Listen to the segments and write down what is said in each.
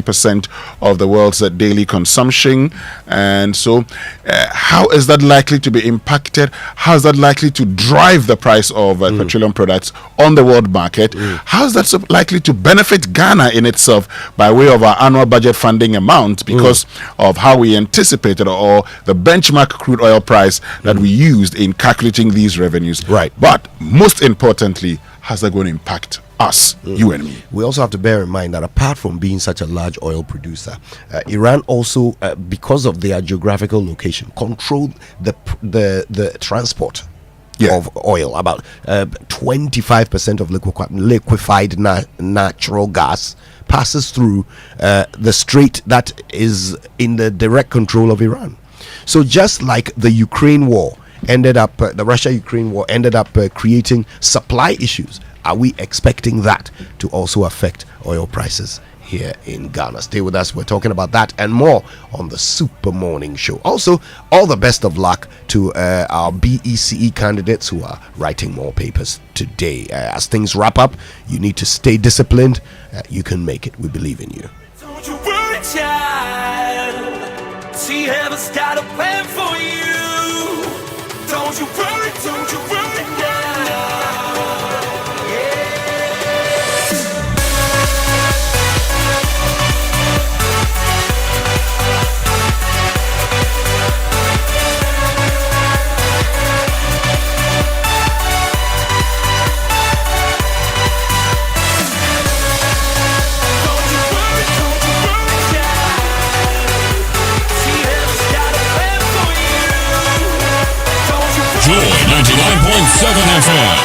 60% of the world's daily consumption. And so how is that likely to be impacted? How is that likely to drive the price of petroleum products on the world market? How is that likely to benefit Ghana in itself by way of our annual budget funding amount because of how we anticipated or the benchmark crude oil price that we used in calculating these revenues? Right. But most importantly, how's that going to impact us, you and me? We also have to bear in mind that apart from being such a large oil producer, Iran also, because of their geographical location, controlled the transport of oil. About 25% of liquefied natural gas passes through the strait that is in the direct control of Iran. So just like the Ukraine war ended up, the Russia-Ukraine war ended up creating supply issues, are we expecting that to also affect oil prices here in Ghana? Stay with us. We're talking about that and more on the Super Morning Show. Also, all the best of luck to our BECE candidates who are writing more papers today. As things wrap up, you need to stay disciplined. You can make it. We believe in you. Don't you worry, child. She has got a plan for you. Don't you worry, don't you worry now. Joy 99.7 FM.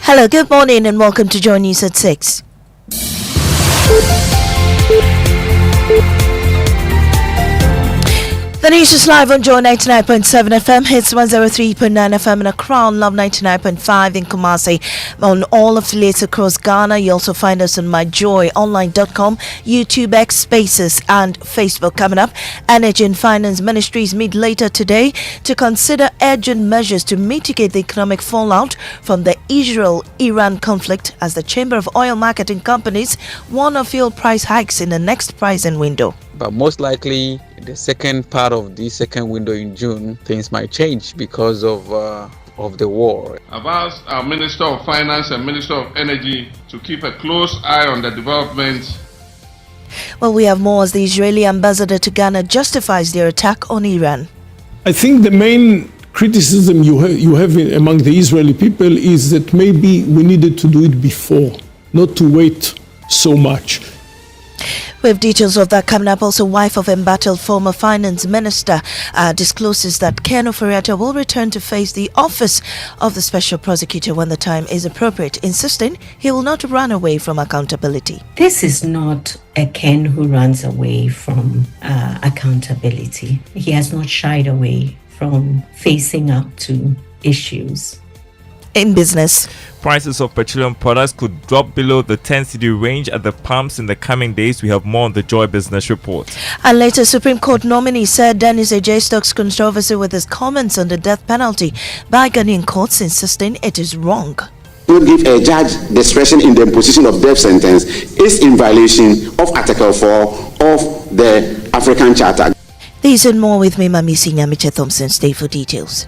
Hello, good morning and welcome to Joy News at 6. The news is live on Joy 99.7 FM, hits 103.9 FM in Accra, Love 99.5 in Kumasi, on all affiliates across Ghana. You also find us on myjoyonline.com, YouTube, X Spaces and Facebook. Coming up, Energy and Finance Ministries meet later today to consider urgent measures to mitigate the economic fallout from the Israel-Iran conflict as the Chamber of Oil Marketing Companies warn of fuel price hikes in the next pricing window. But most likely, the second part of the second window in June, things might change because of the war. I've asked our Minister of Finance and Minister of Energy to keep a close eye on the developments. Well, we have more as the Israeli ambassador to Ghana justifies their attack on Iran. I think the main criticism you have among the Israeli people is that maybe we needed to do it before, not to wait so much. We have details of that coming up. Also, wife of embattled former finance minister discloses that Ken Ofori-Atta will return to face the office of the special prosecutor when the time is appropriate, insisting he will not run away from accountability. This is not a Ken who runs away from accountability. He has not shied away from facing up to issues. In business, prices of petroleum products could drop below the 10 cedi range at the pumps in the coming days. We have more on the Joy Business Report. And later, Supreme Court nominee said Dennis J. Stokes' controversy with his comments on the death penalty by Ghanaian courts, insisting it is wrong. To give a judge discretion in the imposition of death sentence is in violation of Article 4 of the African Charter. These and more with me, Mamisi Nyamiche Thompson. Stay for details.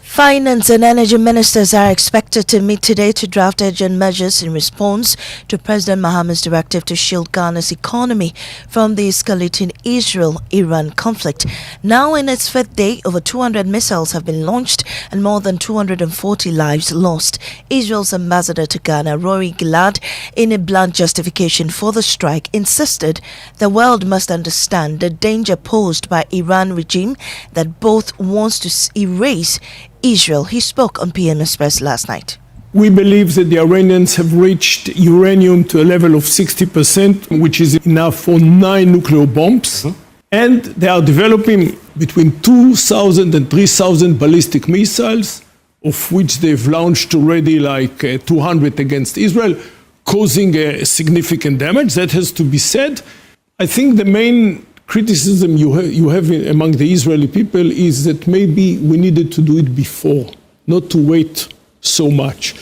Finance and energy ministers are expected to meet today to draft urgent measures in response to President Mohammed's directive to shield Ghana's economy from the escalating Israel-Iran conflict. Now in its fifth day, over 200 missiles have been launched and more than 240 lives lost. Israel's ambassador to Ghana, Rory Gilad, in a blunt justification for the strike, insisted the world must understand the danger posed by Iran regime that both wants to erase Israel. He spoke on PM Express last night. We believe that the Iranians have reached uranium to a level of 60%, which is enough for 9 nuclear bombs. And they are developing between 2,000 and 3,000 ballistic missiles, of which they've launched already like 200 against Israel. causing a significant damage. That has to be said. I think the main criticism you have among the Israeli people is that maybe we needed to do it before, not to wait so much.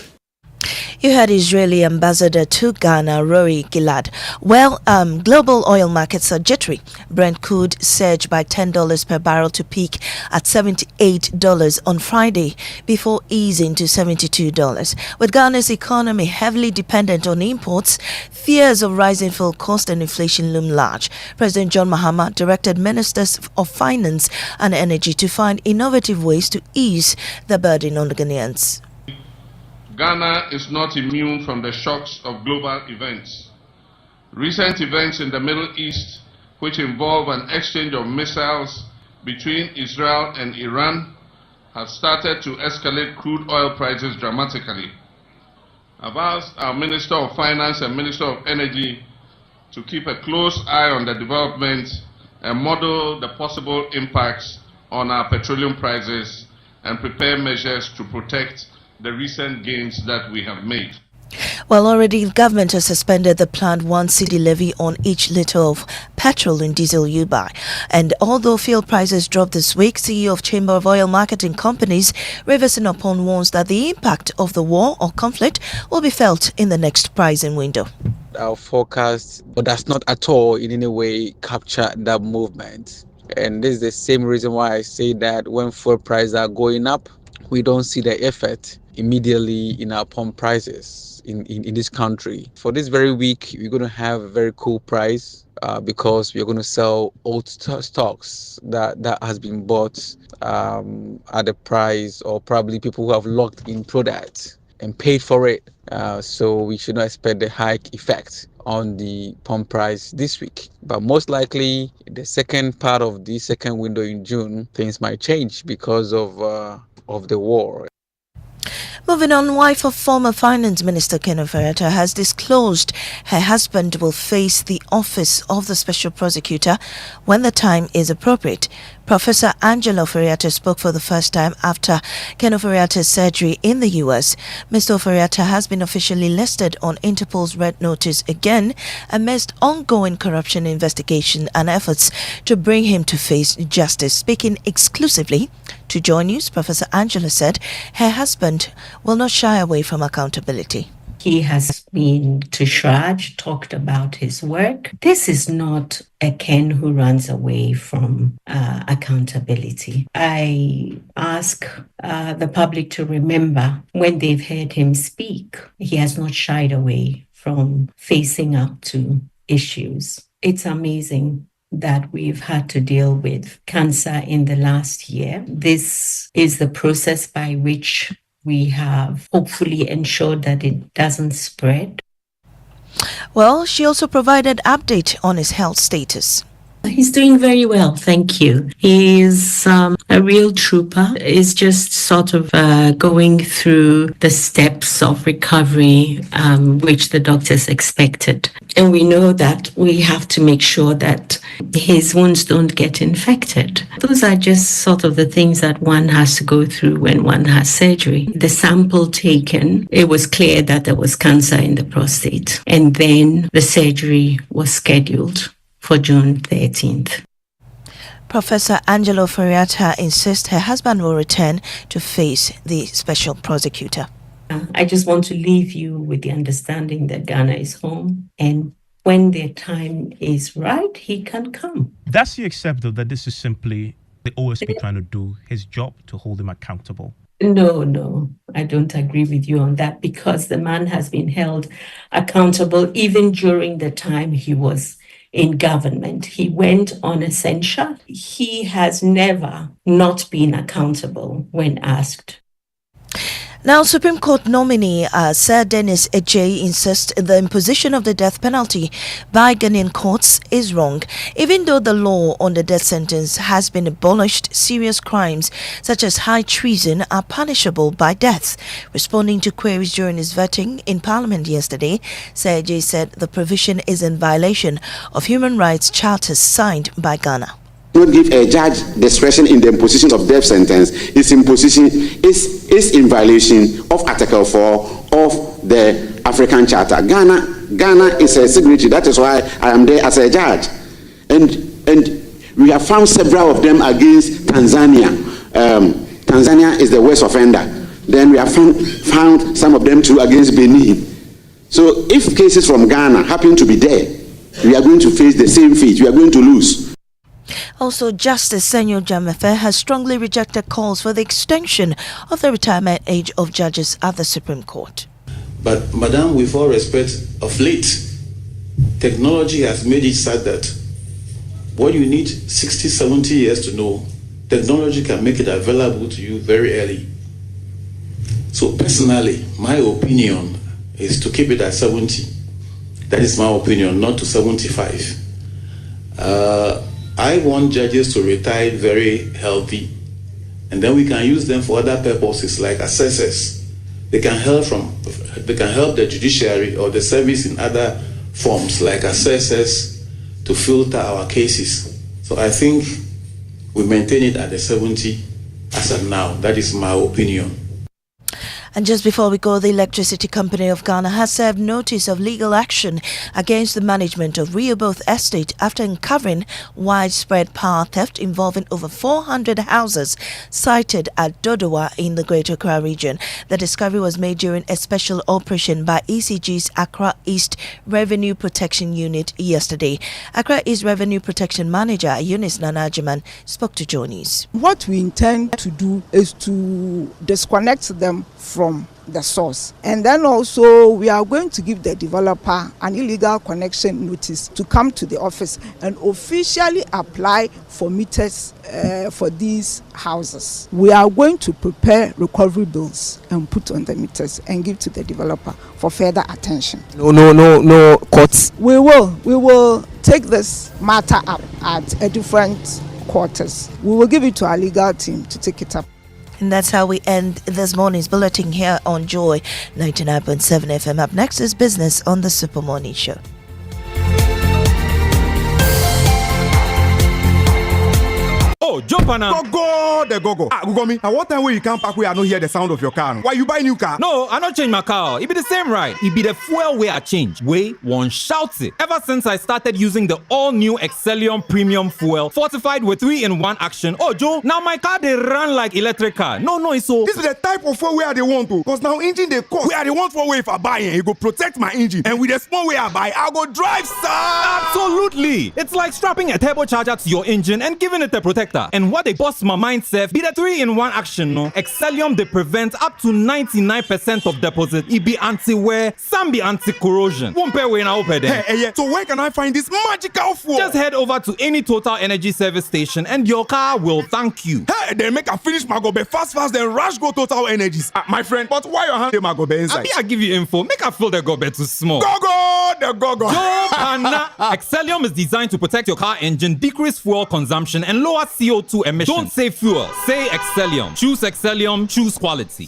You heard Israeli ambassador to Ghana, Rory Gilad. Well, global oil markets are jittery. Brent crude surged by $10 per barrel to peak at $78 on Friday before easing to $72. With Ghana's economy heavily dependent on imports, fears of rising fuel cost and inflation loom large. President John Mahama directed ministers of finance and energy to find innovative ways to ease the burden on the Ghanaians. Ghana is not immune from the shocks of global events. Recent events in the Middle East, which involve an exchange of missiles between Israel and Iran, have started to escalate crude oil prices dramatically. I've asked our Minister of Finance and Minister of Energy to keep a close eye on the development and model the possible impacts on our petroleum prices and prepare measures to protect the recent gains that we have made. Well, already the government has suspended the planned 1 cedi levy on each litre of petrol and diesel you buy. And although fuel prices dropped this week, CEO of Chamber of Oil Marketing Companies, Riverson Upon, warns that the impact of the war or conflict will be felt in the next pricing window. Our forecast does not at all in any way capture that movement. And this is the same reason why I say that when fuel prices are going up, we don't see the effect immediately in our pump prices in this country. For this very week, we're going to have a very cool price because we're going to sell old stocks that has been bought at a price, or probably people who have locked in products and paid for it. So we should not expect the hike effect on the pump price this week. But most likely, the second part of the second window in June, things might change because of the war. Moving on, wife of former Finance Minister Ken Ofori-Atta has disclosed her husband will face the office of the Special Prosecutor when the time is appropriate. Professor Angela Ofori-Atta spoke for the first time after Ken Ofori-Atta's surgery in the US. Mr. Ofori-Atta has been officially listed on Interpol's Red Notice again amidst ongoing corruption investigation and efforts to bring him to face justice. Speaking exclusively to Joy News, Professor Angela said her husband will not shy away from accountability. He has been to Shraj, talked about his work. This is not a Ken who runs away from accountability. I ask the public to remember when they've heard him speak, he has not shied away from facing up to issues. It's amazing that we've had to deal with cancer in the last year. This is the process by which we have hopefully ensured that it doesn't spread. Well, she also provided update on his health status. He's doing very well, thank you. He's a real trooper. He's just sort of going through the steps of recovery, which the doctors expected. And we know that we have to make sure that his wounds don't get infected. Those are just sort of the things that one has to go through when one has surgery. The sample taken, it was clear that there was cancer in the prostate. And then the surgery was scheduled for June 13th. Professor Angela Ofori-Atta insists her husband will return to face the special prosecutor. I just want to leave you with the understanding that Ghana is home, and when their time is right, he can come. Does he accept, though, that this is simply the OSP trying to do his job to hold him accountable? No, I don't agree with you on that, because the man has been held accountable even during the time he was in government. He went on a censure. He has never not been accountable when asked. Now, Supreme Court nominee Sir Dennis Ejay insists the imposition of the death penalty by Ghanaian courts is wrong. Even though the law on the death sentence has been abolished, serious crimes such as high treason are punishable by death. Responding to queries during his vetting in Parliament yesterday, Sir Ejay said the provision is in violation of human rights charters signed by Ghana. Not give a judge discretion in the imposition of death sentence is in violation of Article 4 of the African Charter. Ghana is a signatory. That is why I am there as a judge. And we have found several of them against Tanzania. Tanzania is the worst offender. Then we have found some of them too against Benin. So if cases from Ghana happen to be there, we are going to face the same fate. We are going to lose. Also, Justice Senyo Jamefe has strongly rejected calls for the extension of the retirement age of judges at the Supreme Court. But, Madam, with all respect, of late, technology has made it such that what you need 60, 70 years to know, technology can make it available to you very early. So personally, my opinion is to keep it at 70. That is my opinion, not to 75. I want judges to retire very healthy, and then we can use them for other purposes like assessors. They can help the judiciary or the service in other forms like assessors to filter our cases. So I think we maintain it at the 70 as of now. That is my opinion. And just before we go, the Electricity Company of Ghana has served notice of legal action against the management of Rehoboth Estate after uncovering widespread power theft involving over 400 houses sited at Dodowa in the Greater Accra region. The discovery was made during a special operation by ECG's Accra East Revenue Protection Unit yesterday. Accra East Revenue Protection Manager Eunice Nanajiman spoke to Journeys. What we intend to do is to disconnect them from the source, and then also we are going to give the developer an illegal connection notice to come to the office and officially apply for meters for these houses. We are going to prepare recovery bills and put on the meters and give to the developer for further attention. No courts. We will take this matter up at a different quarters. We will give it to our legal team to take it up. And that's how we end this morning's bulletin here on Joy 99.7 FM. Up next is Business on the Super Morning Show. Oh, jump on now. Go. Google me. And what time when you come back, we are not hear the sound of your car? Why you buy new car? No, I not change my car. It be the same ride. It be the fuel way I change. Way one shouts it. Ever since I started using the all-new Excellium Premium Fuel, fortified with 3-in-1 action. Oh, Joe, now my car they run like electric car. No, it's so. This is the type of fuel where they want to. Because now engine they cost. Where they want for way if I buy it, it go protect my engine. And with the small way I buy, I go drive, sir. Absolutely. It's like strapping a turbocharger to your engine and giving it a protector. And what they bust my mind, Seth, be the 3-in-1 action, no? Excellium, they prevent up to 99% of deposit. It be anti-wear, some be anti-corrosion. Won't pay when I open them. Hey, so where can I find this magical fuel? Just head over to any Total Energy service station and your car will thank you. Hey, then make a finish my gobe fast, then rush go Total Energies. My friend, but why your hand my gobe inside? I give you info, make a fill the gobe too small. Go! Excellium is designed to protect your car engine, decrease fuel consumption, and lower CO2 emissions. Don't say fuel, say Excellium. Choose Excellium, choose quality.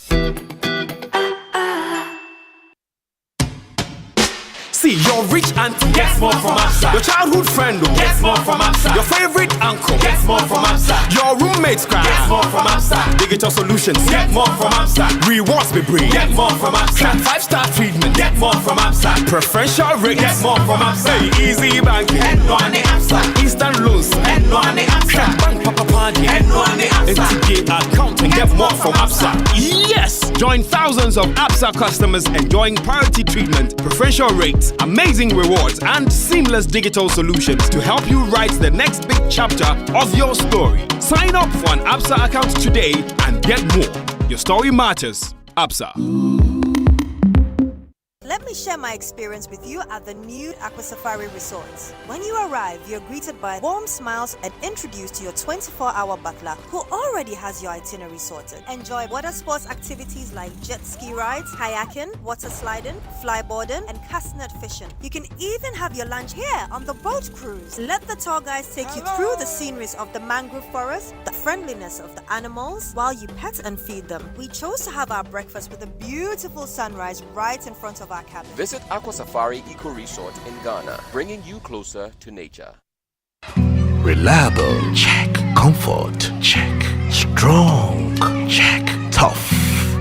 See, your rich auntie gets more from Absa. Your childhood friend gets more from Absa. Your favorite uncle gets more from Absa. Your roommates gets more from Absa. Digital solutions get more from Absa. Rewards be bring get more from Absa. 5-star treatment get more from Absa. Preferential rate get more from Absa. Easy banking and no ane Absa. Instant loans and no ane Absa. Bank papa party and no ane Absa. FTK account and get more from Absa. Yes! Join thousands of Absa customers enjoying priority treatment, preferential rates, amazing rewards, and seamless digital solutions to help you write the next big chapter of your story. Sign up for an Absa account today and get more. Your story matters. Absa. Let me share my experience with you at the new Aqua Safari Resort. When you arrive, you're greeted by warm smiles and introduced to your 24-hour butler who already has your itinerary sorted. Enjoy water sports activities like jet ski rides, kayaking, water sliding, flyboarding, and castnet fishing. You can even have your lunch here on the boat cruise. Let the tour guides take you through the sceneries of the mangrove forest, the friendliness of the animals, while you pet and feed them. We chose to have our breakfast with a beautiful sunrise right in front of our cabin. Visit Aqua Safari Eco Resort in Ghana, bringing you closer to nature. Reliable, check. Comfort, check. Strong, check. Tough,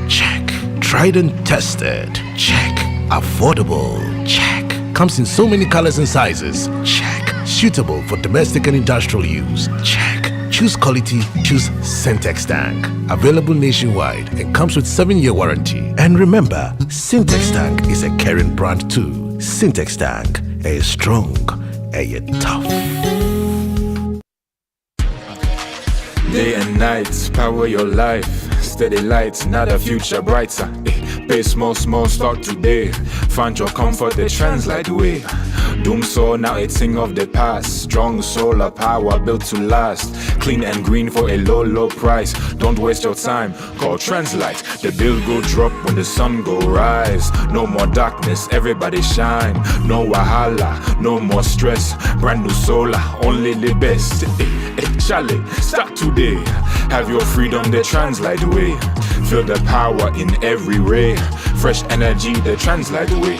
check. Tried and tested, check. Affordable. Check. Comes in so many colors and sizes. Check. Suitable for domestic and industrial use. Check. Choose quality, choose Syntex tank. Available nationwide and comes with 7-year warranty. And remember, Syntex tank is a caring brand too. Syntex tank is strong and tough. Day and night, power your life. Steady lights, not a future brighter. Pay small, start today. Find your comfort, the translate way. Doom so now it's thing of the past. Strong solar power built to last. Clean and green for a low price. Don't waste your time, call Translite. The bill go drop when the sun go rise. No more darkness, everybody shine. No wahala, no more stress. Brand new solar, only the best. Charlie, start today. Have your freedom, the Translite way. Feel the power in every ray. Fresh energy, the Translite way.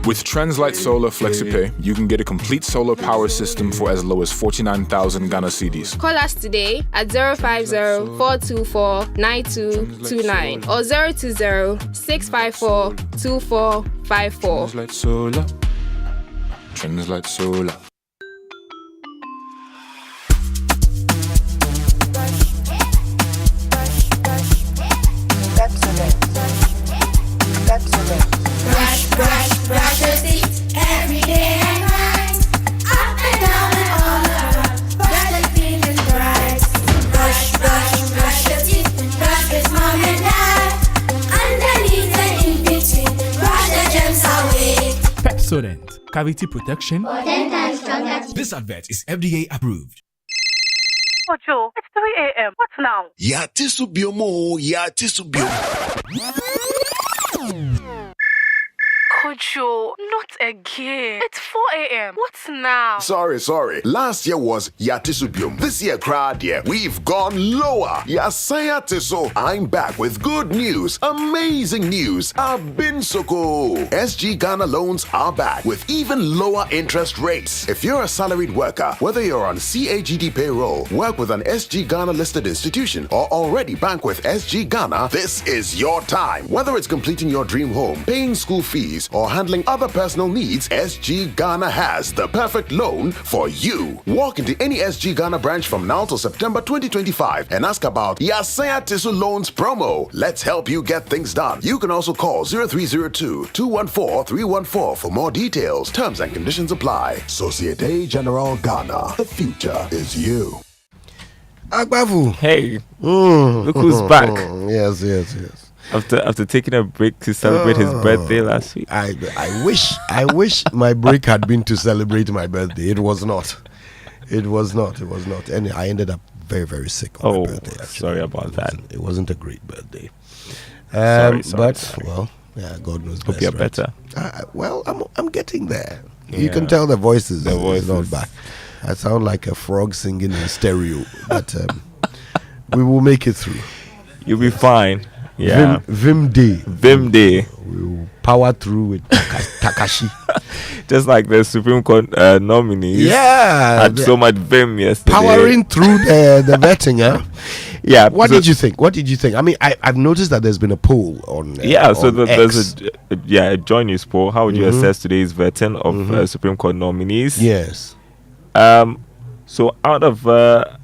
With Translite Solar FlexiPay, you can get a complete solar power system for as low as 49,000 Ghana cedis. Call us today at 050-424-9229 or 020-654-2454. Translite Solar. Translite Solar. Brush your teeth every day and night. Up and down and all around. Brush like feeling bright. Brush your teeth. Brush with mom and dad. Underneath and in between. Brush the germs away. Pepsodent, cavity protection. For 10 times stronger teeth. This advert is FDA approved. Kojo, it's 3 a.m. What now? Kojo, not again. It's 4 a.m. What's now? Sorry. Last year was Yatisubium. This year, crowd, we've gone lower. Yasaya Tiso. I'm back with good news. Amazing news. I've been so cool. SG Ghana loans are back with even lower interest rates. If you're a salaried worker, whether you're on CAGD payroll, work with an SG Ghana listed institution, or already bank with SG Ghana, this is your time. Whether it's completing your dream home, paying school fees, or handling other personal needs, SG Ghana has the perfect loan for you. Walk into any SG Ghana branch from now till September 2025 and ask about Yasaya Tisu Loans promo. Let's help you get things done. You can also call 0302-214-314 for more details. Terms and conditions apply. Societe Generale Ghana. The future is you. Agbavu. Hey, look who's back. Yes. After taking a break to celebrate his birthday last week. I wish my break had been to celebrate my birthday. It was not. And I ended up very, very sick on my birthday. Actually. Sorry about that. It wasn't a great birthday. Sorry. Well, yeah, God knows best. Hope you're better. Well, I'm getting there. Yeah. You can tell the voice is not back. I sound like a frog singing in stereo, but we will make it through. You'll be fine. Yeah. Vim Day. We will power through with Takashi. Just like the Supreme Court nominees. Yeah. Had so much vim yesterday. Powering through the vetting, huh? Yeah. What did you think? I mean, I've noticed that there's been a poll on there's a joint news poll. How would you assess today's vetting of Supreme Court nominees? Yes. So out of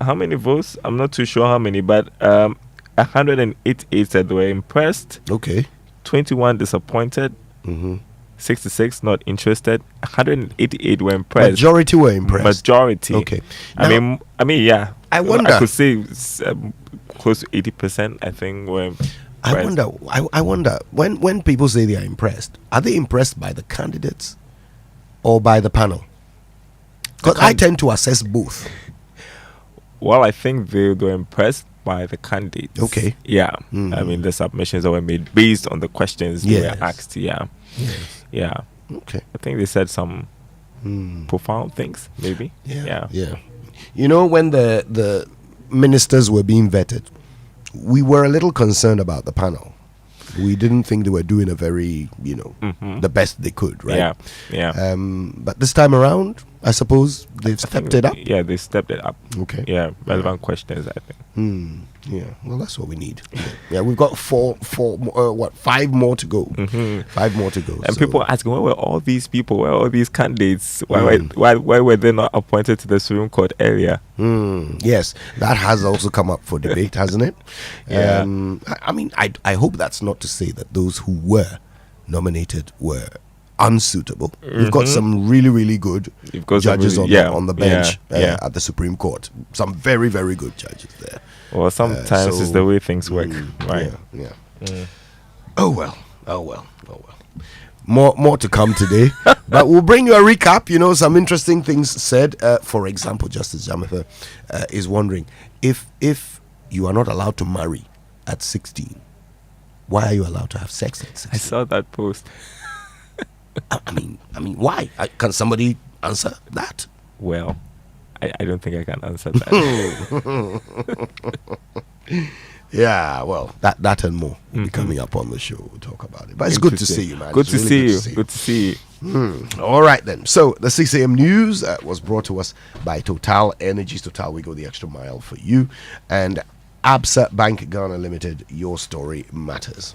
how many votes? I'm not too sure how many, but 188 said they were impressed. Okay. 21 disappointed. 66 not interested. 188 were impressed. Majority were impressed. Okay. Now, I mean, yeah. I wonder. I could say close to 80%. I think were impressed. I wonder when people say they are impressed impressed by the candidates or by the panel? Because I tend to assess both. Well, I think they were impressed by the candidates. Okay. Yeah. I mean, the submissions that were made based on the questions they were asked. Yeah. Yes. Yeah. Okay. I think they said some profound things, maybe. Yeah. You know, when the ministers were being vetted, we were a little concerned about the panel. We didn't think they were doing a very, the best they could, right? Yeah. But this time around, I suppose they've stepped it up. Yeah, they stepped it up. Okay. Yeah, relevant questions, I think. Yeah, well, that's what we need. Yeah, we've got 5 more to go. 5 more to go. And people asking, where were all these people? Where are all these candidates? Why were they not appointed to the Supreme Court earlier? Yes, that has also come up for debate, hasn't it? Yeah. I mean, I hope that's not to say that those who were nominated were unsuitable. We've got some really, really good judges on the bench at the Supreme Court. Some very, very good judges there. Well, sometimes it's the way things work, right? Yeah. Oh well. More to come today, but we'll bring you a recap. You know, some interesting things said. For example, Justice Jamatha is wondering if you are not allowed to marry at 16, why are you allowed to have sex at 16? I saw that post. I mean, why? Can somebody answer that? Well, I don't think I can answer that. Yeah, well, that and more will be coming up on the show. We'll talk about it. But it's good to see you, man. Good to see you. All right, then. So the 6 a.m. news was brought to us by Total Energies. Total, we go the extra mile for you. And Absa Bank Ghana Limited, your story matters.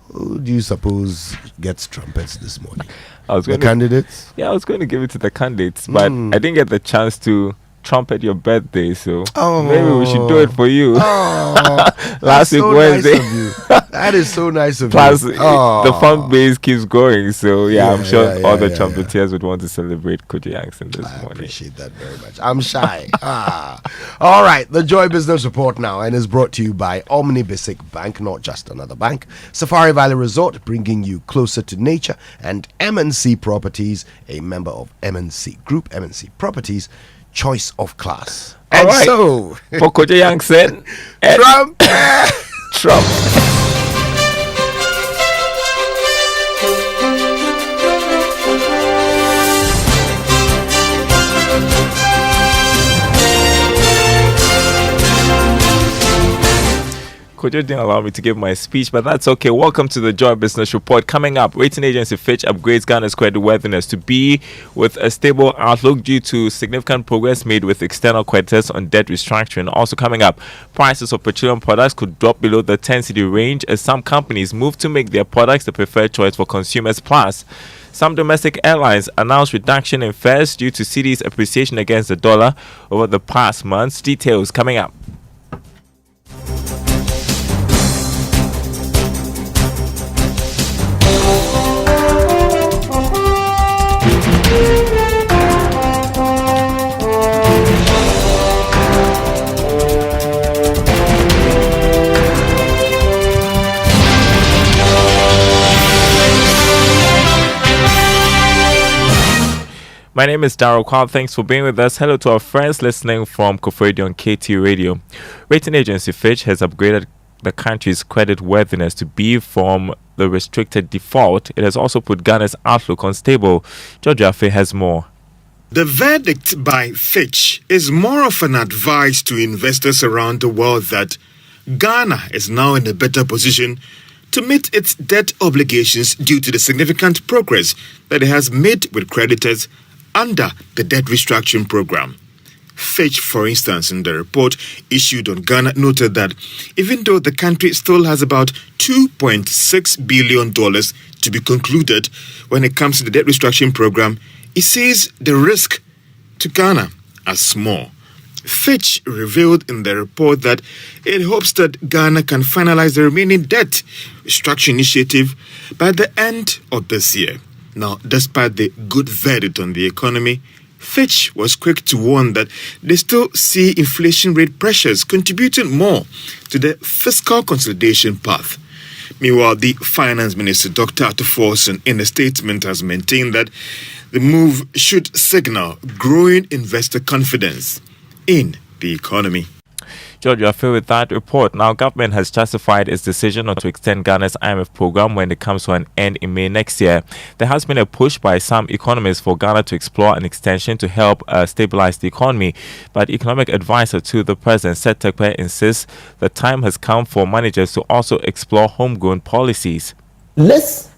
Who do you suppose gets trumpets this morning? The candidates? Yeah, I was going to give it to the candidates, but I didn't get the chance to trumpet your birthday, so maybe we should do it for you. Last week Wednesday. That is so nice of Plus, you. the fan base keeps going, so I'm sure all the trumpeters would want to celebrate Kojo Yankson this morning. I appreciate that very much. I'm shy. All right, the Joy Business Report now, and is brought to you by Omni Basic Bank, not just another bank, Safari Valley Resort, bringing you closer to nature, and MNC Properties, a member of MNC Group, MNC Properties, choice of class. All and right. so for Kojo Yankson, Trump. Kojo didn't allow me to give my speech, but that's okay. Welcome to the Joy Business Report. Coming up, rating agency Fitch upgrades Ghana's creditworthiness to B with a stable outlook due to significant progress made with external creditors on debt restructuring. Also coming up, prices of petroleum products could drop below the 10 cedi range as some companies move to make their products the preferred choice for consumers. Plus, some domestic airlines announced reduction in fares due to cedi's appreciation against the dollar over the past months. Details coming up. My name is Darryl Kwal. Thanks for being with us. Hello to our friends listening from Koforidua on KT Radio. Rating agency Fitch has upgraded the country's creditworthiness to B from the restricted default. It has also put Ghana's outlook on stable. George Affe has more. The verdict by Fitch is more of an advice to investors around the world that Ghana is now in a better position to meet its debt obligations due to the significant progress that it has made with creditors under the debt restructuring program. Fitch, for instance, in the report issued on Ghana, noted that even though the country still has about $2.6 billion to be concluded when it comes to the debt restructuring program, it sees the risk to Ghana as small. Fitch revealed in the report that it hopes that Ghana can finalize the remaining debt restructuring initiative by the end of this year. Now, despite the good verdict on the economy, Fitch was quick to warn that they still see inflation rate pressures contributing more to the fiscal consolidation path. Meanwhile, the Finance Minister, Dr. Atto-Forson, in a statement has maintained that the move should signal growing investor confidence in the economy. George, you are filled with that report. Now, government has justified its decision not to extend Ghana's IMF program when it comes to an end in May next year. There has been a push by some economists for Ghana to explore an extension to help stabilize the economy. But economic advisor to the president, Seth Terkper, insists the time has come for managers to also explore homegrown policies. Let's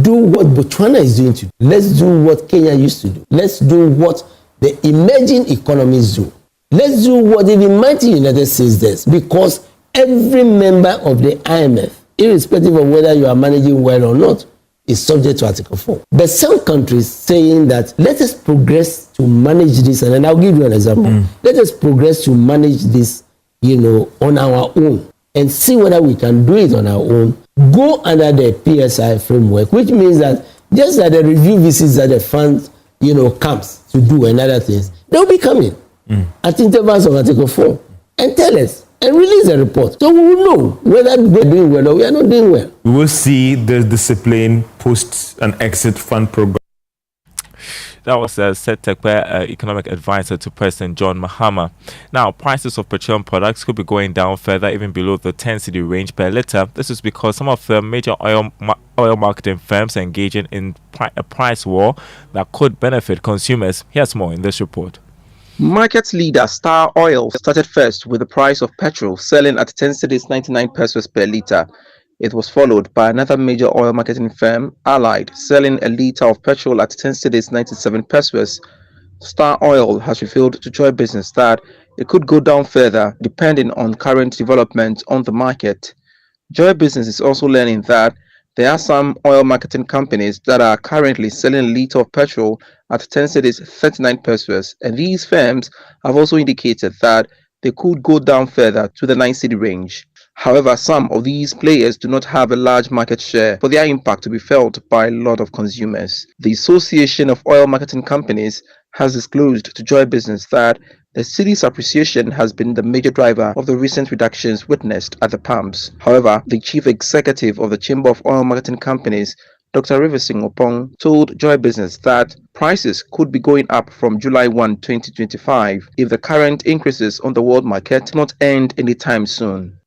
do what Botswana is doing today. Let's do what Kenya used to do. Let's do what the emerging economy zone. Let's do what even mighty United States does, because every member of the IMF, irrespective of whether you are managing well or not, is subject to Article 4. But some countries saying that let us progress to manage this, and then I'll give you an example. Let us progress to manage this, on our own, and see whether we can do it on our own. Go under the PSI framework, which means that just like the review visits that the fund, comes to do and other things, they'll be coming at intervals of Article 4 and tell us and release a report. So we will know whether we're doing well or we are not doing well. We will see the discipline post an exit fund program. That was Seth Tekpe, economic advisor to President John Mahama. Now, prices of petroleum products could be going down further, even below the 10 cedi range per litre. This is because some of the major oil marketing firms are engaging in a price war that could benefit consumers. Here's more in this report. Market leader Star Oil started first with the price of petrol selling at 10 cedis 99 pesos per litre. It was followed by another major oil marketing firm, Allied, selling a litre of petrol at 10 cedis 97 pesos. Star Oil has revealed to Joy Business that it could go down further depending on current developments on the market. Joy Business is also learning that there are some oil marketing companies that are currently selling a litre of petrol at 10 cedis 39 pesos, and these firms have also indicated that they could go down further to the 9 cedi range. However, some of these players do not have a large market share for their impact to be felt by a lot of consumers. The Association of Oil Marketing Companies has disclosed to Joy Business that the cedi's appreciation has been the major driver of the recent reductions witnessed at the pumps. However, the chief executive of the Chamber of Oil Marketing Companies, Dr. Riversing Opong, told Joy Business that prices could be going up from July 1, 2025 if the current increases on the world market not end anytime soon.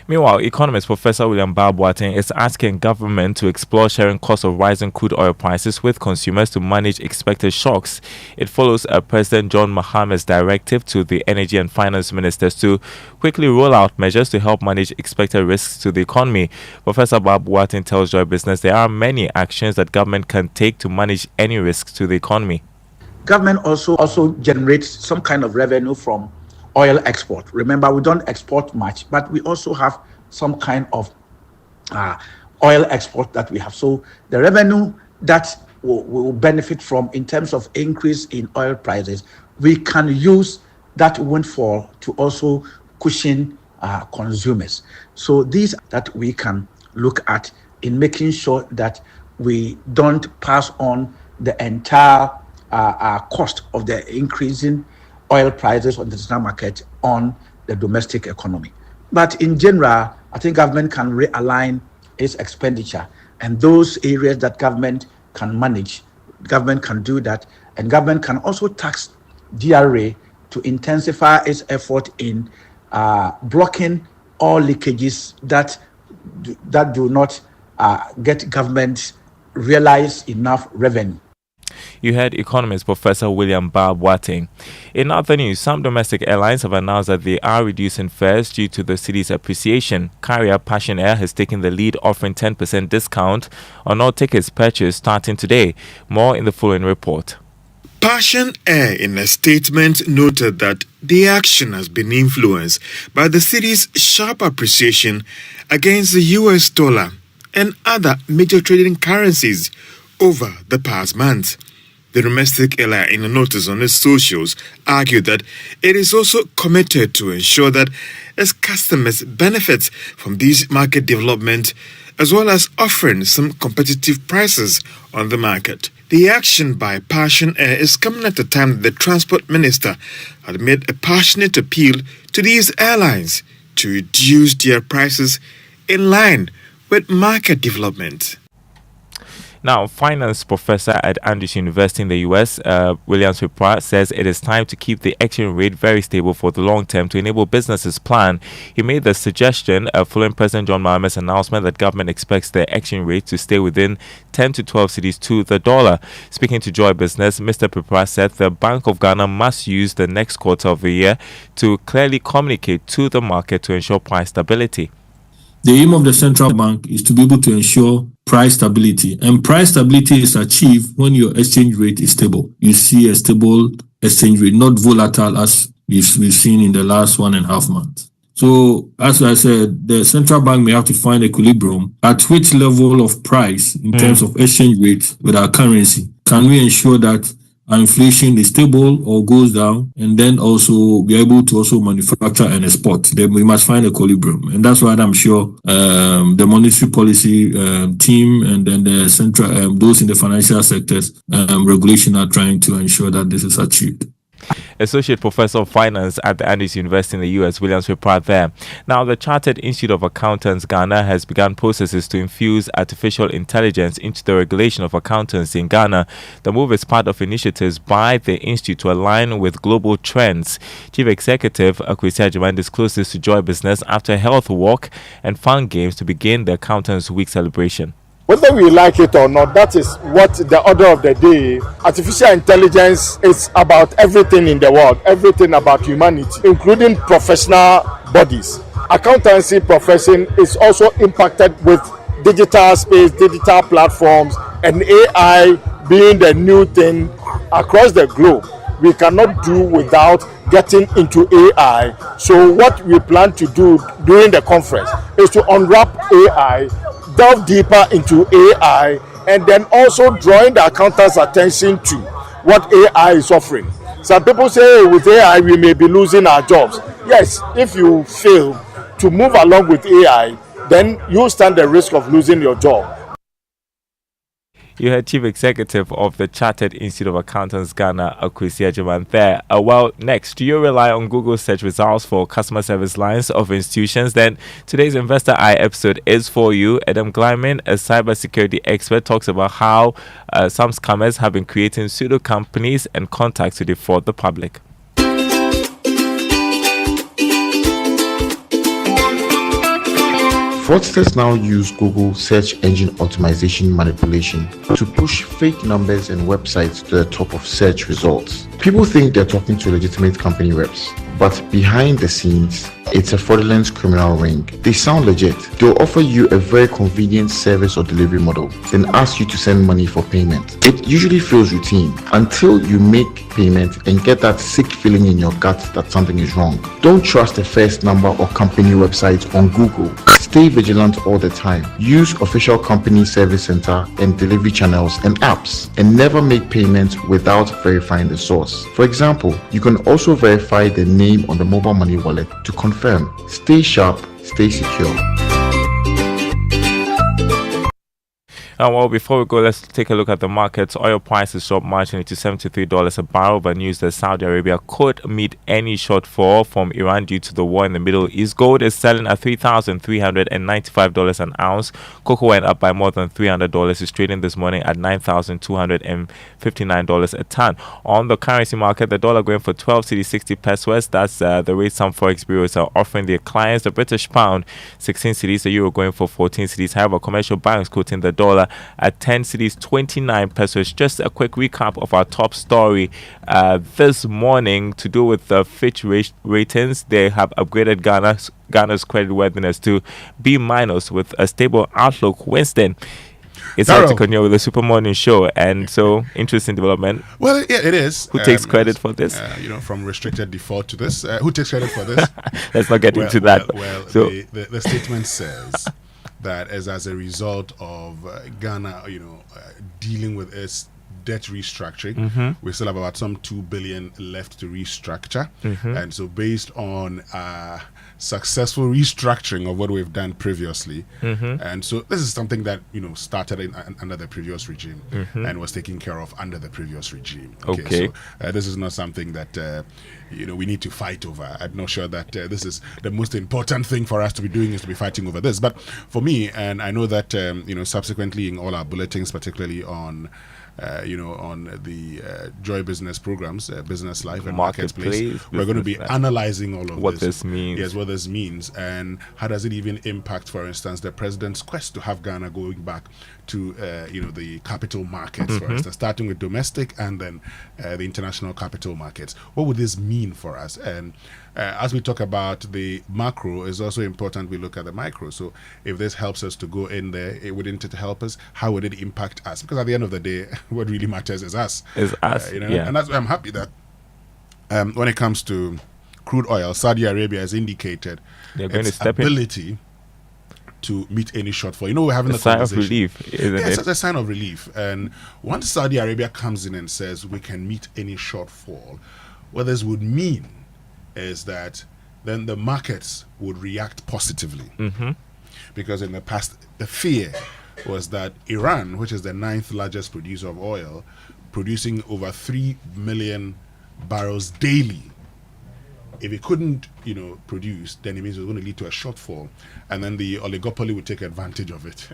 Meanwhile, economist Professor William Boateng is asking government to explore sharing costs of rising crude oil prices with consumers to manage expected shocks. It follows President John Mahama's directive to the energy and finance ministers to quickly roll out measures to help manage expected risks to the economy. Professor Boateng tells Joy Business there are many actions that government can take to manage any risks to the economy. Government also generates some kind of revenue from oil export. Remember, we don't export much, but we also have some kind of oil export that we have. So the revenue that we will benefit from in terms of increase in oil prices, we can use that windfall to also cushion consumers. So these that we can look at in making sure that we don't pass on the entire cost of the increasing oil prices on the international market on the domestic economy. But in general, I think government can realign its expenditure, and those areas that government can manage, government can do that, and government can also tax DRA to intensify its effort in blocking all leakages that do not get government realize enough revenue. You heard economist Professor William Boateng. In other news, some domestic airlines have announced that they are reducing fares due to the cedi's appreciation. Carrier Passion Air has taken the lead, offering 10% discount on all tickets purchased starting today. More in the following report. Passion Air, in a statement, noted that the action has been influenced by the cedi's sharp appreciation against the US dollar and other major trading currencies over the past month. The domestic airline, in a notice on its socials, argued that it is also committed to ensure that its customers benefit from this market development, as well as offering some competitive prices on the market. The action by Passion Air is coming at a time that the Transport Minister had made a passionate appeal to these airlines to reduce their prices in line with market development. Now, finance professor at Andrews University in the US, William Swipra, says it is time to keep the exchange rate very stable for the long term to enable businesses plan. He made the suggestion following President John Mahama's announcement that government expects the exchange rate to stay within 10 to 12 cedis to the dollar. Speaking to Joy Business, Mr. Swipra said the Bank of Ghana must use the next quarter of the year to clearly communicate to the market to ensure price stability. The aim of the central bank is to be able to ensure price stability. And price stability is achieved when your exchange rate is stable. You see a stable exchange rate, not volatile as we've seen in the last 1.5 months. So, as I said, the central bank may have to find equilibrium at which level of price in terms of exchange rate with our currency. Can we ensure that our inflation is stable or goes down, and then also be able to also manufacture and export? Then we must find equilibrium, and that's why I'm sure the monetary policy team and then the central those in the financial sectors regulation are trying to ensure that this is achieved. Associate Professor of Finance at the Andrews University in the US, Williams report there. Now, the Chartered Institute of Accountants Ghana has begun processes to infuse artificial intelligence into the regulation of accountants in Ghana. The move is part of initiatives by the institute to align with global trends. Chief Executive Akwesi Agyemang disclosed this to Joy Business after a health walk and fun games to begin the Accountants Week celebration. Whether we like it or not, that is what the order of the day. Artificial intelligence is about everything in the world, everything about humanity, including professional bodies. Accountancy profession is also impacted with digital space, digital platforms, and AI being the new thing across the globe. We cannot do without getting into AI. So what we plan to do during the conference is to unwrap AI, delve deeper into AI, and then also drawing the accountants' attention to what AI is offering. Some people say, hey, with AI we may be losing our jobs. Yes, if you fail to move along with AI, then you stand the risk of losing your job. You heard Chief Executive of the Chartered Institute of Accountants Ghana, Akwesi Agyemang there. Well, next, do you rely on Google search results for customer service lines of institutions? Then today's Investor Eye episode is for you. Adam Glyman, a cybersecurity expert, talks about how some scammers have been creating pseudo companies and contacts to defraud the public. Fraudsters now use Google search engine optimization manipulation to push fake numbers and websites to the top of search results. People think they're talking to legitimate company reps, but behind the scenes, it's a fraudulent criminal ring. They sound legit. They'll offer you a very convenient service or delivery model, then ask you to send money for payment. It usually feels routine until you make payment and get that sick feeling in your gut that something is wrong. Don't trust the first number or company website on Google. Stay vigilant all the time. Use official company service center and delivery channels and apps, and never make payments without verifying the source. For example, you can also verify the name on the mobile money wallet to confirm. Stay sharp, stay secure. Well, before we go, let's take a look at the markets. Oil prices dropped marginally to $73 a barrel, but news that Saudi Arabia could meet any shortfall from Iran due to the war in the Middle East. Gold is selling at $3,395 an ounce. Cocoa went up by more than $300. It's trading this morning at $9,259 a ton. On the currency market, the dollar going for 12 cedi 60 pesos. That's the rate some forex bureaus are offering their clients. The British pound 16 cedis. The euro going for 14 cedis. However, commercial banks quoting the dollar at 10 cedis 29 pesos. Just a quick recap of our top story this morning to do with the Fitch ratings. They have upgraded Ghana's creditworthiness to B- with a stable outlook. Winston, it's hard to continue with the Super Morning Show, and so interesting development. Well, yeah, it is. Who takes credit for this? From restricted default to this. Who takes credit for this? Let's not get into that. So the statement says that as a result of Ghana, dealing with its debt restructuring, we still have about some 2 billion left to restructure, and so based on successful restructuring of what we've done previously, and so this is something that started under the previous regime and was taken care of under the previous regime. Okay. So this is not something that we need to fight over. I'm not sure that this is the most important thing for us to be doing, is to be fighting over this. But for me, and I know that subsequently in all our bulletins, particularly on on the Joy Business programs, Business Life and Marketplace, we're going to be analyzing all of what this means. Yes, what this means, and how does it even impact, for instance, the president's quest to have Ghana going back to the capital markets, for instance, starting with domestic and then the international capital markets. What would this mean for us? And as we talk about the macro, it's also important we look at the micro. So if this helps us to go in there, wouldn't it help us? How would it impact us? Because at the end of the day, what really matters is us. Yeah. And that's why I'm happy that when it comes to crude oil, Saudi Arabia has indicated They're going its to step in. ability to meet any shortfall. You know, we're having A a sign of conversation. relief, isn't Yes, it? it's a sign of relief. And once Saudi Arabia comes in and says we can meet any shortfall, what this would mean is that then the markets would react positively. Because in the past, the fear was that Iran, which is the 9th largest producer of oil, producing over 3 million barrels daily, if it couldn't, produce, then it means it was going to lead to a shortfall, and then the oligopoly would take advantage of it.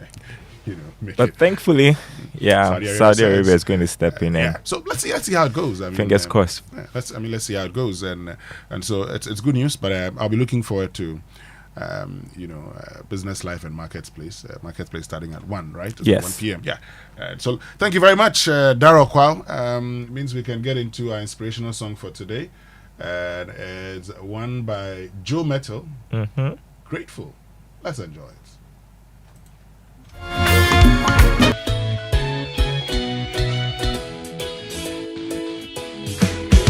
But thankfully, Saudi Arabia is going to step in. And so let's see how it goes. I mean, fingers crossed. Let's see how it goes, and so it's good news. But I'll be looking forward to, business life and marketplace starting at 1, right? Yes. 1 p.m. Yeah. So thank you very much, Darryl Kwao. Means we can get into our inspirational song for today. And it's one by Joe Metal. Grateful. Let's enjoy it.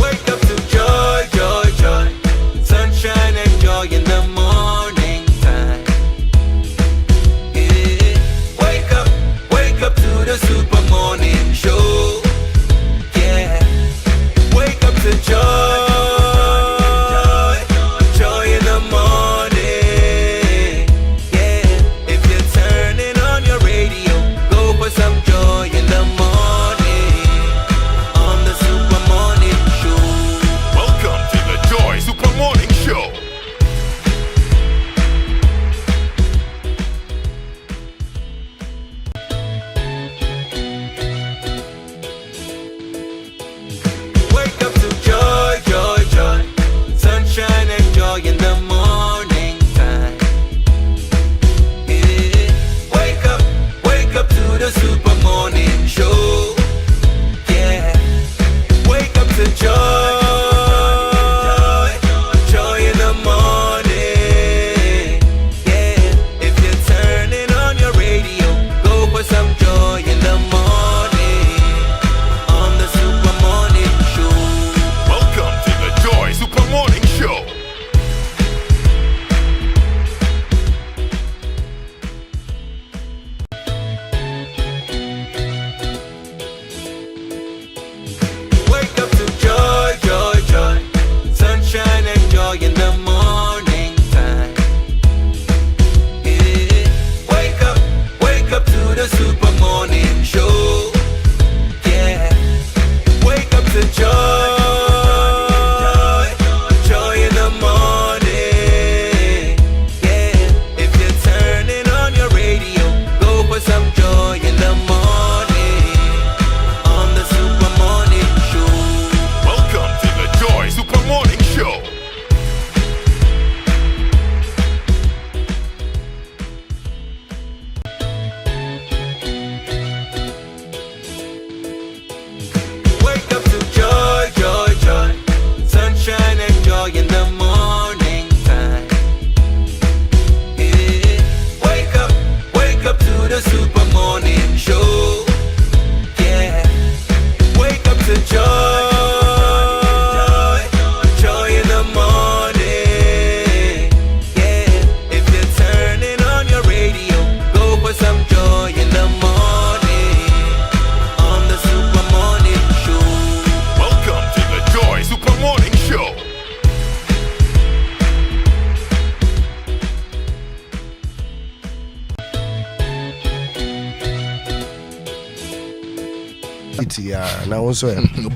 Wake up to joy, joy, joy. Sunshine and joy in the morning time. Yeah. Wake up to the super morning show. Yeah. Wake up to joy.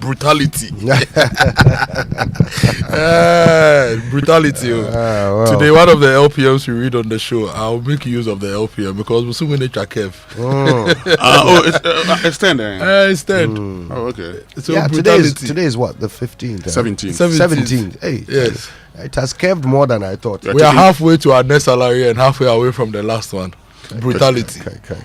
Brutality. Brutality. Wow. Today, one of the LPMs we read on the show, I'll make use of the LPM because we're so many Kev. It's 10 then. It's 10. Oh, okay. So yeah, brutality. today is what? The 15th? 17th. 17th. Hey. Yes. It has curved more than I thought. We are halfway to our next salary and halfway away from the last one. Brutality.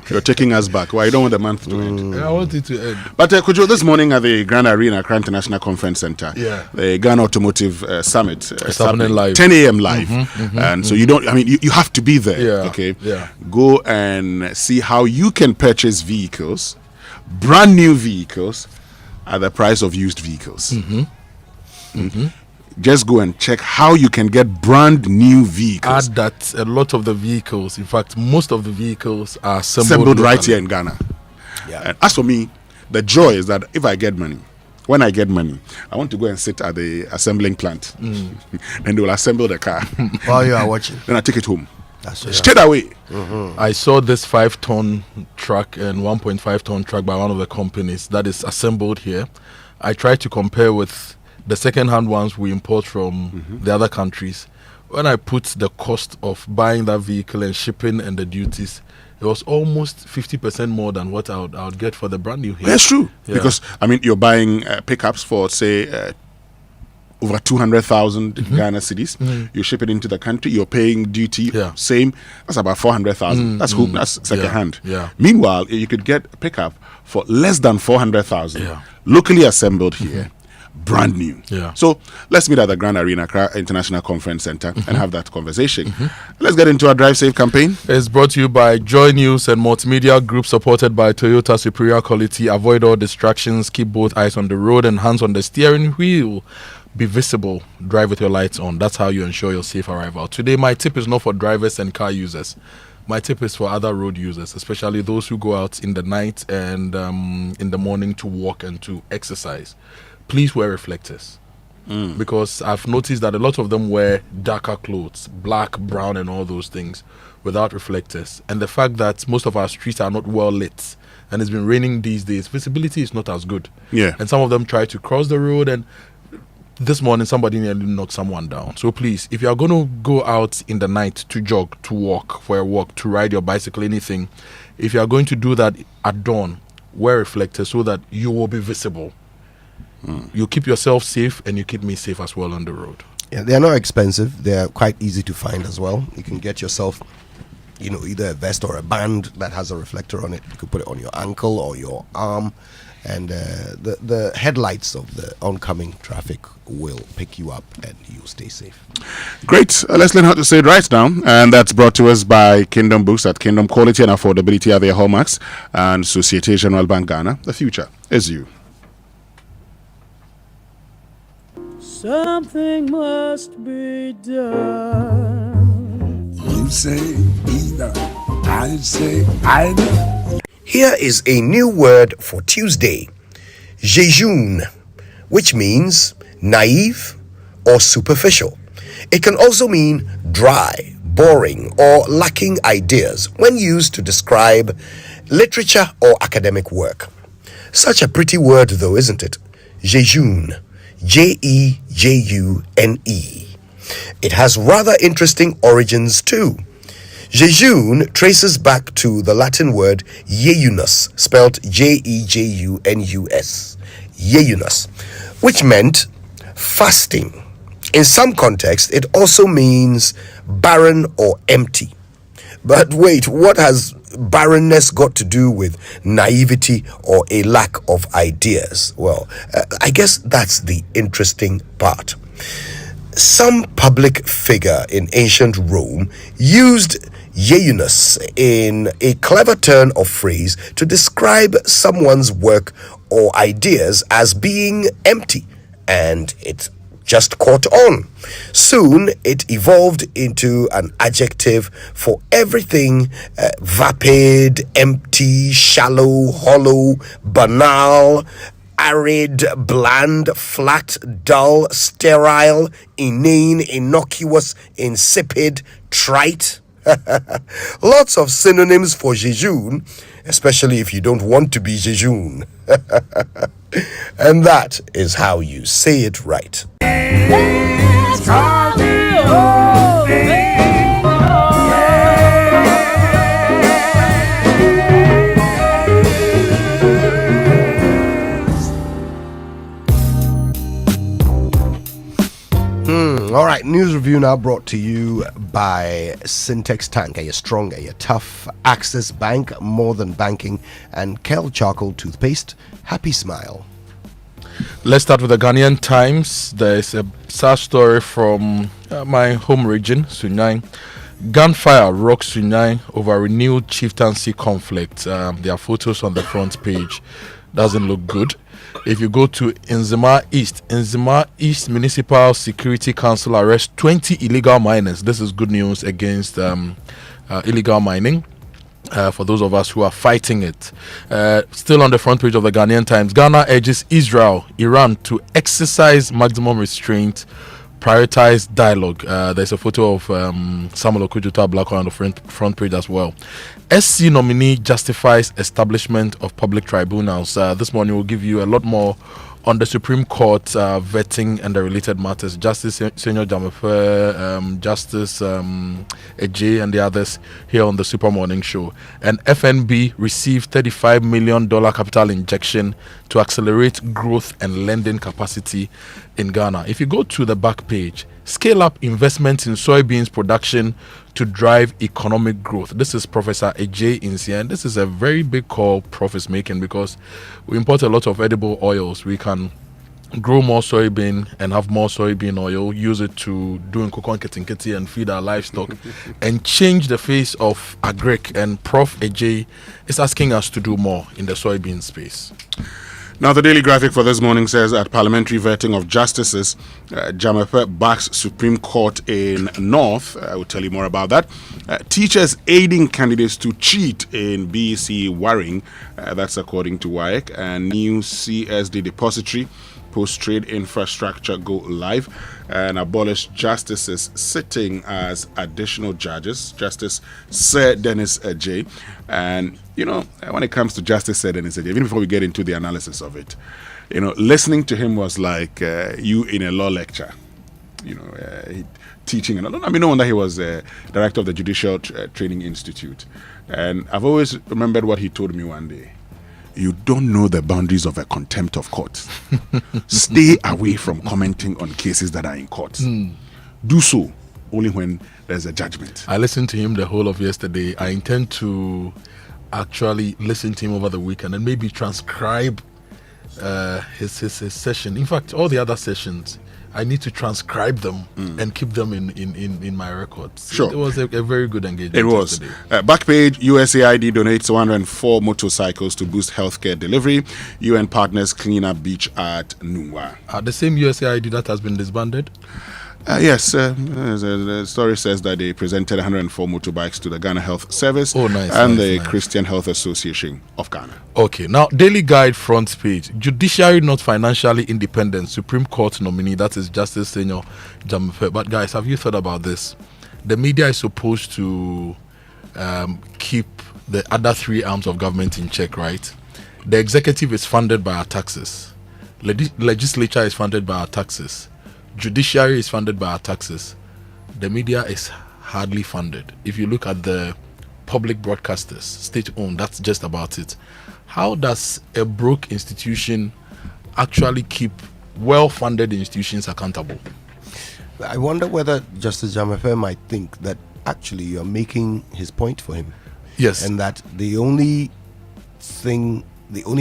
You're taking us back. Why you don't want the month to end? I want it to end. But Kojo, this morning at the Grand Arena, Accra International Conference Center, the Ghana Automotive Summit, happening live. 10 a.m. live. And so you don't, you have to be there. Okay. Go and see how you can purchase vehicles, brand new vehicles, at the price of used vehicles. just go and check how you can get brand new vehicles. Add that a lot of the vehicles, in fact, most of the vehicles are assembled right here in Ghana. Yeah. And as for me, the joy is that if I get money, when I get money, I want to go and sit at the assembling plant. And they will assemble the car. While you are watching. Then I take it home. That's straight away. I saw this 5-ton truck and 1.5-ton truck by one of the companies that is assembled here. I tried to compare with the second-hand ones we import from the other countries. When I put the cost of buying that vehicle and shipping and the duties, it was almost 50% more than what I would get for the brand new here. That's true. Yeah. Because, I mean, you're buying pickups for, say, over 200,000 Ghana cedis. You ship it into the country, you're paying duty, same. That's about 400,000. That's who, that's second hand. Yeah. Meanwhile, you could get a pickup for less than 400,000, locally assembled here. Brand new. Yeah. So let's meet at the Grand Arena Accra International Conference Center and have that conversation. Let's get into our Drive Safe campaign. It's brought to you by Joy News and Multimedia Group, supported by Toyota Superior Quality. Avoid all distractions, keep both eyes on the road and hands on the steering wheel. Be visible, drive with your lights on. That's how you ensure your safe arrival. Today, my tip is not for drivers and car users. My tip is for other road users, especially those who go out in the night and in the morning to walk and to exercise. Please wear reflectors, because I've noticed that a lot of them wear darker clothes, black, brown, and all those things without reflectors. And the fact that most of our streets are not well lit and it's been raining these days, visibility is not as good. Yeah. And some of them try to cross the road, and this morning somebody nearly knocked someone down. So please, if you are going to go out in the night to jog, to walk, for a walk, to ride your bicycle, anything, if you are going to do that at dawn, wear reflectors so that you will be visible. You keep yourself safe and you keep me safe as well on the road. Yeah, they are not expensive. They are quite easy to find as well. You can get yourself, either a vest or a band that has a reflector on it. You can put it on your ankle or your arm, and the headlights of the oncoming traffic will pick you up and you'll stay safe. Great. Let's learn how to say it right now. And that's brought to us by Kingdom Books. At Kingdom, quality and affordability are their hallmarks. And Societe Generale Bank Ghana, the future is you. Something must be done. You say either, I say either. Here is a new word for Tuesday: jejune, which means naive or superficial. It can also mean dry, boring, or lacking ideas when used to describe literature or academic work. Such a pretty word though, isn't it? Jejune. Jejune. It has rather interesting origins too. Jejune traces back to the Latin word jeunus, spelled Jeujunus, jeunus, which meant fasting. In some contexts, it also means barren or empty. But wait, what has barrenness got to do with naivety or a lack of ideas? Well, I guess that's the interesting part. Some public figure in ancient Rome used jeunus in a clever turn of phrase to describe someone's work or ideas as being empty, and it just caught on. Soon it evolved into an adjective for everything vapid, empty, shallow, hollow, banal, arid, bland, flat, dull, sterile, inane, innocuous, insipid, trite. Lots of synonyms for jejune, especially if you don't want to be jejune. And that is how you say it right. All right, news review now brought to you by Syntex Tank. Are you strong? Are you tough? Access Bank, More Than Banking, and Kel Charcoal Toothpaste. Happy smile. Let's start with the Ghanaian Times. There is a sad story from my home region, Sunyai. Gunfire rocks Sunyai over renewed chieftaincy conflict. There are photos on the front page. Doesn't look good. If you go to Nzima East Municipal Security Council arrests 20 illegal miners. This is good news against illegal mining. For those of us who are fighting it. Still on the front page of the Ghanaian Times, Ghana urges Iran to exercise maximum restraint, prioritize dialogue. There's a photo of Samuel Okudzuto Ablakwa on the front page as well. SC nominee justifies establishment of public tribunals. This morning we'll give you a lot more on the Supreme Court vetting and the related matters. Justice Senior Jamefe, Justice Ejay and the others here on the Super Morning Show. And FNB received $35 million capital injection to accelerate growth and lending capacity in Ghana. If you go to the back page, scale up investments in soybeans production to drive economic growth. This is Professor Ejay Insia, and this is a very big call Prof is making, because we import a lot of edible oils. We can grow more soybean and have more soybean oil, use it to do in cocoa and ketinketi and feed our livestock and change the face of agric. And Prof Ejay is asking us to do more in the soybean space. Now, the Daily Graphic for this morning says at parliamentary vetting of justices, Jamefe backs Supreme Court in North. I will tell you more about that. Teachers aiding candidates to cheat in BEC Waring. That's according to WAEC. And new CSD depository post-trade infrastructure go live, and abolish justices sitting as additional judges. Justice Sir Dennis Ejay. And, you know, when it comes to Justice Sir Dennis Ejay, even before we get into the analysis of it, you know, listening to him was like you in a law lecture, you know, teaching. And I mean, no wonder he was director of the Judicial Training Institute. And I've always remembered what he told me one day. You don't know the boundaries of a contempt of court. Stay away from commenting on cases that are in court. Do so only when there's a judgment. I listened to him the whole of yesterday. I intend to actually listen to him over the weekend and maybe transcribe his session. In fact, all the other sessions, I need to transcribe them and keep them in my records. Sure. It was a very good engagement. It was. Back page, USAID donates 104 motorcycles to boost healthcare delivery. UN partners clean up beach at Nungwa. The same USAID that has been disbanded? Yes, the story says that they presented 104 motorbikes to the Ghana Health Service and the Christian Health Association of Ghana. Okay, now Daily Guide front page. Judiciary not financially independent. Supreme Court nominee, that is Justice Senior Jamefe. But guys, have you thought about this? The media is supposed to keep the other three arms of government in check, right? The executive is funded by our taxes. Legislature is funded by our taxes. Judiciary is funded by our taxes. The media is hardly funded. If you look at the public broadcasters, state-owned, that's just about it. How does a broke institution actually keep well-funded institutions accountable? I wonder whether Justice Jamefe might think that actually you're making his point for him. Yes. And that the only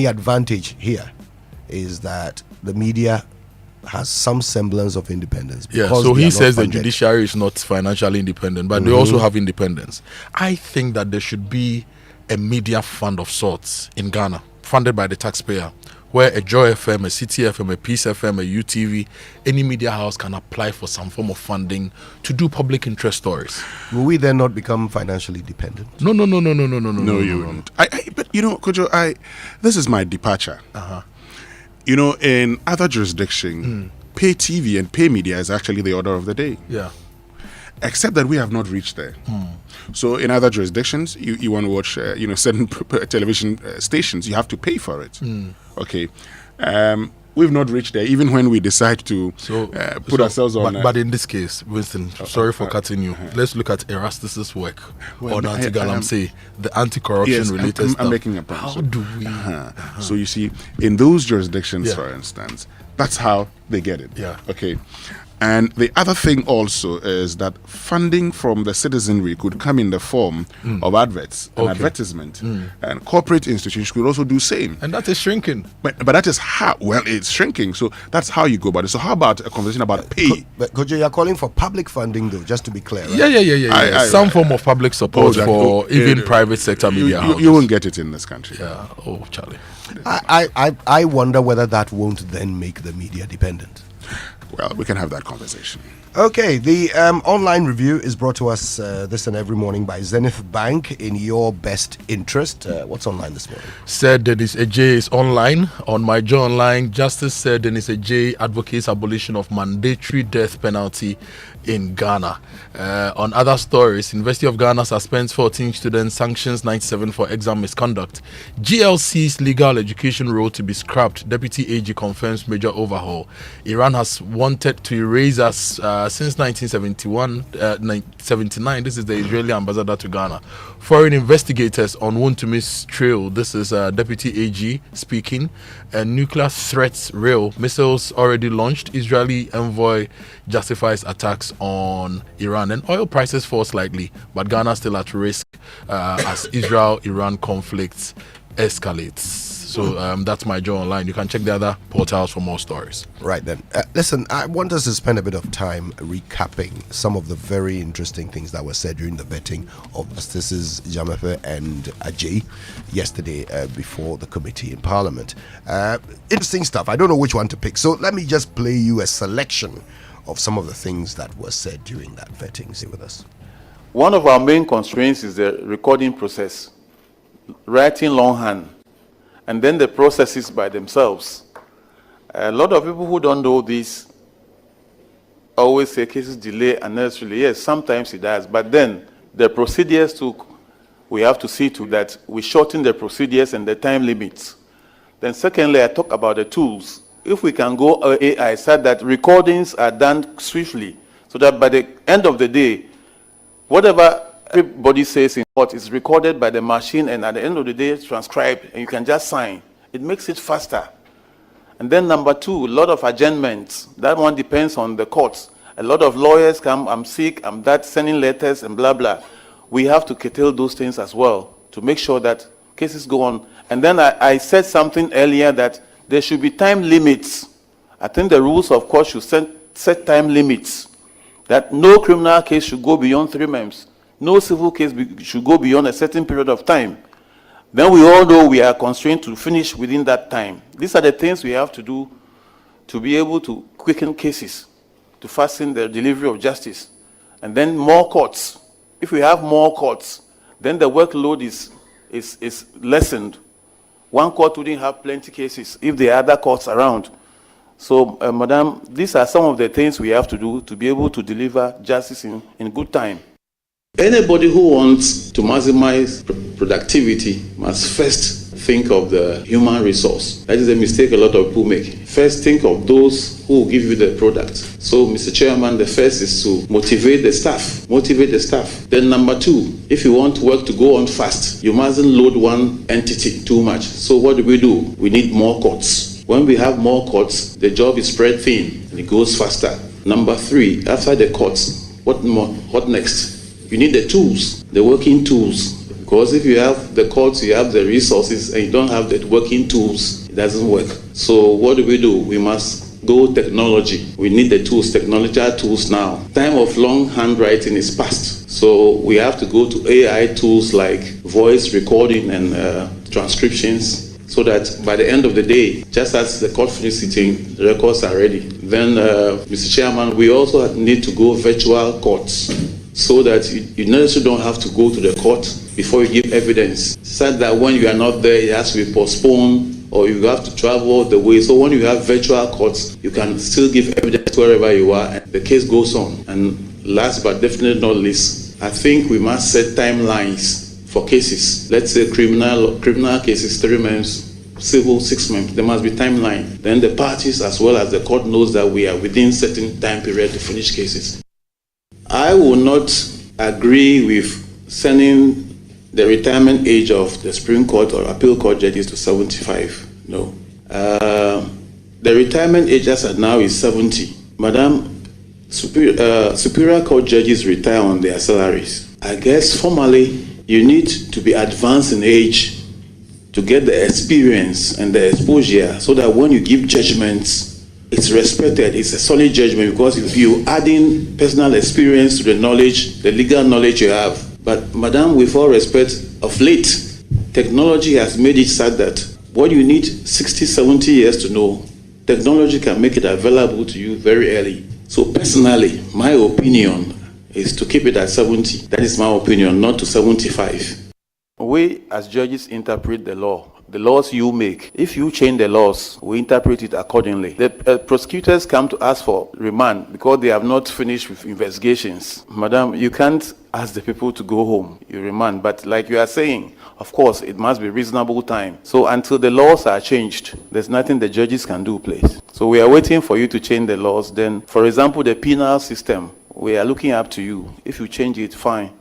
advantage here is that the media has some semblance of independence. Yeah, so he says the judiciary is not financially independent, but they also have independence. I think that there should be a media fund of sorts in Ghana, funded by the taxpayer, where a Joy FM, a City FM, a Peace FM, a UTV, any media house can apply for some form of funding to do public interest stories. Will we then not become financially dependent? No, you wouldn't. But you know, Kojo, this is my departure. You know, in other jurisdictions, pay TV and pay media is actually the order of the day. Yeah. Except that we have not reached there. So in other jurisdictions, you want to watch, certain television stations, you have to pay for it. Okay. We've not reached there, even when we decide to put ourselves on. But in this case, Winston, sorry for cutting you. Let's look at Erastus's work on anti-galamsey, the anti-corruption related stuff. I'm making a point. How do we? So you see, in those jurisdictions, for instance, that's how they get it. Yeah. Okay. And the other thing also is that funding from the citizenry could come in the form of adverts and advertisement. And corporate institutions could also do same. And that is shrinking. But that is how, well, it's shrinking. So that's how you go about it. So how about a conversation about pay? But Kojo, you're calling for public funding though, just to be clear, right? Yeah. Some form of public support for even private sector media houses. You won't get it in this country. Yeah. Oh, Charlie. I wonder whether that won't then make the media dependent. Well, we can have that conversation. Okay, the online review is brought to us this and every morning by Zenith Bank in your best interest. What's online this morning? Said Dennis Ej is online. On my Joe Online, Justice said Dennis Ej advocates abolition of mandatory death penalty in Ghana. On other stories, University of Ghana suspends 14 students, sanctions 97 for exam misconduct. GLC's legal education role to be scrapped. Deputy AG confirms major overhaul. Iran has wanted to erase us since 1979. This is the Israeli ambassador to Ghana. Foreign investigators on Wontumi's trail. This is Deputy AG speaking. Nuclear threats real. Missiles already launched. Israeli envoy justifies attacks on Iran. And oil prices fall slightly, but Ghana still at risk as Israel-Iran conflict escalates. So that's my Joe Online. You can check the other portals for more stories. Right then. Listen, I want us to spend a bit of time recapping some of the very interesting things that were said during the vetting of Justices Jamefe and Ajay yesterday before the committee in Parliament. Interesting stuff. I don't know which one to pick. So let me just play you a selection of some of the things that were said during that vetting. Stay with us. One of our main constraints is the recording process, writing longhand, and then the processes by themselves. A lot of people who don't know this always say cases delay unnecessarily. Yes, sometimes it does, but then the procedures we have to see to that we shorten the procedures and the time limits. Then secondly, I talk about the tools. If we can go AI, said that recordings are done swiftly, so that by the end of the day, whatever everybody says in court is recorded by the machine, and at the end of the day, it's transcribed, and you can just sign. It makes it faster. And then number two, a lot of adjournments. That one depends on the courts. A lot of lawyers come, I'm sick, I'm that, sending letters and blah, blah. We have to curtail those things as well to make sure that cases go on. And then I said something earlier that there should be time limits. I think the rules of court should set time limits, that no criminal case should go beyond 3 months. No civil case should go beyond a certain period of time. Then we all know we are constrained to finish within that time. These are the things we have to do to be able to quicken cases, to fasten the delivery of justice. And then more courts. If we have more courts, then the workload is lessened. One court wouldn't have plenty cases if there are other courts around. So, Madam, these are some of the things we have to do to be able to deliver justice in good time. Anybody who wants to maximize productivity must first think of the human resource. That is a mistake a lot of people make. First, think of those who will give you the product. So, Mr. Chairman, the first is to motivate the staff. Motivate the staff. Then number two, if you want work to go on fast, you mustn't load one entity too much. So what do? We need more courts. When we have more courts, the job is spread thin and it goes faster. Number three, after the courts, what next? You need the tools, the working tools. Because if you have the courts, you have the resources, and you don't have the working tools, it doesn't work. So what do? We must go technology. We need the tools, technological tools now. Time of long handwriting is past. So we have to go to AI tools like voice recording and transcriptions, so that by the end of the day, just as the court finishes sitting, the records are ready. Then, Mr. Chairman, we also need to go virtual courts, so that you necessarily don't have to go to the court before you give evidence. Said that when you are not there, it has to be postponed, or you have to travel the way. So when you have virtual courts, you can still give evidence wherever you are, and the case goes on. And last but definitely not least, I think we must set timelines for cases. Let's say criminal cases, 3 months, civil 6 months. There must be timeline. Then the parties as well as the court knows that we are within certain time period to finish cases. I will not agree with sending the retirement age of the Supreme Court or Appeal Court judges to 75. No. The retirement age as of now is 70. Madam, Superior Court judges retire on their salaries. I guess formally you need to be advanced in age to get the experience and the exposure so that when you give judgments, it's respected. It's a solid judgment because if you add in personal experience to the knowledge, the legal knowledge you have. But madam, with all respect, of late, technology has made it such that what you need 60, 70 years to know, technology can make it available to you very early. So personally, my opinion is to keep it at 70. That is my opinion, not to 75. We as judges interpret the law. The laws you make. If you change the laws, we interpret it accordingly. The prosecutors come to ask for remand because they have not finished with investigations. Madam, you can't ask the people to go home. You remand. But like you are saying, of course, it must be reasonable time. So until the laws are changed, there's nothing the judges can do, please. So we are waiting for you to change the laws. Then, for example, the penal system, we are looking up to you. If you change it, fine.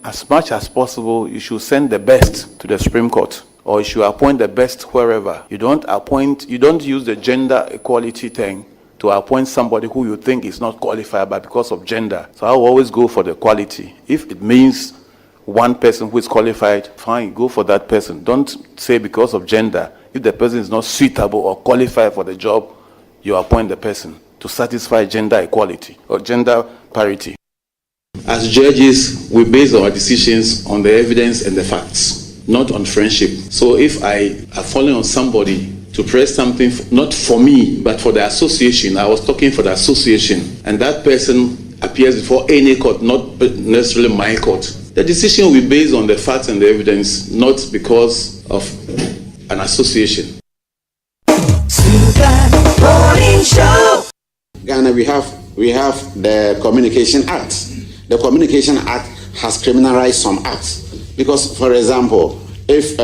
As much as possible, you should send the best to the Supreme Court. Or you should appoint the best wherever. You don't use the gender equality thing to appoint somebody who you think is not qualified, but because of gender. So I will always go for the quality. If it means one person who is qualified, fine, go for that person. Don't say because of gender. If the person is not suitable or qualified for the job, you appoint the person to satisfy gender equality or gender parity. As judges, we base our decisions on the evidence and the facts, not on friendship. So if I have fallen on somebody to press something, not for me, but for the association, I was talking for the association, and that person appears before any court, not necessarily my court, the decision will be based on the facts and the evidence, not because of an association. Ghana, we have the Communication Act. The Communication Act has criminalized some acts. Because, for example, if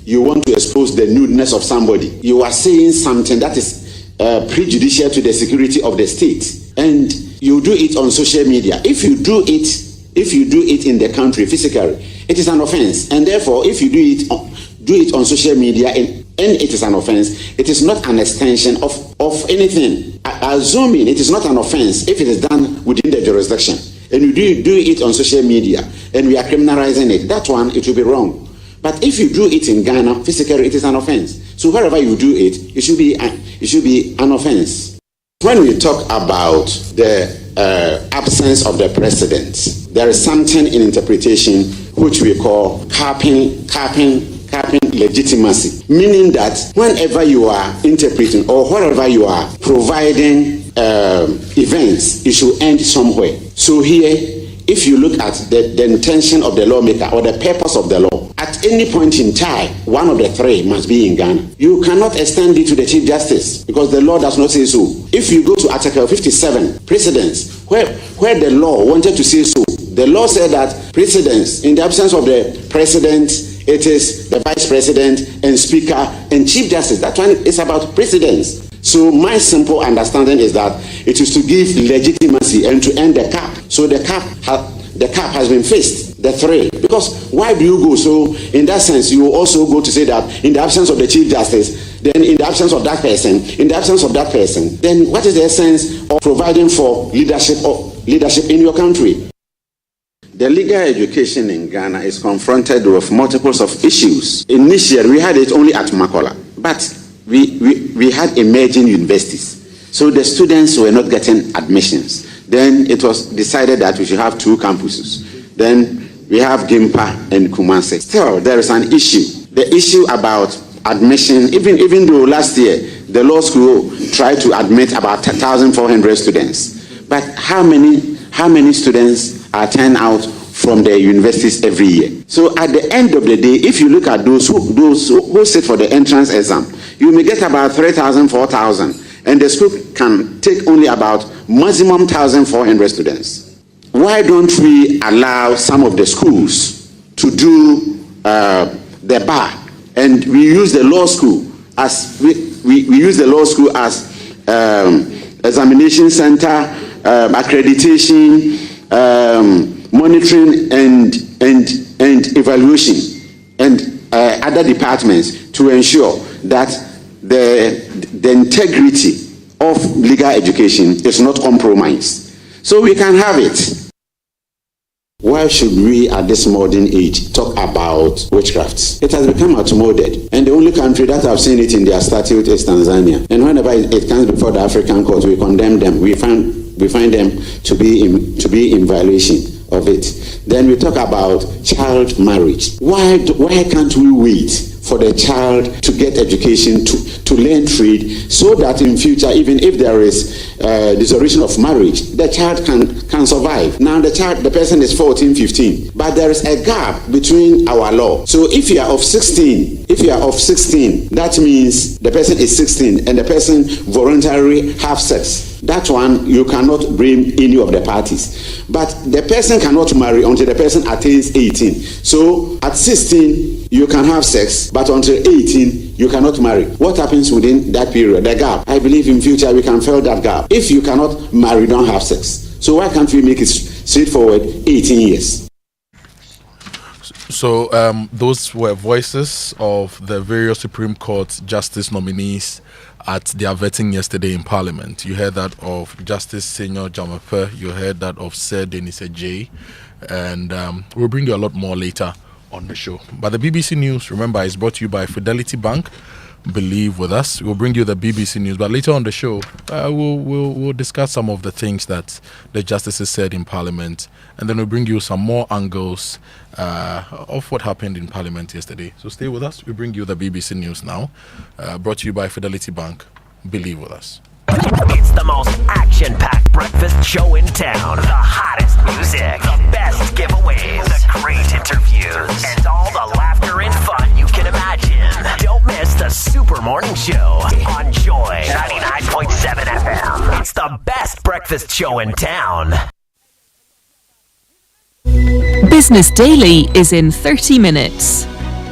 you want to expose the nudeness of somebody, you are saying something that is prejudicial to the security of the state, and you do it on social media. If you do it in the country physically, it is an offense. And therefore, if you do it on social media and it is an offense, it is not an extension of anything. Assuming it is not an offense if it is done within the jurisdiction, and you do it on social media, and we are criminalizing it, that one, it will be wrong. But if you do it in Ghana, physically, it is an offense. So wherever you do it, it should be an offense. When we talk about the absence of the president, there is something in interpretation which we call capping legitimacy, meaning that whenever you are interpreting or wherever you are providing events, it should end somewhere. So here, if you look at the intention of the lawmaker or the purpose of the law, at any point in time, one of the three must be in Ghana. You cannot extend it to the Chief Justice because the law does not say so. If you go to Article 57, precedence, where the law wanted to say so, the law said that precedence, in the absence of the president, it is the vice president and speaker and Chief Justice. That one is about precedence. So my simple understanding is that it is to give legitimacy and to end the cap. So the cap has been fixed, the three. Because why do you go? So in that sense, you will also go to say that in the absence of the Chief Justice, then in the absence of that person, then what is the essence of providing for leadership in your country? The legal education in Ghana is confronted with multiples of issues. Initially, we had it only at Makola, but we had emerging universities. So the students were not getting admissions. Then it was decided that we should have two campuses. Then we have Gimpa and Kumasi. Still, there is an issue. The issue about admission, even though last year the law school tried to admit about 1,400 students. But how many students are turned out from the universities every year? So at the end of the day, if you look at those who sit for the entrance exam, you may get about 3,000, 4,000, and the school can take only about maximum 1,400 students. Why don't we allow some of the schools to do the bar, and we use the law school as we use the law school as examination center, accreditation, monitoring and evaluation, and other departments to ensure that the integrity of legal education is not compromised. So we can have it. Why should we at this modern age talk about witchcraft? It has become outmoded, and the only country that I've seen it in their statute is Tanzania. And whenever it comes before the African court, we condemn them. We find them to be in violation of it. Then we talk about child marriage. Why can't we wait for the child to get education, to learn trade, so that in future, even if there is dissolution of marriage, the child can survive. Now the person is 14, 15, but there is a gap between our law. So if you are of 16, that means the person is 16 and the person voluntarily have sex. That one, you cannot blame any of the parties. But the person cannot marry until the person attains 18. So at 16, you can have sex, but until 18, you cannot marry. What happens within that period, the gap? I believe in future we can fill that gap. If you cannot marry, don't have sex. So why can't we make it straightforward 18 years? So those were voices of the various Supreme Court justice nominees at their vetting yesterday in Parliament. You heard that of Justice Senior Jamape, you heard that of Sir Denise J, and we'll bring you a lot more later on the show. But the BBC News, remember, is brought to you by Fidelity Bank. Believe with us. We'll bring you the BBC News, but later on the show, we'll discuss some of the things that the justices said in Parliament, and then we'll bring you some more angles of what happened in Parliament yesterday. So stay with us. We'll bring you the BBC News now, brought to you by Fidelity Bank. Believe with us. It's the most action-packed breakfast show in town. The hottest music, the best giveaways, the great interviews, and all the laughter and fun you can imagine. Don't miss the Super Morning Show on Joy 99.7 FM. It's the best breakfast show in town. Business Daily is in 30 minutes.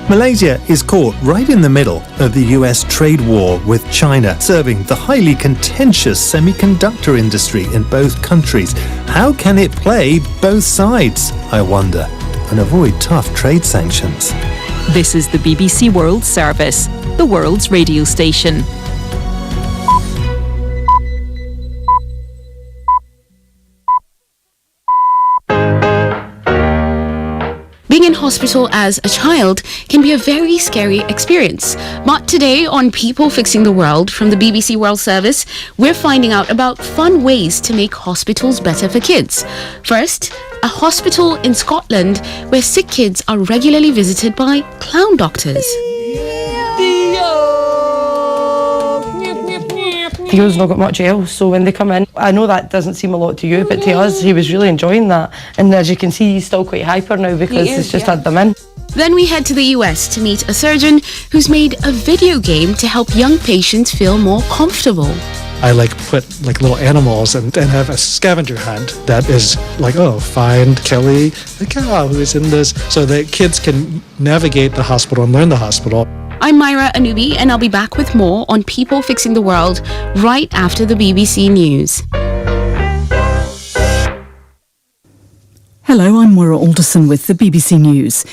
Malaysia is caught right in the middle of the US trade war with China, serving the highly contentious semiconductor industry in both countries. How can it play both sides, I wonder, and avoid tough trade sanctions? This is the BBC World Service, the world's radio station. Being in hospital as a child can be a very scary experience. But today on People Fixing the World from the BBC World Service, we're finding out about fun ways to make hospitals better for kids. First, a hospital in Scotland where sick kids are regularly visited by clown doctors. Theo's not got much else, so when they come in, I know that doesn't seem a lot to you, but to us, he was really enjoying that. And as you can see, he's still quite hyper now because he's just had them in. Then we head to the US to meet a surgeon who's made a video game to help young patients feel more comfortable. I put little animals and have a scavenger hunt that is find Kelly the cow who is in this, so that kids can navigate the hospital and learn the hospital. I'm Myra Anubi, and I'll be back with more on People Fixing the World right after the BBC News. Hello, I'm Maura Alderson with the BBC News.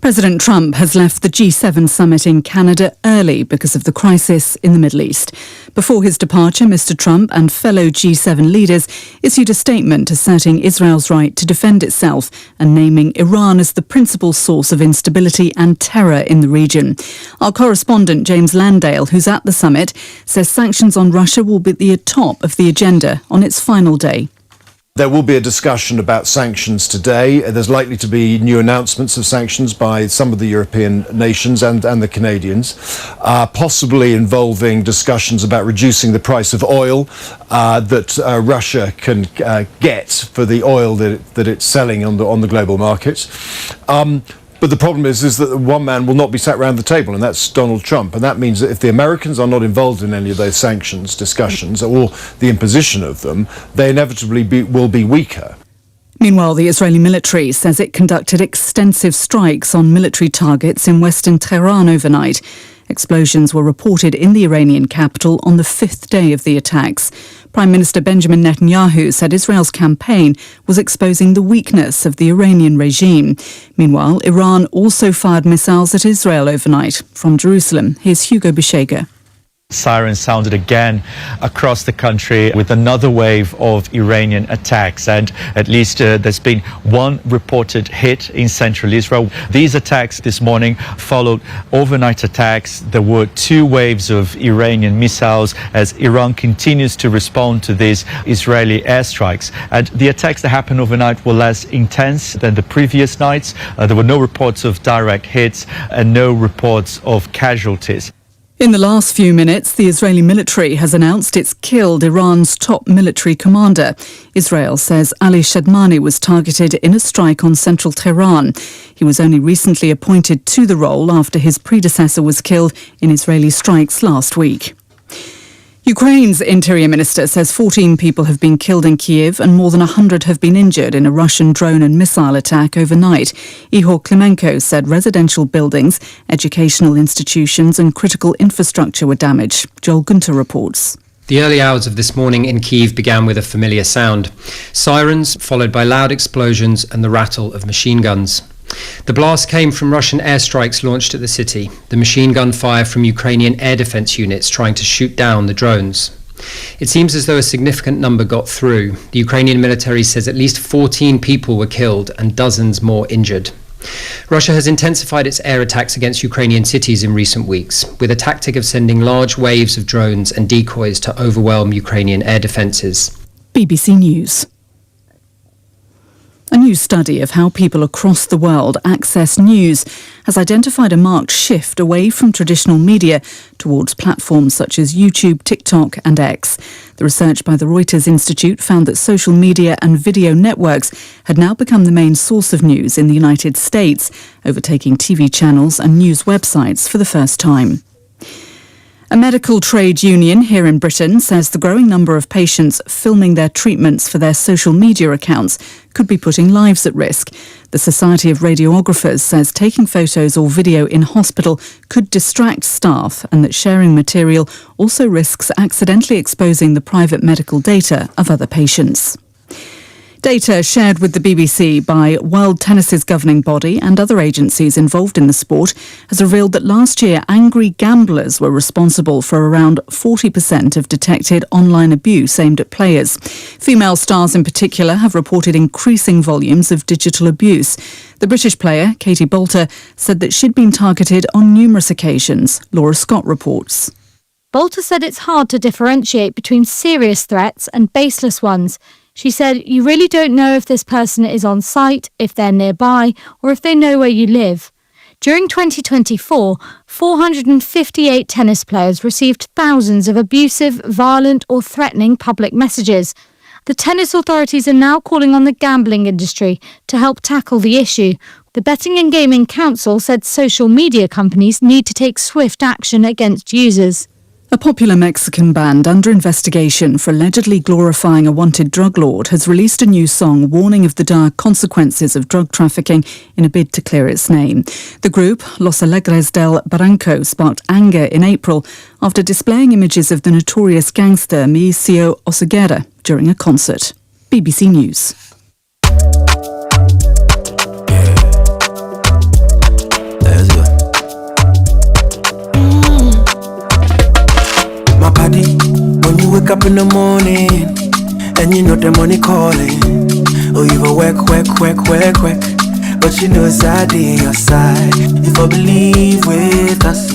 President Trump has left the G7 summit in Canada early because of the crisis in the Middle East. Before his departure, Mr. Trump and fellow G7 leaders issued a statement asserting Israel's right to defend itself and naming Iran as the principal source of instability and terror in the region. Our correspondent James Landale, who's at the summit, says sanctions on Russia will be at the top of the agenda on its final day. There will be a discussion about sanctions today. There's likely to be new announcements of sanctions by some of the European nations and the Canadians, possibly involving discussions about reducing the price of oil that Russia can get for the oil that it's selling on the global markets. But the problem is that one man will not be sat around the table, and that's Donald Trump. And that means that if the Americans are not involved in any of those sanctions discussions or the imposition of them, they inevitably will be weaker. Meanwhile, the Israeli military says it conducted extensive strikes on military targets in western Tehran overnight. Explosions were reported in the Iranian capital on the fifth day of the attacks. Prime Minister Benjamin Netanyahu said Israel's campaign was exposing the weakness of the Iranian regime. Meanwhile, Iran also fired missiles at Israel overnight. From Jerusalem, here's Hugo Bishega. Sirens sounded again across the country with another wave of Iranian attacks, and at least there's been one reported hit in central Israel. These attacks this morning followed overnight attacks. There were 2 waves of Iranian missiles as Iran continues to respond to these Israeli airstrikes. And the attacks that happened overnight were less intense than the previous nights. There were no reports of direct hits and no reports of casualties. In the last few minutes, the Israeli military has announced it's killed Iran's top military commander. Israel says Ali Shadmani was targeted in a strike on central Tehran. He was only recently appointed to the role after his predecessor was killed in Israeli strikes last week. Ukraine's interior minister says 14 people have been killed in Kyiv and more than 100 have been injured in a Russian drone and missile attack overnight. Ihor Klimenko said residential buildings, educational institutions and critical infrastructure were damaged. Joel Gunter reports. The early hours of this morning in Kyiv began with a familiar sound. Sirens, followed by loud explosions and the rattle of machine guns. The blast came from Russian airstrikes launched at the city, the machine gun fire from Ukrainian air defense units trying to shoot down the drones. It seems as though a significant number got through. The Ukrainian military says at least 14 people were killed and dozens more injured. Russia has intensified its air attacks against Ukrainian cities in recent weeks, with a tactic of sending large waves of drones and decoys to overwhelm Ukrainian air defences. BBC News. A new study of how people across the world access news has identified a marked shift away from traditional media towards platforms such as YouTube, TikTok and X. The research by the Reuters Institute found that social media and video networks had now become the main source of news in the United States, overtaking TV channels and news websites for the first time. A medical trade union here in Britain says the growing number of patients filming their treatments for their social media accounts could be putting lives at risk. The Society of Radiographers says taking photos or video in hospital could distract staff and that sharing material also risks accidentally exposing the private medical data of other patients. Data shared with the BBC by World Tennis's governing body and other agencies involved in the sport has revealed that last year angry gamblers were responsible for around 40% of detected online abuse aimed at players. Female stars in particular have reported increasing volumes of digital abuse. The British player, Katie Boulter, said that she'd been targeted on numerous occasions. Laura Scott reports. Boulter said it's hard to differentiate between serious threats and baseless ones. She said, you really don't know if this person is on site, if they're nearby, or if they know where you live. During 2024, 458 tennis players received thousands of abusive, violent or threatening public messages. The tennis authorities are now calling on the gambling industry to help tackle the issue. The Betting and Gaming Council said social media companies need to take swift action against users. A popular Mexican band under investigation for allegedly glorifying a wanted drug lord has released a new song warning of the dire consequences of drug trafficking in a bid to clear its name. The group, Los Alegres del Barranco, sparked anger in April after displaying images of the notorious gangster Micio Oseguera during a concert. BBC News. My body, when you wake up in the morning and you know the money calling, oh you go work, but you know it's out on your side. If I believe with us,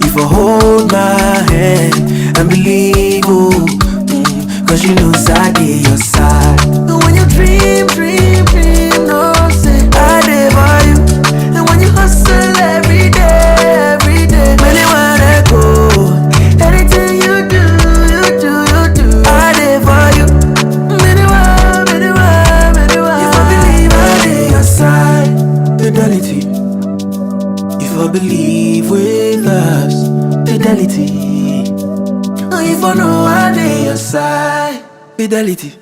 if I hold my hand and believe, oh, cause you know it's out on your side. And when you dream, no say I live for you. And when you hustle every day, many wanna go. Anything you do, I live for you. Many one. If I believe I live your side, fidelity. If I believe with us, fidelity. If I know I live your side, fidelity.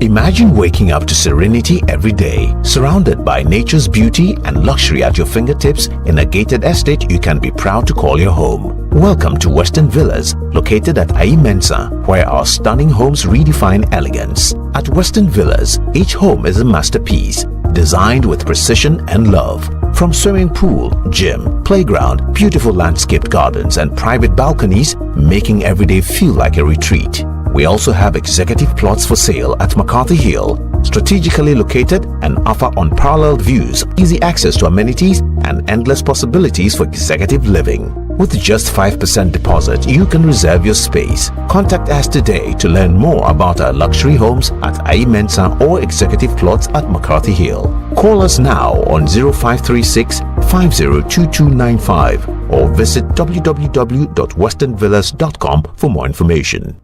Imagine waking up to serenity every day, surrounded by nature's beauty and luxury at your fingertips in a gated estate you can be proud to call your home. Welcome to Western Villas, located at Mensa, where our stunning homes redefine elegance. At Western Villas, each home is a masterpiece, designed with precision and love. From swimming pool, gym, playground, beautiful landscaped gardens and private balconies, making every day feel like a retreat. We also have executive plots for sale at McCarthy Hill, strategically located and offer unparalleled views, easy access to amenities, and endless possibilities for executive living. With just 5% deposit, you can reserve your space. Contact us today to learn more about our luxury homes at Mensa or executive plots at McCarthy Hill. Call us now on 0536 502295 or visit www.westernvillas.com for more information.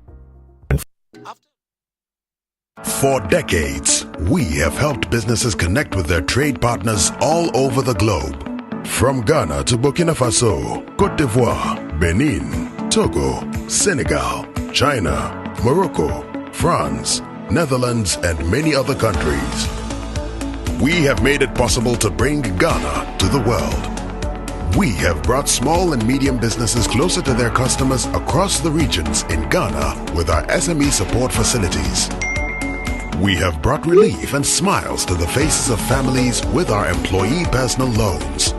For decades, we have helped businesses connect with their trade partners all over the globe. From Ghana to Burkina Faso, Côte d'Ivoire, Benin, Togo, Senegal, China, Morocco, France, Netherlands, and many other countries. We have made it possible to bring Ghana to the world. We have brought small and medium businesses closer to their customers across the regions in Ghana with our SME support facilities. We have brought relief and smiles to the faces of families with our employee personal loans.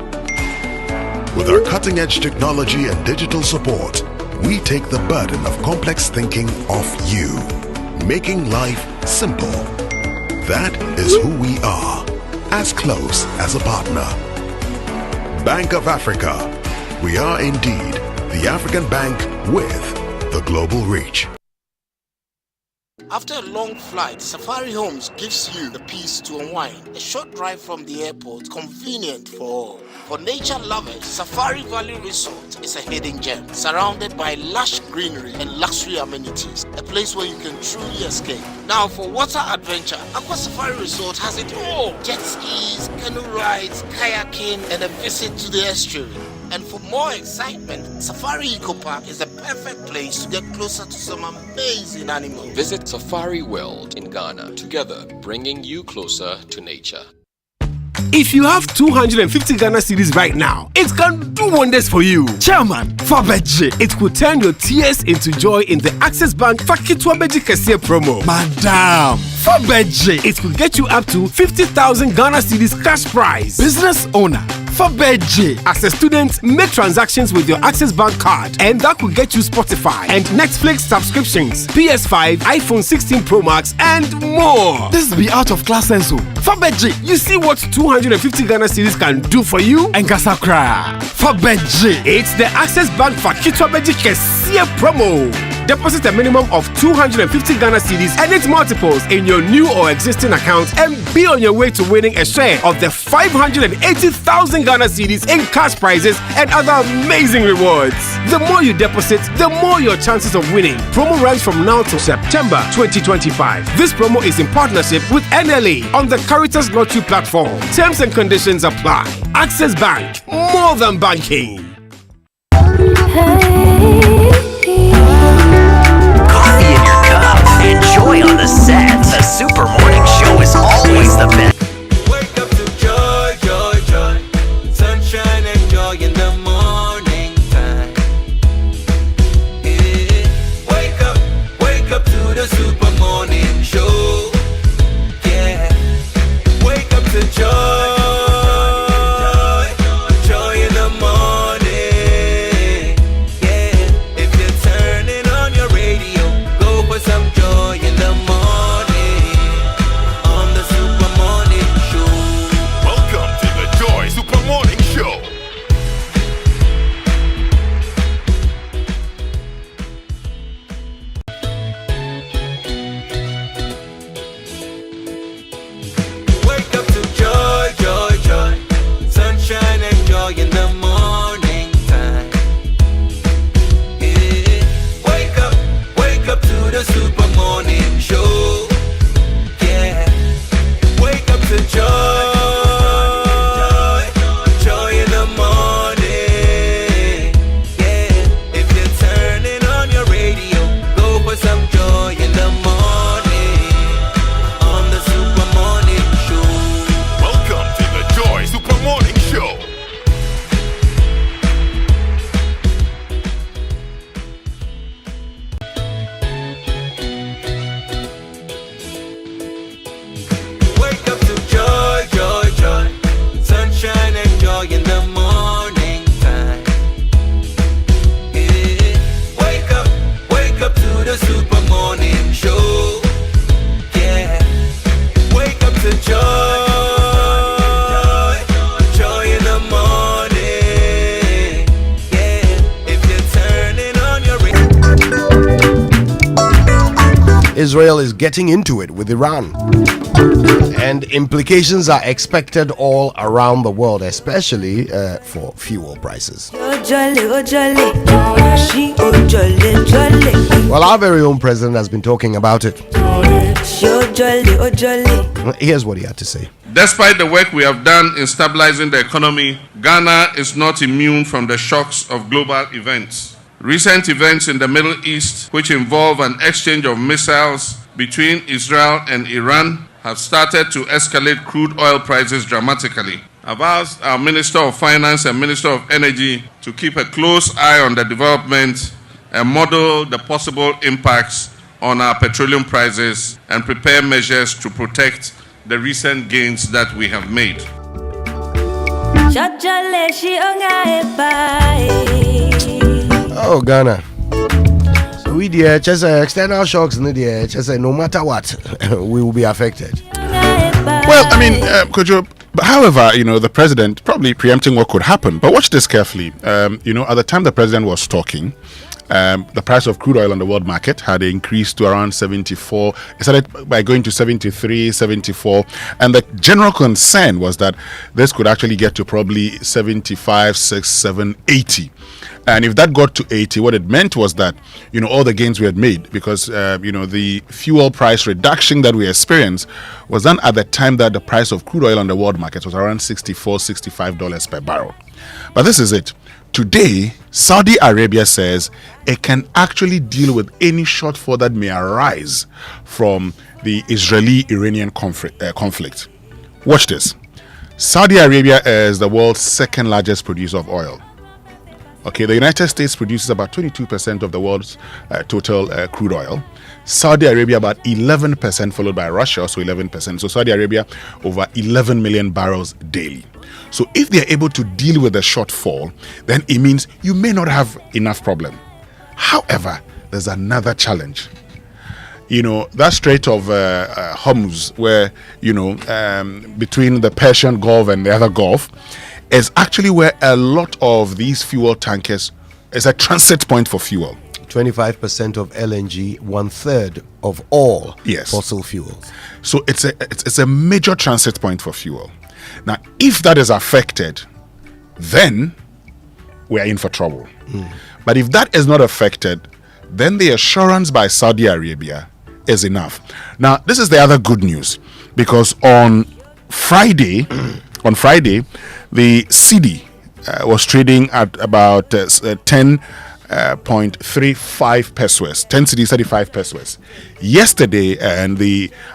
With our cutting-edge technology and digital support, we take the burden of complex thinking off you, making life simple. That is who we are, as close as a partner. Bank of Africa. We are indeed the African bank with the global reach. After a long flight, Safari Homes gives you the peace to unwind. A short drive from the airport, convenient for all. For nature lovers, Safari Valley Resort is a hidden gem, surrounded by lush greenery and luxury amenities. A place where you can truly escape. Now, for water adventure, Aqua Safari Resort has it all. Jet skis, canoe rides, kayaking, and a visit to the estuary. And for more excitement, Safari Eco Park is the perfect place to get closer to some amazing animals. Visit Safari World in Ghana, together bringing you closer to nature. If you have 250 Ghana cedis right now, it can do wonders for you. Chairman, Fabeji, it could turn your tears into joy in the Access Bank Fakitwabeji Kesia promo. Madam, Fabeji, it could get you up to 50,000 Ghana cedis cash prize. Business owner, Fabeji, as a student, make transactions with your Access Bank card, and that could get you Spotify and Netflix subscriptions, PS5, iPhone 16 Pro Max, and more. This be out of class senso. Fabeji, you see what 250 Ghana cedis can do for you? And Gasakra. Fabeji, it's the Access Bank Fakitwabeji Kesia promo. Deposit a minimum of 250 Ghana cedis and its multiples in your new or existing account and be on your way to winning a share of the 580,000 Ghana cedis in cash prizes and other amazing rewards. The more you deposit, the more your chances of winning. Promo runs from now to September 2025. This promo is in partnership with NLA on the Caritas Lottery platform. Terms and conditions apply. Access Bank, more than banking. Coffee in your cup. Enjoy on the set. The Super Morning Show is always the best. Wake up to joy, joy, joy. Sunshine and joy in the morning time. Yeah. Wake up to the Super Morning Show. Yeah. Wake up to joy. Joy in the morning. Yeah. the Super Morning Show. Yeah. Wake up to joy. Joy in the morning. Yeah. If you're turning on your Israel is getting into it with Iran. And implications are expected all around the world, especially for fuel prices. Well, our very own president has been talking about it. Here's what he had to say. Despite the work we have done in stabilizing the economy, Ghana is not immune from the shocks of global events. Recent events in the Middle East, which involve an exchange of missiles between Israel and Iran, have started to escalate crude oil prices dramatically. I've asked our Minister of Finance and Minister of Energy to keep a close eye on the development and model the possible impacts on our petroleum prices and prepare measures to protect the recent gains that we have made. Oh, Ghana. So we dear, just external shocks, no matter what, we will be affected. Well, I mean, Kojo, however, the president probably preempting what could happen. But watch this carefully. At the time the president was talking, the price of crude oil on the world market had increased to around 74. It started by going to 73, 74. And the general concern was that this could actually get to probably 75, 6, 7, 80. And if that got to 80, what it meant was that, all the gains we had made, because, the fuel price reduction that we experienced was done at the time that the price of crude oil on the world market was around $64, $65 per barrel. But this is it. Today, Saudi Arabia says it can actually deal with any shortfall that may arise from the Israeli-Iranian conflict. Watch this. Saudi Arabia is the world's second largest producer of oil. Okay, the United States produces about 22% of the world's total crude oil. Saudi Arabia about 11%, followed by Russia, also 11%. So Saudi Arabia over 11 million barrels daily. So if they are able to deal with the shortfall, then it means you may not have enough problem. However, there's another challenge. That Strait of Hormuz, where, between the Persian Gulf and the other Gulf, is actually where a lot of these fuel tankers is a transit point for fuel. 25% of LNG, 1/3 of all fossil fuels. So it's a major transit point for fuel. Now, if that is affected, then we are in for trouble. But if that is not affected, then the assurance by Saudi Arabia is enough. Now, this is the other good news, because on Friday, the cedi was trading at about 10.35 pesos, 10 cedis, 35 pesos. Yesterday, and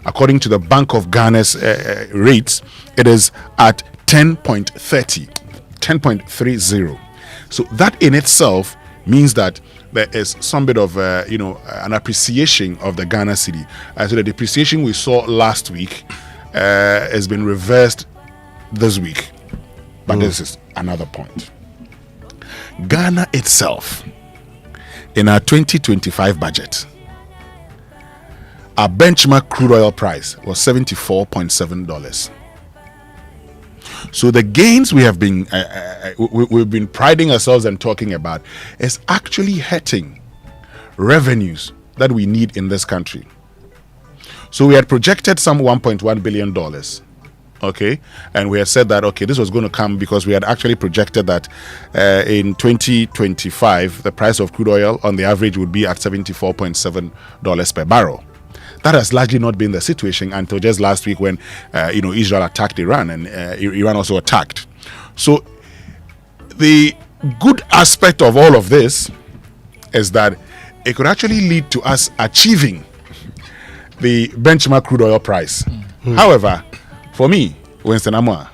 according to the Bank of Ghana's rates, it is at 10.30. So that in itself means that there is some bit of an appreciation of the Ghana cedi. So the depreciation we saw last week has been reversed this week. But this is another point. Ghana itself, in our 2025 budget, our benchmark crude oil price was $74.7. So the gains we have been we've been priding ourselves and talking about is actually hurting revenues that we need in this country. So we had projected some $1.1 billion. Okay, and we had said that this was going to come because we had actually projected that in 2025 the price of crude oil on the average would be at $74.7 per barrel. That has largely not been the situation until just last week when Israel attacked Iran and Iran also attacked. So the good aspect of all of this is that it could actually lead to us achieving the benchmark crude oil price. However, for me, Winston Amoah,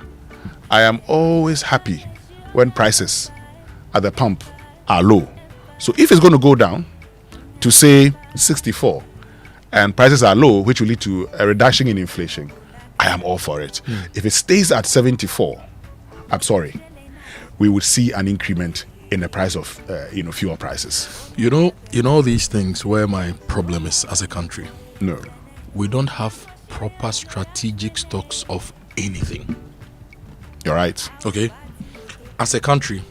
I am always happy when prices at the pump are low. So if it's going to go down to say 64 and prices are low, which will lead to a reduction in inflation, I am all for it. If it stays at 74, we would see an increment in the price of fuel prices. You know these things where my problem is as a country. No, we don't have proper strategic stocks of anything. You're right. Okay, as a country,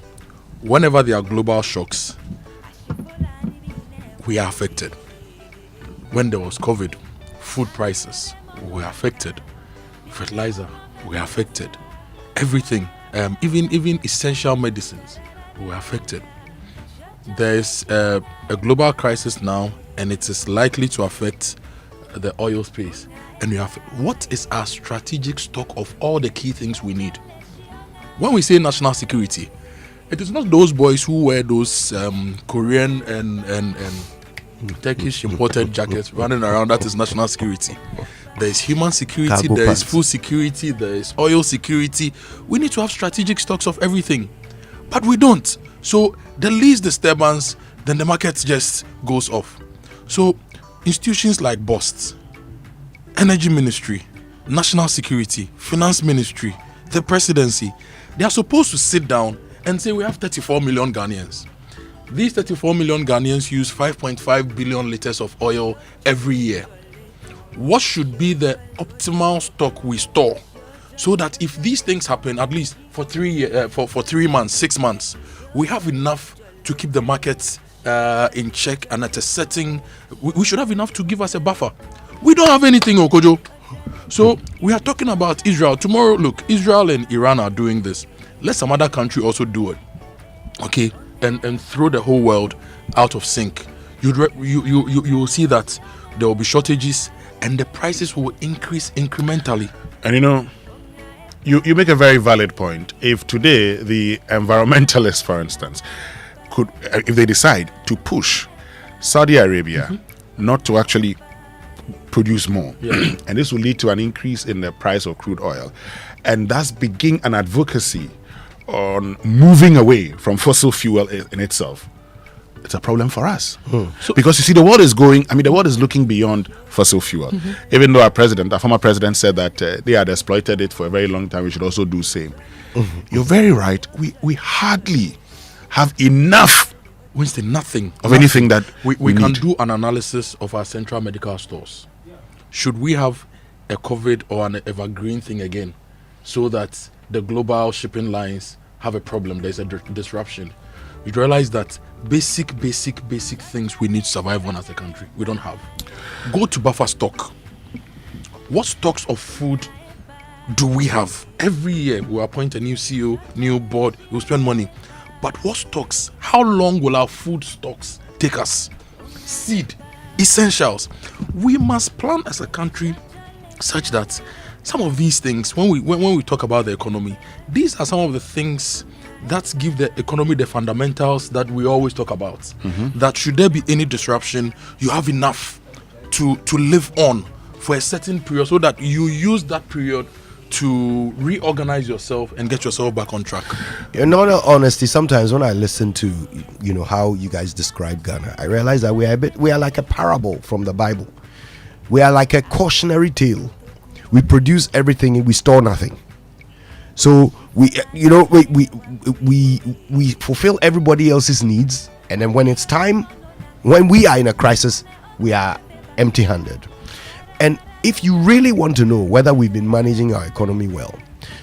whenever there are global shocks, we are affected. When there was COVID, food prices were affected. Fertilizer were affected. Everything, even essential medicines were affected. There is a global crisis now, and it is likely to affect the oil space. And we have, what is our strategic stock of all the key things we need? When we say national security, it is not those boys who wear those Korean and Turkish imported jackets running around. That is national security. There is human security, Cargo there pants. is food security, there is oil security. We need to have strategic stocks of everything, but we don't. So the least disturbance, then the market just goes off. So institutions like BOST, Energy Ministry, National Security, Finance Ministry, the Presidency, they are supposed to sit down and say we have 34 million Ghanaians. These 34 million Ghanaians use 5.5 billion liters of oil every year. What should be the optimal stock we store so that if these things happen, at least for 3 months, 6 months, we have enough to keep the markets in check, and at a setting, we should have enough to give us a buffer. We don't have anything, Kojo. So we are talking about Israel. Tomorrow, look, Israel and Iran are doing this. Let some other country also do it. Okay? And throw the whole world out of sync. You will see that there will be shortages and the prices will increase incrementally. And you make a very valid point. If today the environmentalists, for instance, if they decide to push Saudi Arabia not to actually produce more, and this will lead to an increase in the price of crude oil, and thus begin an advocacy on moving away from fossil fuel in itself, it's a problem for us. So, because you see, the world is looking beyond fossil fuel. Even though our former president said that they had exploited it for a very long time, we should also do same. You're very right. We hardly have enough, Winston, nothing of anything that we can need. do an analysis of our central medical stores. Should we have a COVID or an evergreen thing again, so that the global shipping lines have a problem, there's a disruption? You realize that basic things we need to survive on as a country, we don't have. Go to buffer stock. What stocks of food do we have? Every year we appoint a new CEO, new board, we spend money. But what stocks? How long will our food stocks take us? Seed, essentials. We must plan as a country such that some of these things, when we talk about the economy, these are some of the things that give the economy the fundamentals that we always talk about. That should there be any disruption, you have enough to live on for a certain period, so that you use that period to reorganize yourself and get yourself back on track. In all honesty, sometimes when I listen to how you guys describe Ghana, I realize that we are like a parable from the Bible. We are like a cautionary tale. We produce everything and we store nothing. So we fulfill everybody else's needs, and then when it's time, when we are in a crisis, we are empty-handed. And if you really want to know whether we've been managing our economy well,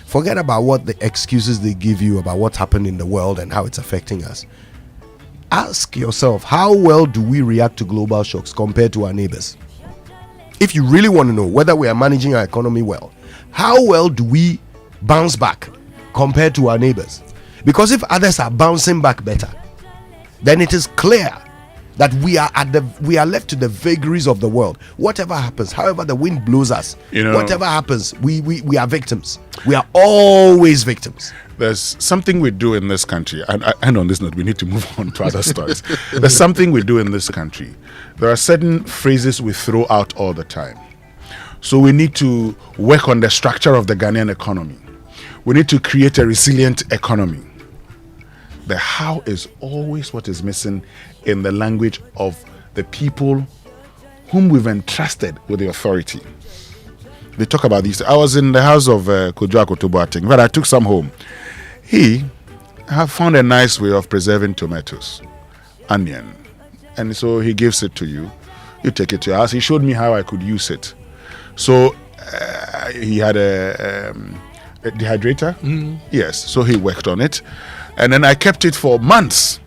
forget about what the excuses they give you about what's happened in the world and how it's affecting us. Ask yourself, how well do we react to global shocks compared to our neighbors? If you really want to know whether we are managing our economy well, how well do we bounce back compared to our neighbors? Because if others are bouncing back better, then it is clear that we are left to the vagaries of the world. Whatever happens, however the wind blows us, whatever happens, we are victims. We are always victims. There's something we do in this country, and on this note, we need to move on to other stories. There's something we do in this country. There are certain phrases we throw out all the time. So we need to work on the structure of the Ghanaian economy. We need to create a resilient economy. The how is always what is missing in the language of the people whom we've entrusted with the authority. They talk about these. I was in the house of Kojo Akoto Boateng, but I took some home. He have found a nice way of preserving tomatoes, onion. And so he gives it to you. You take it to your house. He showed me how I could use it. So he had a dehydrator. Yes. So he worked on it. And then I kept it for months.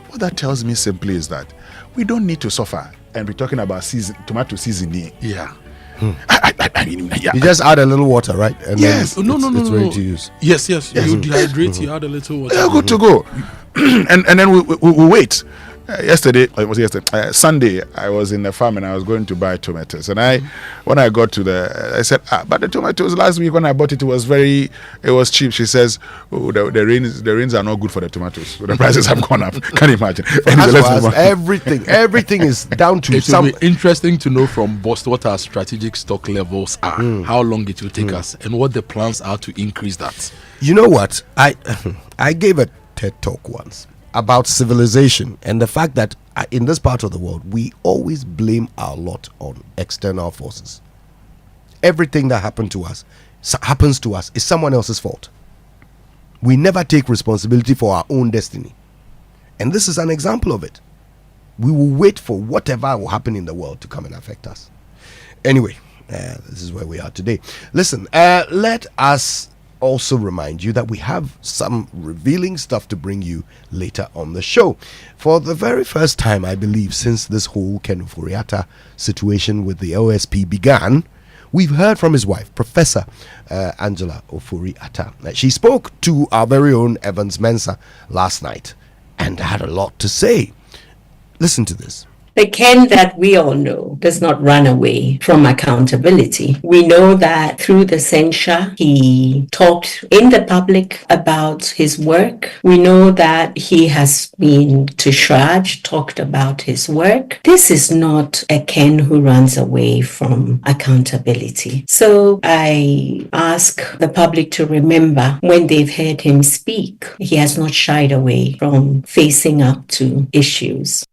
What that tells me simply is that we don't need to suffer and be talking about tomato seasoning. Yeah. I mean, yeah. You just add a little water, right? And yes. then it's ready to use. Yes. You dehydrate, you add a little water. Yeah, good to go. and then we wait. Sunday, I was in the farm and I was going to buy tomatoes. And when I got to I said, but the tomatoes last week when I bought it, it was cheap. She says, the rains are not good for the tomatoes. So the prices have gone up. Can you imagine? Everything is down to it will be interesting to know from Boss what our strategic stock levels are, how long it will take us, and what the plans are to increase that. You know what? I gave a TED talk once about civilization and the fact that in this part of the world we always blame our lot on external forces. Everything that happens to us is someone else's fault. We never take responsibility for our own destiny, and this is an example of it. We will wait for whatever will happen in the world to come and affect us. Anyway, this is where we are today. Listen, let us also remind you that we have some revealing stuff to bring you later on the show. For the very first time, I believe, since this whole Ken Ofori-Atta situation with the OSP began, we've heard from his wife, Professor Angela Ofori-Atta. She spoke to our very own Evans Mensah last night and had a lot to say. Listen to this. The Ken that we all know does not run away from accountability. We know that through the censure, he talked in the public about his work. We know that he has been to Shraj, talked about his work. This is not a Ken who runs away from accountability. So I ask the public to remember when they've heard him speak, he has not shied away from facing up to issues.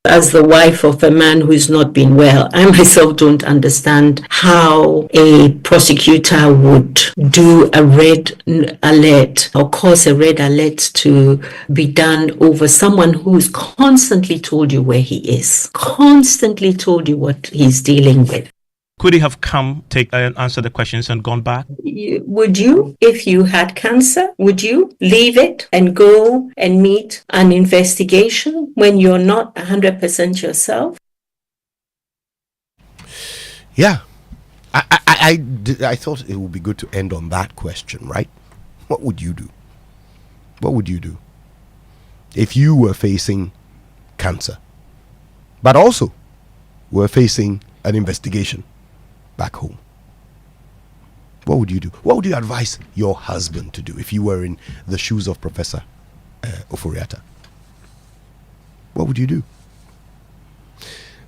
As the wife of a man who's not been well, I myself don't understand how a prosecutor would do a red alert or cause a red alert to be done over someone who's constantly told you where he is, constantly told you what he's dealing with. Could he have come, take and answer the questions and gone back? Would you, if you had cancer, would you leave it and go and meet an investigation when you're not 100% yourself? Yeah. I thought it would be good to end on that question, right? What would you do? What would you do if you were facing cancer, but also were facing an investigation back home? What would you do? What would you advise your husband to do if you were in the shoes of Professor Ofori-Atta? What would you do?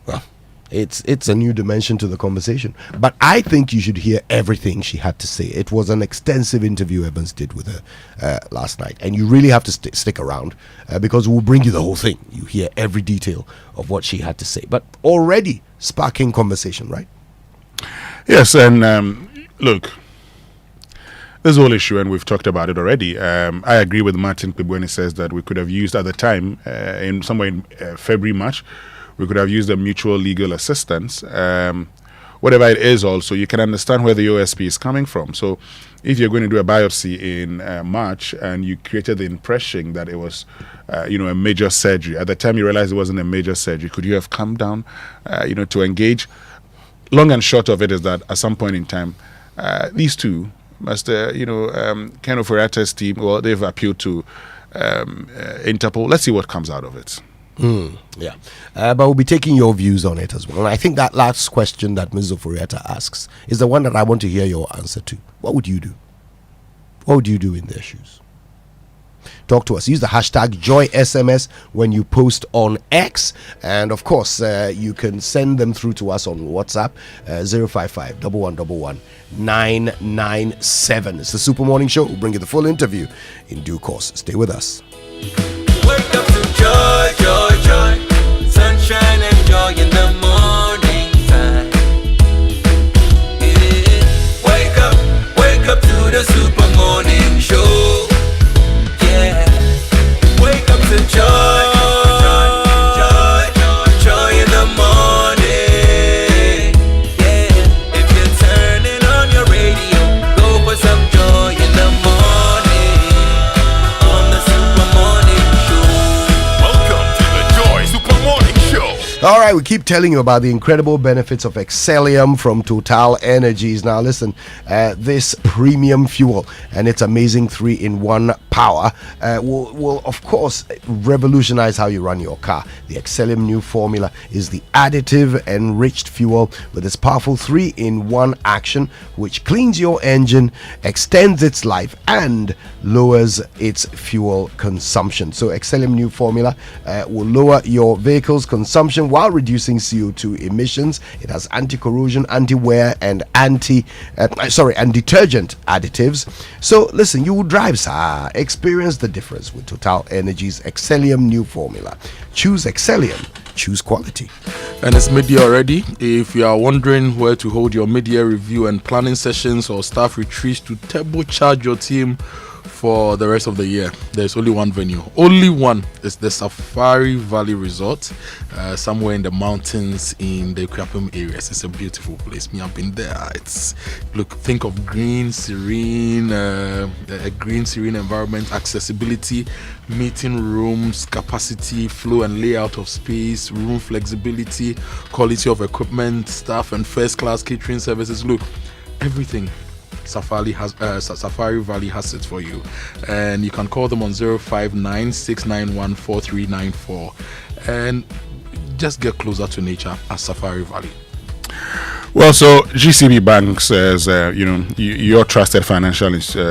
Well, it's a new dimension to the conversation, but I think you should hear everything she had to say. It was an extensive interview Evans did with her last night, and you really have to stick around because we'll bring you the whole thing. You hear every detail of what she had to say, but already sparking conversation, right? Yes, and look, this whole issue, and we've talked about it already. I agree with Martin Kpibu when he says that we could have used at the time, somewhere in February, March, we could have used a mutual legal assistance. Whatever it is, also, you can understand where the OSP is coming from. So, if you're going to do a biopsy in March and you created the impression that it was, a major surgery, at the time you realized it wasn't a major surgery, could you have come down, to engage? Long and short of it is that at some point in time, these two must, Ken Ofori-Atta's team, well, they've appealed to Interpol. Let's see what comes out of it. Yeah, but we'll be taking your views on it as well. And I think that last question that Ms. Ofori-Atta asks is the one that I want to hear your answer to. What would you do? What would you do in their shoes? Talk to us. Use the hashtag JoySMS when you post on X, and of course you can send them through to us on WhatsApp 055 1111 997. It's the Super Morning Show. We'll bring you the full interview in due course. Stay with us. Wake up to joy, joy, joy, sunshine and joy in the morning time. Yeah. Wake up to the Super Morning Show. Yeah. right, we keep telling you about the incredible benefits of Excellium from Total Energies. Now listen, this premium fuel and its amazing 3-in-1 power will of course revolutionize how you run your car. The Excellium new formula is the additive enriched fuel with its powerful 3-in-1 action, which cleans your engine, extends its life, and lowers its fuel consumption. So Excellium new formula will lower your vehicle's consumption while reducing CO2 emissions. It has anti-corrosion, anti-wear, and detergent additives. So listen, you will drive, sir. Experience the difference with Total Energies Excellium new formula. Choose Excellium. Choose quality. And it's mid-year already. If you are wondering where to hold your mid-year review and planning sessions or staff retreats to turbocharge your team for the rest of the year, there's only one venue. Only one. It's the Safari Valley Resort, somewhere in the mountains in the Kwapem areas. It's a beautiful place. I've been there. Think of green, serene, a green, serene environment, accessibility, meeting rooms, capacity, flow and layout of space, room flexibility, quality of equipment, staff, and first-class catering services. Look, everything. Safari Valley has it for you, and you can call them on 059-691-4394 and just get closer to nature at Safari Valley. Well, so GCB Bank says, your trusted financial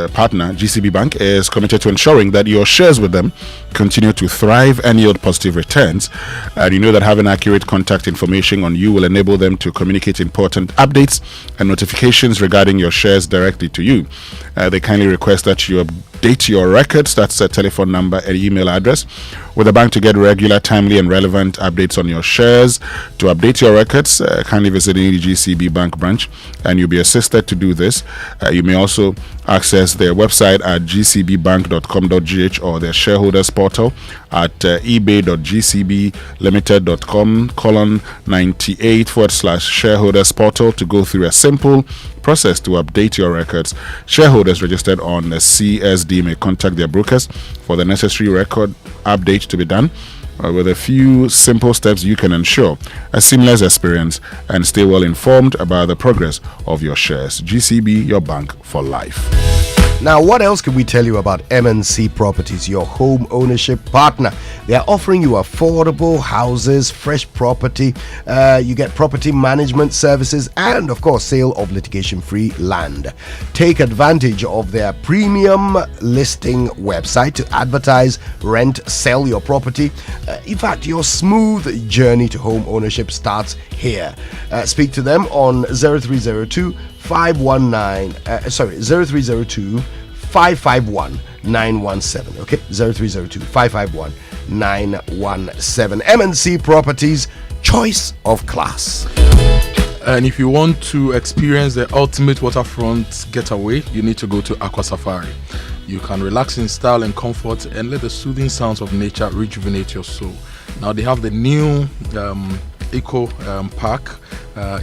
partner, GCB Bank, is committed to ensuring that your shares with them continue to thrive and yield positive returns. And you know that having accurate contact information on you will enable them to communicate important updates and notifications regarding your shares directly to you. They kindly request that you update your records, that's a telephone number and email address, with the bank to get regular, timely, and relevant updates on your shares. To update your records, kindly visit any GCB Bank branch and you'll be assisted to do this. You may also access their website at gcbbank.com.gh or their shareholders portal at ebay.gcb limited.com/98/shareholders portal to go through a simple process to update your records. Shareholders registered on the CSD may contact their brokers for the necessary record update to be done. With a few simple steps, you can ensure a seamless experience and stay well informed about the progress of your shares. GCB, your bank for life. Now, what else can we tell you about M&C Properties, your home ownership partner? They are offering you affordable houses, fresh property. You get property management services and, of course, sale of litigation-free land. Take advantage of their premium listing website to advertise, rent, sell your property. In fact, your smooth journey to home ownership starts here. Speak to them on 0302 551 917. Okay, 0302 551 917. M&C Properties, choice of class. And if you want to experience the ultimate waterfront getaway, you need to go to Aqua Safari. You can relax in style and comfort and let the soothing sounds of nature rejuvenate your soul. Now they have the new Eco Park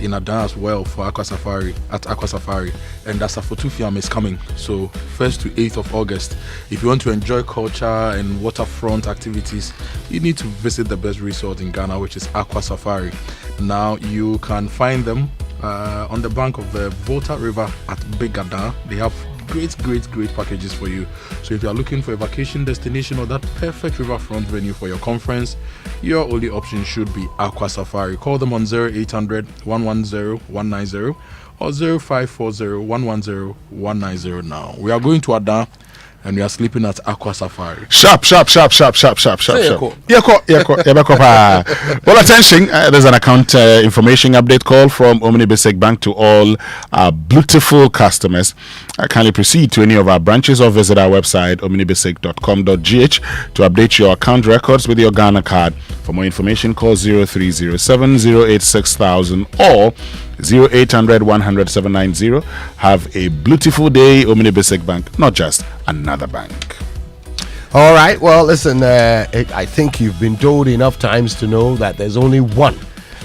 in Adan as well for Aqua Safari, and that's Afotufiam is coming, so 1st to 8th of August. If you want to enjoy culture and waterfront activities, you need to visit the best resort in Ghana, which is Aqua Safari. Now you can find them on the bank of the Volta River at Big Adan. They have great packages for you. So if you are looking for a vacation destination or that perfect riverfront venue for your conference, your only option should be Aqua Safari. Call them on 0800 110 190 or 0540 110 190 now. We are going to Adan and we are sleeping at Aqua Safari. Sharp. Well, attention, there's an account information update call from Omni Basic Bank to all our beautiful customers. Kindly proceed to any of our branches or visit our website omnibasic.com.gh to update your account records with your Ghana card. For more information, call 0307 086,000 or 0800 100 790. Have a beautiful day. Omni Basic Bank, not just another bank. All right, well, listen, I think you've been told enough times to know that there's only one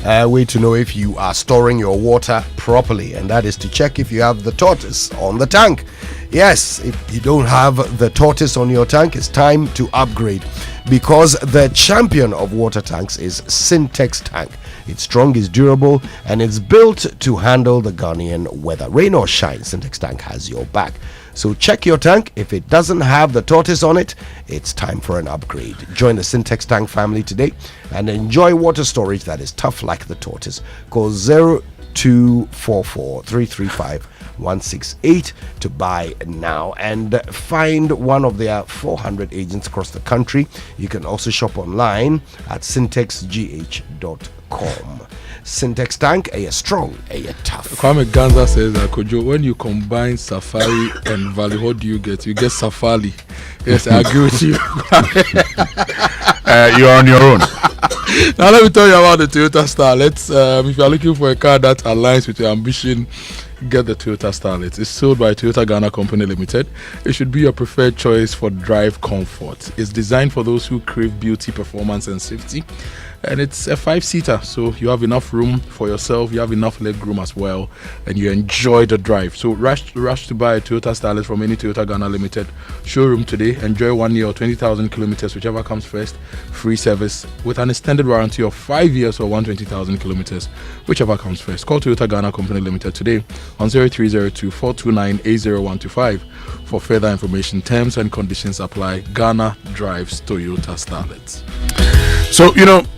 way to know if you are storing your water properly, and that is to check if you have the tortoise on the tank. Yes, if you don't have the tortoise on your tank, it's time to upgrade, because the champion of water tanks is Syntex Tank. It's strong, it's durable, and it's built to handle the Ghanaian weather. Rain or shine, Syntex tank has your back. So check your tank. If it doesn't have the tortoise on it, it's time for an upgrade. Join the Syntex tank family today and enjoy water storage that is tough like the tortoise. Call 0244 335 168 to buy now and find one of their 400 agents across the country. You can also shop online at syntexgh.com. Syntex tank, a strong, a tough. Kwame Ganza says that, Kojo, when you combine Safari and Valley, what do you get? You get Safari. Yes, I agree with you. You're on your own. Now let me tell you about the Toyota Starlet. If you are looking for a car that aligns with your ambition, get the Toyota Starlet. It's sold by Toyota Ghana Company Limited. It should be your preferred choice for drive comfort. It's designed for those who crave beauty, performance, and safety. And it's a 5-seater, so you have enough room for yourself, you have enough leg room as well, and you enjoy the drive. So rush to buy a Toyota Starlet from any Toyota Ghana Limited showroom today. Enjoy 1 year or 20,000 kilometers, whichever comes first. Free service with an extended warranty of 5 years or 120,000 kilometers, whichever comes first. Call Toyota Ghana Company Limited today on 0302 429 80125 for further information. Terms and conditions apply. Ghana drives Toyota Starlet. So,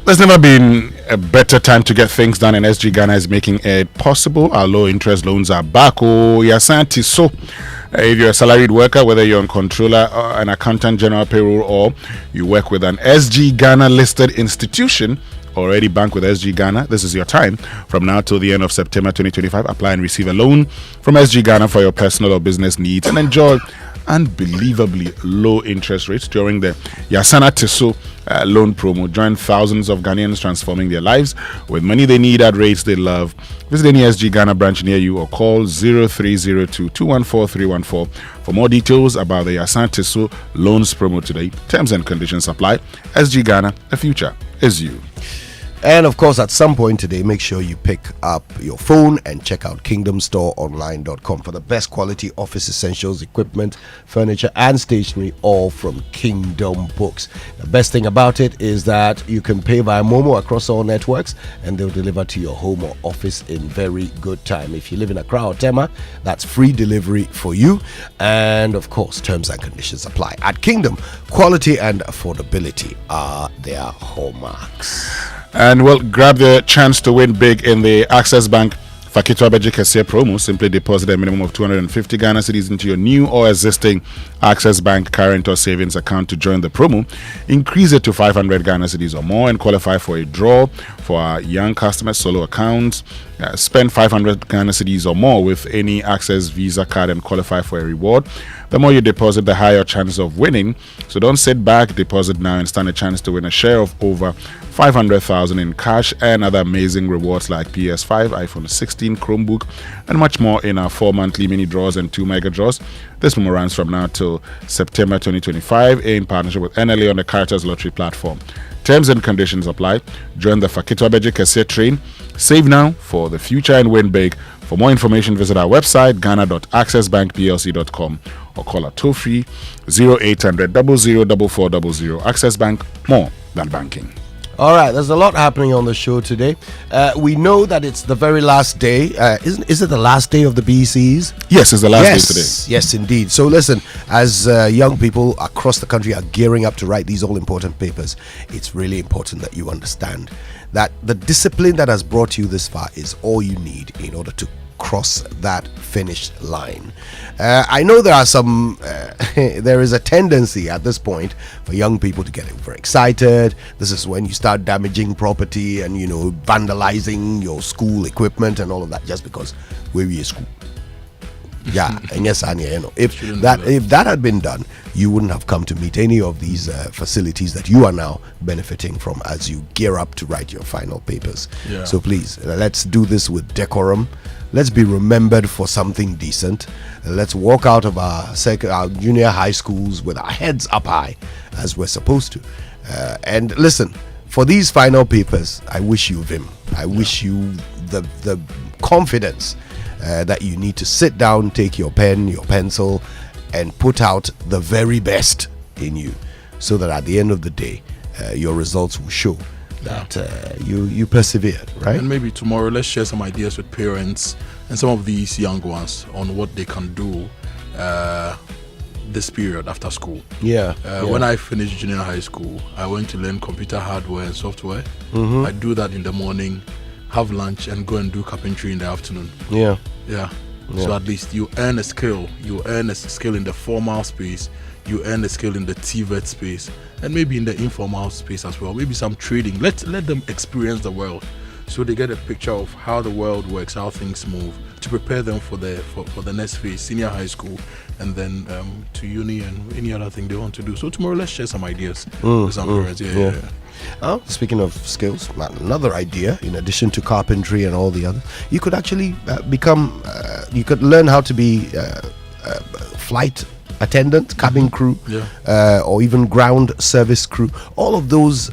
there's never been a better time to get things done, and SG Ghana is making it possible. Our low interest loans are back. Oh, Yasanti. So, if you're a salaried worker, whether you're on controller, or an accountant, general payroll, or you work with an SG Ghana listed institution, already bank with SG Ghana, this is your time. From now till the end of September 2025, apply and receive a loan from SG Ghana for your personal or business needs and enjoy unbelievably low interest rates during the Yasana Teso loan promo. Join thousands of Ghanaians transforming their lives with money they need at rates they love. Visit any SG Ghana branch near you or call 0302 214 314 for more details about the Yasana Teso loans promo today. Terms and conditions apply. SG Ghana, the future is you. And of course, at some point today, make sure you pick up your phone and check out kingdomstoreonline.com for the best quality office essentials, equipment, furniture, and stationery, all from Kingdom Books. The best thing about it is that you can pay via Momo across all networks, and they'll deliver to your home or office in very good time. If you live in Accra or Tema, that's free delivery for you. And of course, terms and conditions apply. At Kingdom, quality and affordability are their hallmarks. And we'll grab the chance to win big in the Access Bank Fakitwa Beji Kese promo. Simply deposit a minimum of 250 Ghana cedis into your new or existing Access Bank current or savings account to join the promo. Increase it to 500 Ghana cedis or more and qualify for a draw for our young customers solo accounts. Spend 500 Ghana cedis or more with any Access Visa card and qualify for a reward. The more you deposit, the higher chance of winning. So don't sit back, deposit now and stand a chance to win a share of over 500,000 in cash and other amazing rewards like PS5, iPhone 16, Chromebook, and much more in our 4 monthly mini draws and 2 mega draws. This promo runs from now till September 2025 in partnership with NLA on the Caritas Lottery platform. Terms and conditions apply. Join the Fakitwa Beji Kese train. Save now for the future and win big. For more information, visit our website ghana.accessbankplc.com or call our toll-free 0800 004400. Access Bank, more than banking. All right, there's a lot happening on the show today. We know that it's the very last day. Is it the last day of the BECs? Yes, it's the last day today. Yes, indeed. So listen, as young people across the country are gearing up to write these all-important papers, it's really important that you understand that the discipline that has brought you this far is all you need in order to cross that finish line. I know there are some there is a tendency at this point for young people to get overexcited. This is when you start damaging property and vandalizing your school equipment and all of that just because we're in school. Yeah, and yes, if that had been done, you wouldn't have come to meet any of these facilities that you are now benefiting from as you gear up to write your final papers. Yeah. So please, let's do this with decorum. Let's be remembered for something decent. Let's walk out of our junior high schools with our heads up high, as we're supposed to. And listen, for these final papers, I wish you vim. I wish you the confidence that you need to sit down, take your pen, your pencil, and put out the very best in you, so that at the end of the day, your results will show that you persevered, right? And maybe tomorrow, let's share some ideas with parents and some of these young ones on what they can do this period after school. When I finished junior high school, I went to learn computer hardware and software. I do that in the morning, have lunch, and go and do carpentry in the afternoon. So at least you earn a skill. You earn a skill in the formal space. You earn a skill in the TVET space, and maybe in the informal space as well. Maybe some trading. Let them experience the world, so they get a picture of how the world works, how things move, to prepare them for the next phase, senior high school, and then to uni and any other thing they want to do. So tomorrow, let's share some ideas with some parents. Oh, speaking of skills, another idea, in addition to carpentry and all the other, you could actually you could learn how to be flight attendant, cabin crew, or even ground service crew. All of those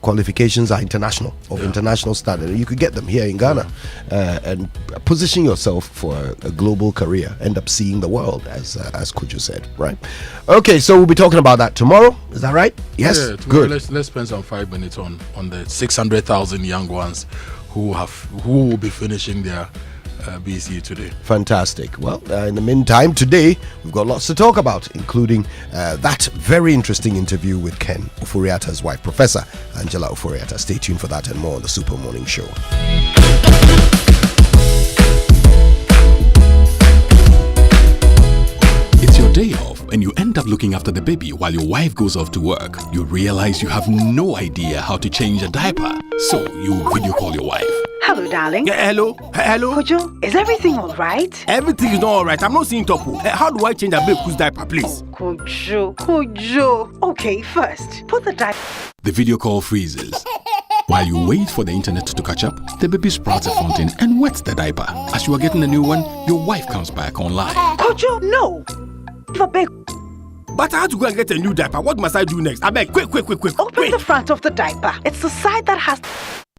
qualifications are international, of international standard. You could get them here in Ghana and position yourself for a global career, end up seeing the world, as Kojo said, right? Okay, so we'll be talking about that tomorrow. Is that right? Yes. Yeah, good. Let's spend some 5 minutes on the 600,000 young ones who will be finishing their BC today. Fantastic. Well, in the meantime, today we've got lots to talk about, including that very interesting interview with Ken Ofori-Atta's wife, Professor Angela Ofori-Atta. Stay tuned for that and more on the Super Morning Show. It's your day off and you end up looking after the baby while your wife goes off to work. You realize you have no idea how to change a diaper, so you video call your wife. Hello, darling. Hello. Kojo, is everything all right? Everything is not all right. I'm not seeing Topo. How do I change a baby's diaper, please? Kojo. Okay, first, put the diaper. The video call freezes. While you wait for the internet to catch up, the baby sprouts a fountain and wets the diaper. As you are getting a new one, your wife comes back online. Kojo, no. But I had to go and get a new diaper. What must I do next? I beg, quick. Open the front of the diaper. It's the side that has...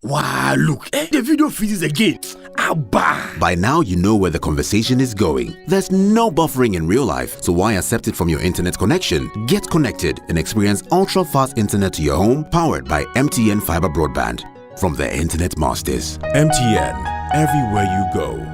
Wow, look, the video freezes again. Abba. By now, you know where the conversation is going. There's no buffering in real life, so why accept it from your internet connection? Get connected and experience ultra-fast internet to your home, powered by MTN Fiber Broadband. From the Internet Masters. MTN, everywhere you go.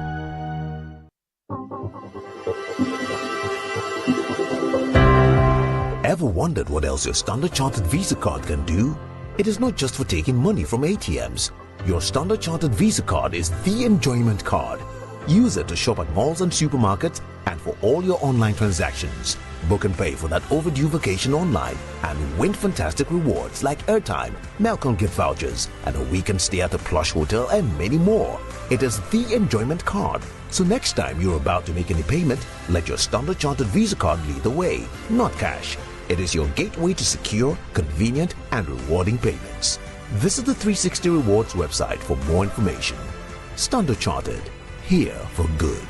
Ever wondered what else your Standard Chartered Visa card can do? It is not just for taking money from ATMs. Your Standard Chartered Visa card is the enjoyment card. Use it to shop at malls and supermarkets and for all your online transactions. Book and pay for that overdue vacation online and win fantastic rewards like airtime, Melcom gift vouchers, and a weekend stay at a plush hotel and many more. It is the enjoyment card. So next time you're about to make any payment, let your Standard Chartered Visa card lead the way, not cash. It is your gateway to secure, convenient, and rewarding payments. Visit the 360 Rewards website for more information. Standard Chartered, here for good.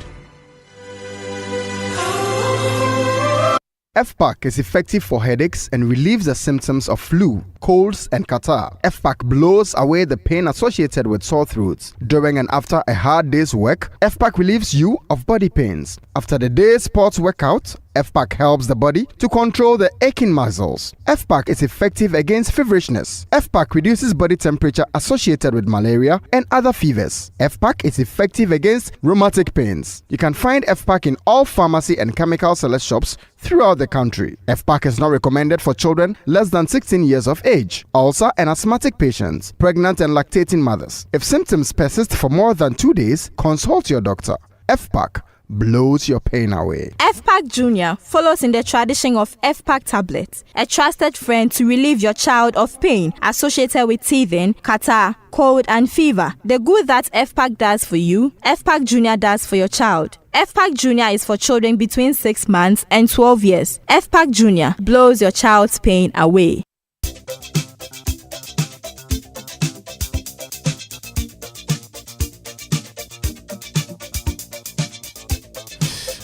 FPAC is effective for headaches and relieves the symptoms of flu, colds, and catarrh. FPAC blows away the pain associated with sore throats. During and after a hard day's work, FPAC relieves you of body pains. After the day's sports workout, FPAC helps the body to control the aching muscles. FPAC is effective against feverishness. FPAC reduces body temperature associated with malaria and other fevers. FPAC is effective against rheumatic pains. You can find FPAC in all pharmacy and chemical select shops throughout the country. FPAC is not recommended for children less than 16 years of age, ulcer and asthmatic patients, pregnant and lactating mothers. If symptoms persist for more than 2 days, consult your doctor. FPAC blows your pain away. FPAC Junior follows in the tradition of FPAC tablets, a trusted friend to relieve your child of pain associated with teething, catarrh, cold and fever. The good that FPAC does for you, FPAC Junior does for your child. FPAC Junior is for children between 6 months and 12 years. FPAC Junior blows your child's pain away.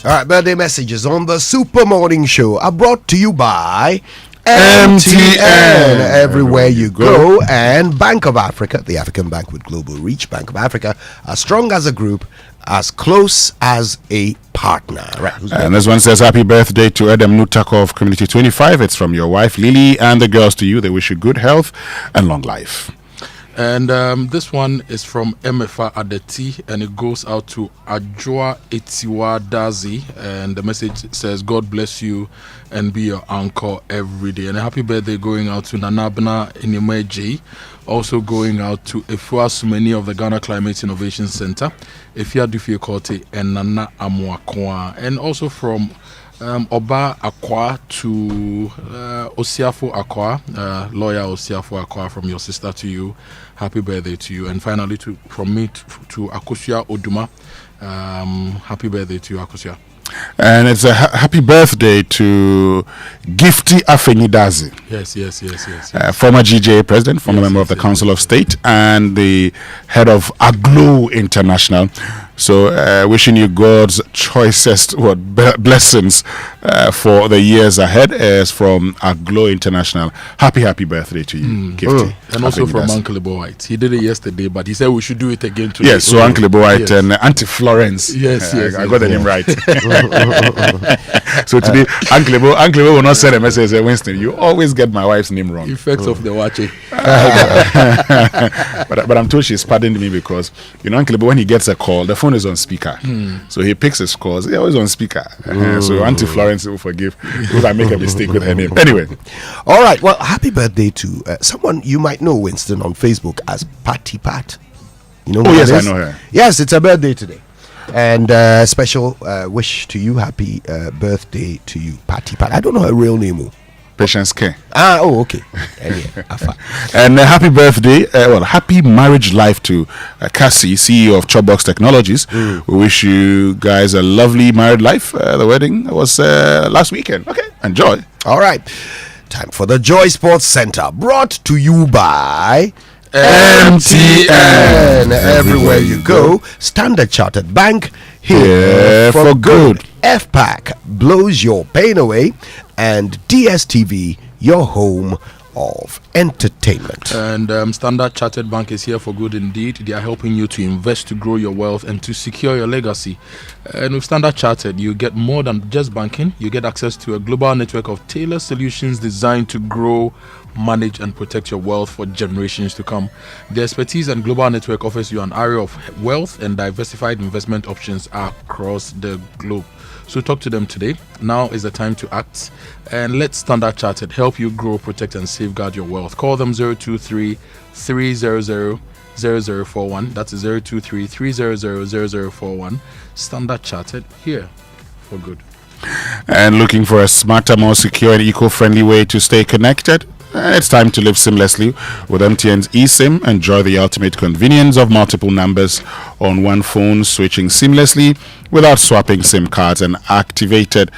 All right, birthday messages on the Super Morning Show are brought to you by MTN. Everywhere you go, and Bank of Africa, the African bank with global reach. Bank of Africa, as strong as a group, as close as a partner. Right. And this one says, happy birthday to Adam Nutakov, Community 25. It's from your wife, Lily, and the girls to you. They wish you good health and long life. And this one is from MFA Adeti, and it goes out to Ajwa Etiwa Dazi. And the message says, God bless you and be your anchor every day. And a happy birthday going out to Nanabna Inimeji. Also going out to Efua Sumeni of the Ghana Climate Innovation Center, Efia Dufie Kote, and Nana Amoah. And also from Oba Akwa to Osiafo Akwa, lawyer Osiafo Akwa, from your sister to you. Happy birthday to you. And finally, from me to Akosia Oduma. Happy birthday to you, Akosia. And it's a happy birthday to Gifty Afenidazi. Yes. Former GJA president, former member of the Council of State, and the head of Aglo International. So, wishing you God's choicest blessings for the years ahead. Is from Aglo International. Happy birthday to you, Gifty. And also from Uncle Ebo White. He did it yesterday, but he said we should do it again today. Yes, so Uncle Ebo White and Auntie Florence. Yes. I got the name right. So today, Uncle Ebo will not send a message. Say, Winston, you always get my wife's name wrong. Effects of the watching. But I'm told she's pardoned me because, Uncle Ebo, when he gets a call, the phone is on speaker. So he picks his calls. He's always on speaker. So Auntie Florence will forgive if I make a mistake with her name. Anyway. All right. Well, happy birthday to someone you might know, Winston, on Facebook as Patty Pat. You know who yes, that is? I know her. Yes, it's her birthday today. And special wish to you. Happy birthday to you, Patty Pat. I don't know her real name. Patience K. Okay. And happy birthday, happy marriage life to Cassie, CEO of Chopbox Technologies. We wish you guys a lovely married life. The wedding was last weekend. Okay, enjoy. All right. Time for the Joy Sports Center, brought to you by MTN. Everywhere you go, Standard Chartered Bank, here for good. FPAC blows your pain away, and DSTV, your home of entertainment. And Standard Chartered Bank is here for good indeed. They are helping you to invest, to grow your wealth, and to secure your legacy. And with Standard Chartered, you get more than just banking. You get access to a global network of tailored solutions designed to grow, manage, and protect your wealth for generations to come. The expertise and global network offers you an area of wealth and diversified investment options across the globe. So talk to them today. Now is the time to act, and let Standard Chartered help you grow, protect, and safeguard your wealth. Call them 023-300-0041. That's 023-300-0041. Standard Chartered, here for good. And looking for a smarter, more secure, and eco-friendly way to stay connected? It's time to live seamlessly with MTN's eSIM. Enjoy the ultimate convenience of multiple numbers on one phone, switching seamlessly without swapping SIM cards, and activated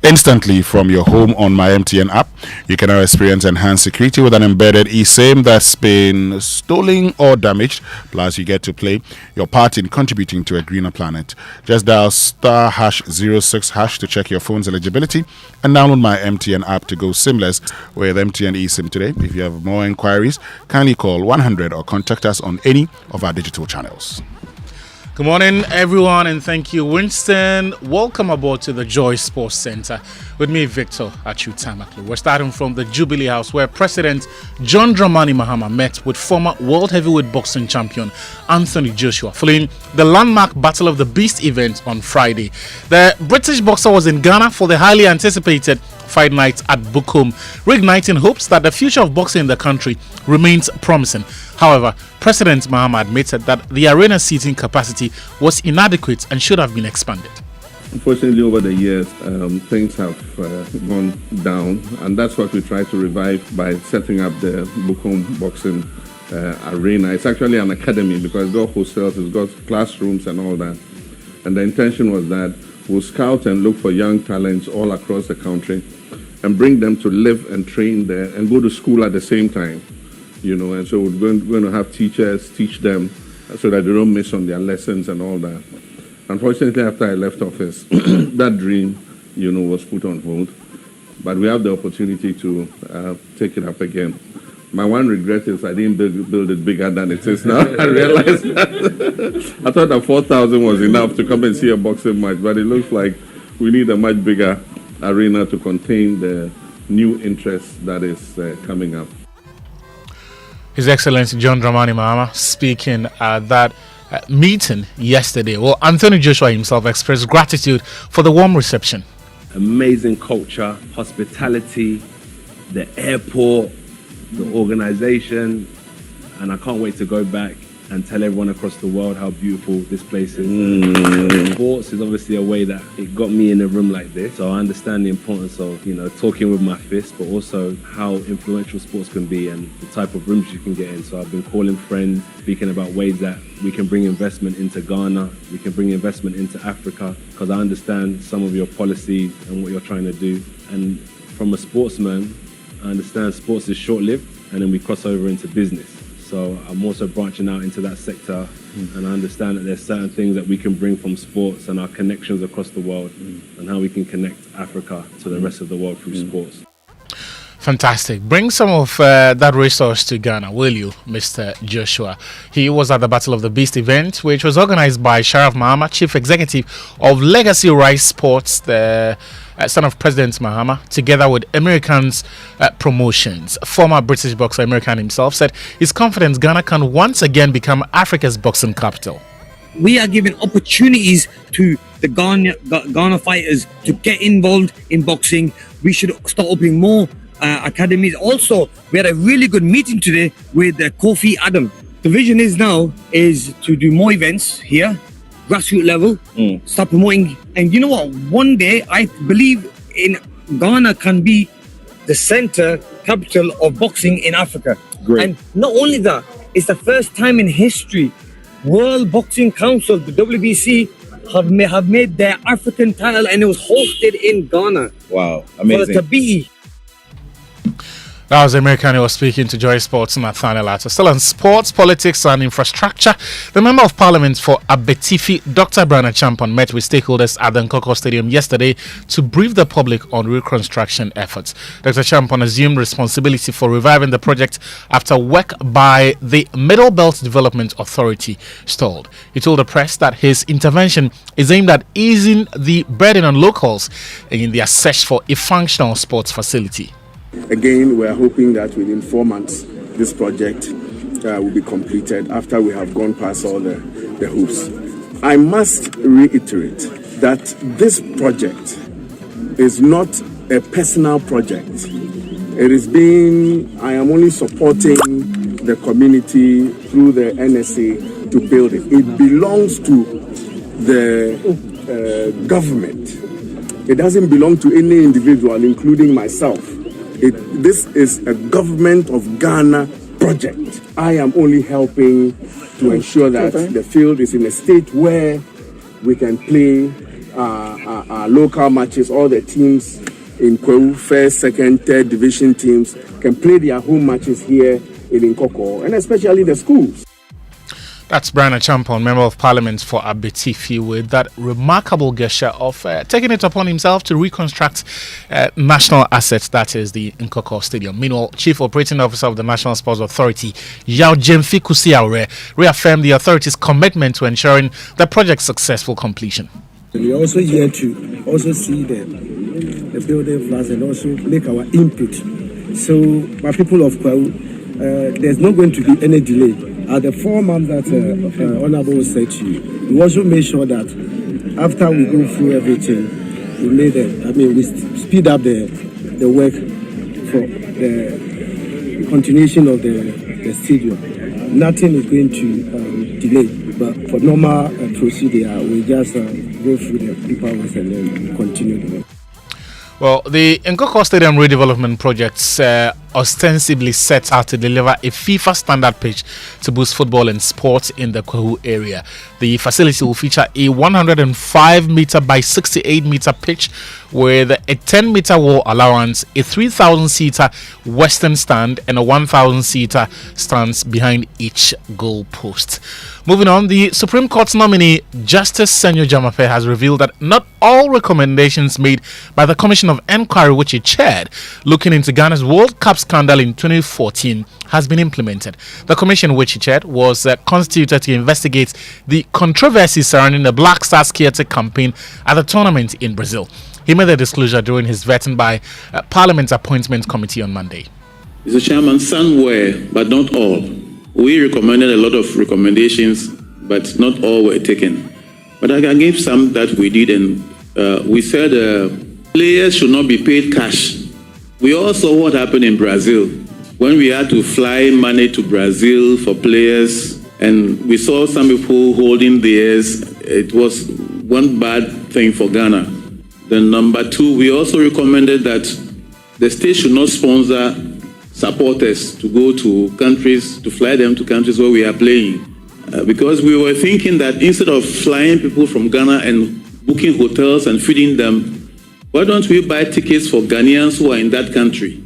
instantly from your home on My MTN app. You can now experience enhanced security with an embedded eSIM that's been stolen or damaged. Plus, you get to play your part in contributing to a greener planet. Just dial *#06# to check your phone's eligibility and download My MTN app to go seamless with MTN eSIM today. If you have more inquiries, kindly call 100 or contact us on any of our digital channels. Good morning, everyone, and thank you, Winston. Welcome aboard to the Joy Sports Center. With me, Victor Achutamaklu. We're starting from the Jubilee House, where President John Dramani Mahama met with former World Heavyweight Boxing Champion Anthony Joshua following the landmark Battle of the Beast event on Friday. The British boxer was in Ghana for the highly anticipated fight night at Bukom, reigniting hopes that the future of boxing in the country remains promising. However, President Mahama admitted that the arena seating capacity was inadequate and should have been expanded. Unfortunately, over the years, things have gone down, and that's what we try to revive by setting up the Bukom Boxing Arena. It's actually an academy because it's got hostels, it's got classrooms and all that. And the intention was that we'll scout and look for young talents all across the country and bring them to live and train there and go to school at the same time. And so we're going to have teachers teach them so that they don't miss on their lessons and all that. Unfortunately, after I left office, that dream, was put on hold. But we have the opportunity to take it up again. My one regret is I didn't build it bigger than it is now. I realized that. I thought that 4,000 was enough to come and see a boxing match, but it looks like we need a much bigger arena to contain the new interest that is coming up. His Excellency John Dramani Mahama speaking at that meeting yesterday. Well, Anthony Joshua himself expressed gratitude for the warm reception. Amazing culture, hospitality, the airport, the organization, and I can't wait to go back and tell everyone across the world how beautiful this place is. Sports is obviously a way that it got me in a room like this, so I understand the importance of, talking with my fist, but also how influential sports can be and the type of rooms you can get in. So I've been calling friends, speaking about ways that we can bring investment into Ghana, we can bring investment into Africa, because I understand some of your policies and what you're trying to do. And from a sportsman, I understand sports is short-lived, and then we cross over into business. So I'm also branching out into that sector, and I understand that there's certain things that we can bring from sports and our connections across the world, and how we can connect Africa to the rest of the world through sports. Fantastic. Bring some of that resource to Ghana, will you, Mr. Joshua? He was at the Battle of the Beast event, which was organized by Sharaf Mahama, Chief Executive of Legacy Rice Sports, the son of President Mahama, together with Americans Promotions. Former British boxer American himself said he's confident Ghana can once again become Africa's boxing capital. We are giving opportunities to the Ghana fighters to get involved in boxing. We should start opening more academies. Also, we had a really good meeting today with Kofi Adam. The vision is to do more events here, grassroots level, start promoting. And you know what? One day, I believe in Ghana can be the center capital of boxing in Africa. Great. And not only that, it's the first time in history World Boxing Council, the WBC, have made their African title, and it was hosted in Ghana. Wow, amazing. For the Tabi'i. That was American who was speaking to Joy Sports, Nathaniel Atta. Still on sports, politics and infrastructure, the Member of Parliament for Abetifi, Dr. Brian Champon, met with stakeholders at the Nkoko Stadium yesterday to brief the public on reconstruction efforts. Dr. Champon assumed responsibility for reviving the project after work by the Middle Belt Development Authority stalled. He told the press that his intervention is aimed at easing the burden on locals in their search for a functional sports facility. Again, we are hoping that within 4 months, this project will be completed after we have gone past all the hoops. I must reiterate that this project is not a personal project. I am only supporting the community through the NSA to build it. It belongs to the government. It doesn't belong to any individual, including myself. This is a government of Ghana project. I am only helping to ensure that the field is in a state where we can play our local matches. All the teams in Kwewu, first, second, third division teams can play their home matches here in Nkoko, and especially the schools. That's Brian Champon, Member of Parliament for Abetifi, with that remarkable gesture of taking it upon himself to reconstruct national assets, that is the Nkoko Stadium. Meanwhile, Chief Operating Officer of the National Sports Authority, Yao Jemfi Kusiaure, reaffirmed the authority's commitment to ensuring the project's successful completion. We are also here to also see the building plans and also make our input. So, my people of Kwewu, there's not going to be any delay. At the 4 months that Honorable said to you, we also made sure that after we go through everything, we speed up the work for the continuation of the stadium. Nothing is going to delay, but for normal procedure, we just go through the paperwork and then continue the work. Well, the Nkoko Stadium redevelopment projects ostensibly set out to deliver a FIFA standard pitch to boost football and sport in the Kwewu area. The facility will feature a 105 meter by 68 meter pitch with a 10 meter wall allowance, a 3,000 seater western stand, and a 1,000 seater stands behind each goal post. Moving on, the Supreme Court nominee Justice Senyo Jamape has revealed that not all recommendations made by the Commission of Inquiry, which he chaired, looking into Ghana's World Cup scandal in 2014, has been implemented. The commission, which he chaired, was constituted to investigate the controversy surrounding the Black Stars Theatre campaign at the tournament in Brazil. He made the disclosure during his vetting by Parliament's Appointment Committee on Monday. Mr. Chairman, some were, but not all. We recommended a lot of recommendations, but not all were taken. But I can give some that we did, and we said players should not be paid cash. We all saw what happened in Brazil when we had to fly money to Brazil for players, and we saw some people holding theirs. It was one bad thing for Ghana. Then number two, we also recommended that the state should not sponsor supporters to go to countries, to fly them to countries where we are playing. Because we were thinking that instead of flying people from Ghana and booking hotels and feeding them, why don't we buy tickets for Ghanaians who are in that country?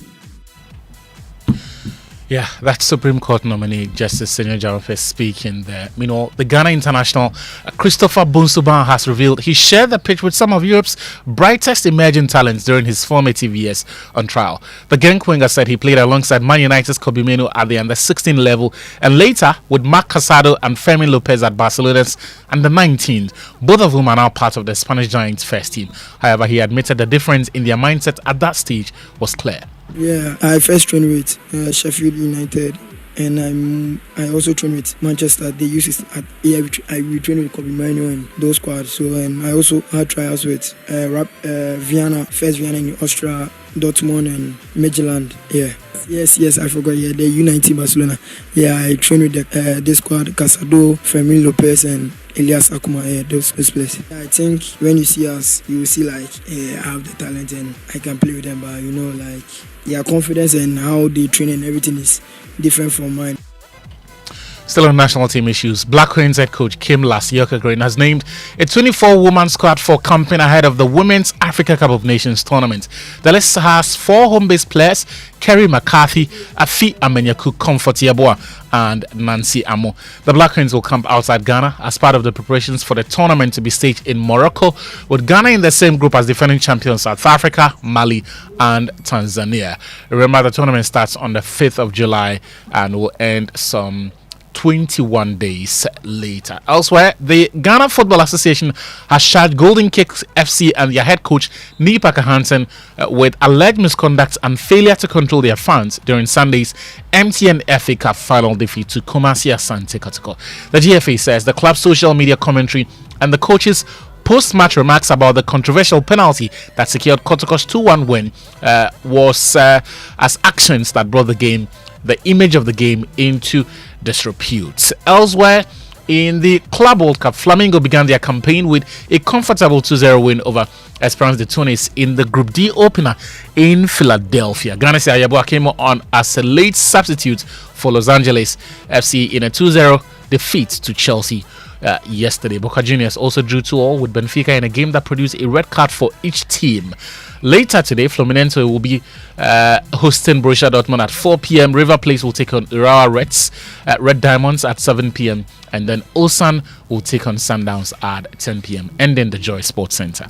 Yeah, that's Supreme Court nominee Justice Senior Jarofes speaking there. Meanwhile, the Ghana international Christopher Bunsuban has revealed he shared the pitch with some of Europe's brightest emerging talents during his formative years on trial. The Genk winger said he played alongside Man United's Kobe Menu at the under-16 level and later with Marc Casado and Fermin Lopez at Barcelona's under-19, both of whom are now part of the Spanish Giants' first team. However, he admitted the difference in their mindset at that stage was clear. Yeah, I first trained with Sheffield United, and I also trained with Manchester. They use it at we trained with Kobe Manu and those squads. So, and I also had trials with Vienna, first Vienna in Austria, Dortmund and Midtjylland. Yeah. Yes, I forgot. Yeah, the U19 Barcelona. Yeah, I trained with this squad: Casado, Fermin Lopez, and Elias Akuma. Yeah, those places. I think when you see us, you will see like I have the talent and I can play with them. But you know, like their confidence and how they train and everything is different from mine. Still on national team issues, Black Queens head coach Kim Lassioka-Green has named a 24-woman squad for campaign ahead of the Women's Africa Cup of Nations tournament. The list has 4 home-based players: Kerry McCarthy, Afi Amenyaku, Comfort Yeboah, and Nancy Amo. The Black Queens will camp outside Ghana as part of the preparations for the tournament to be staged in Morocco, with Ghana in the same group as defending champions South Africa, Mali, and Tanzania. Remember, the tournament starts on the 5th of July and will end some 21 days later. Elsewhere, the Ghana Football Association has charged Golden Kicks FC and their head coach Neil Parker Hansen with alleged misconduct and failure to control their fans during Sunday's MTN FA Cup final defeat to Kumasi Asante Kotoko. The GFA says the club's social media commentary and the coach's post-match remarks about the controversial penalty that secured Kotoko's 2-1 win was as actions that brought the image of the game into disrepute. Elsewhere, in the Club World Cup, Flamengo began their campaign with a comfortable 2-0 win over Esperance de Tunis in the Group D opener in Philadelphia. Ganese Ayaboa came on as a late substitute for Los Angeles FC in a 2-0 defeat to Chelsea yesterday. Boca Juniors also drew 2-2 with Benfica in a game that produced a red card for each team. Later today, Fluminense will be hosting Borussia Dortmund at 4 p.m. River Plate will take on Urawa Reds, Red Diamonds at 7 p.m. and then Ulsan will take on Sundowns at 10 p.m. ending the Joy Sports Center.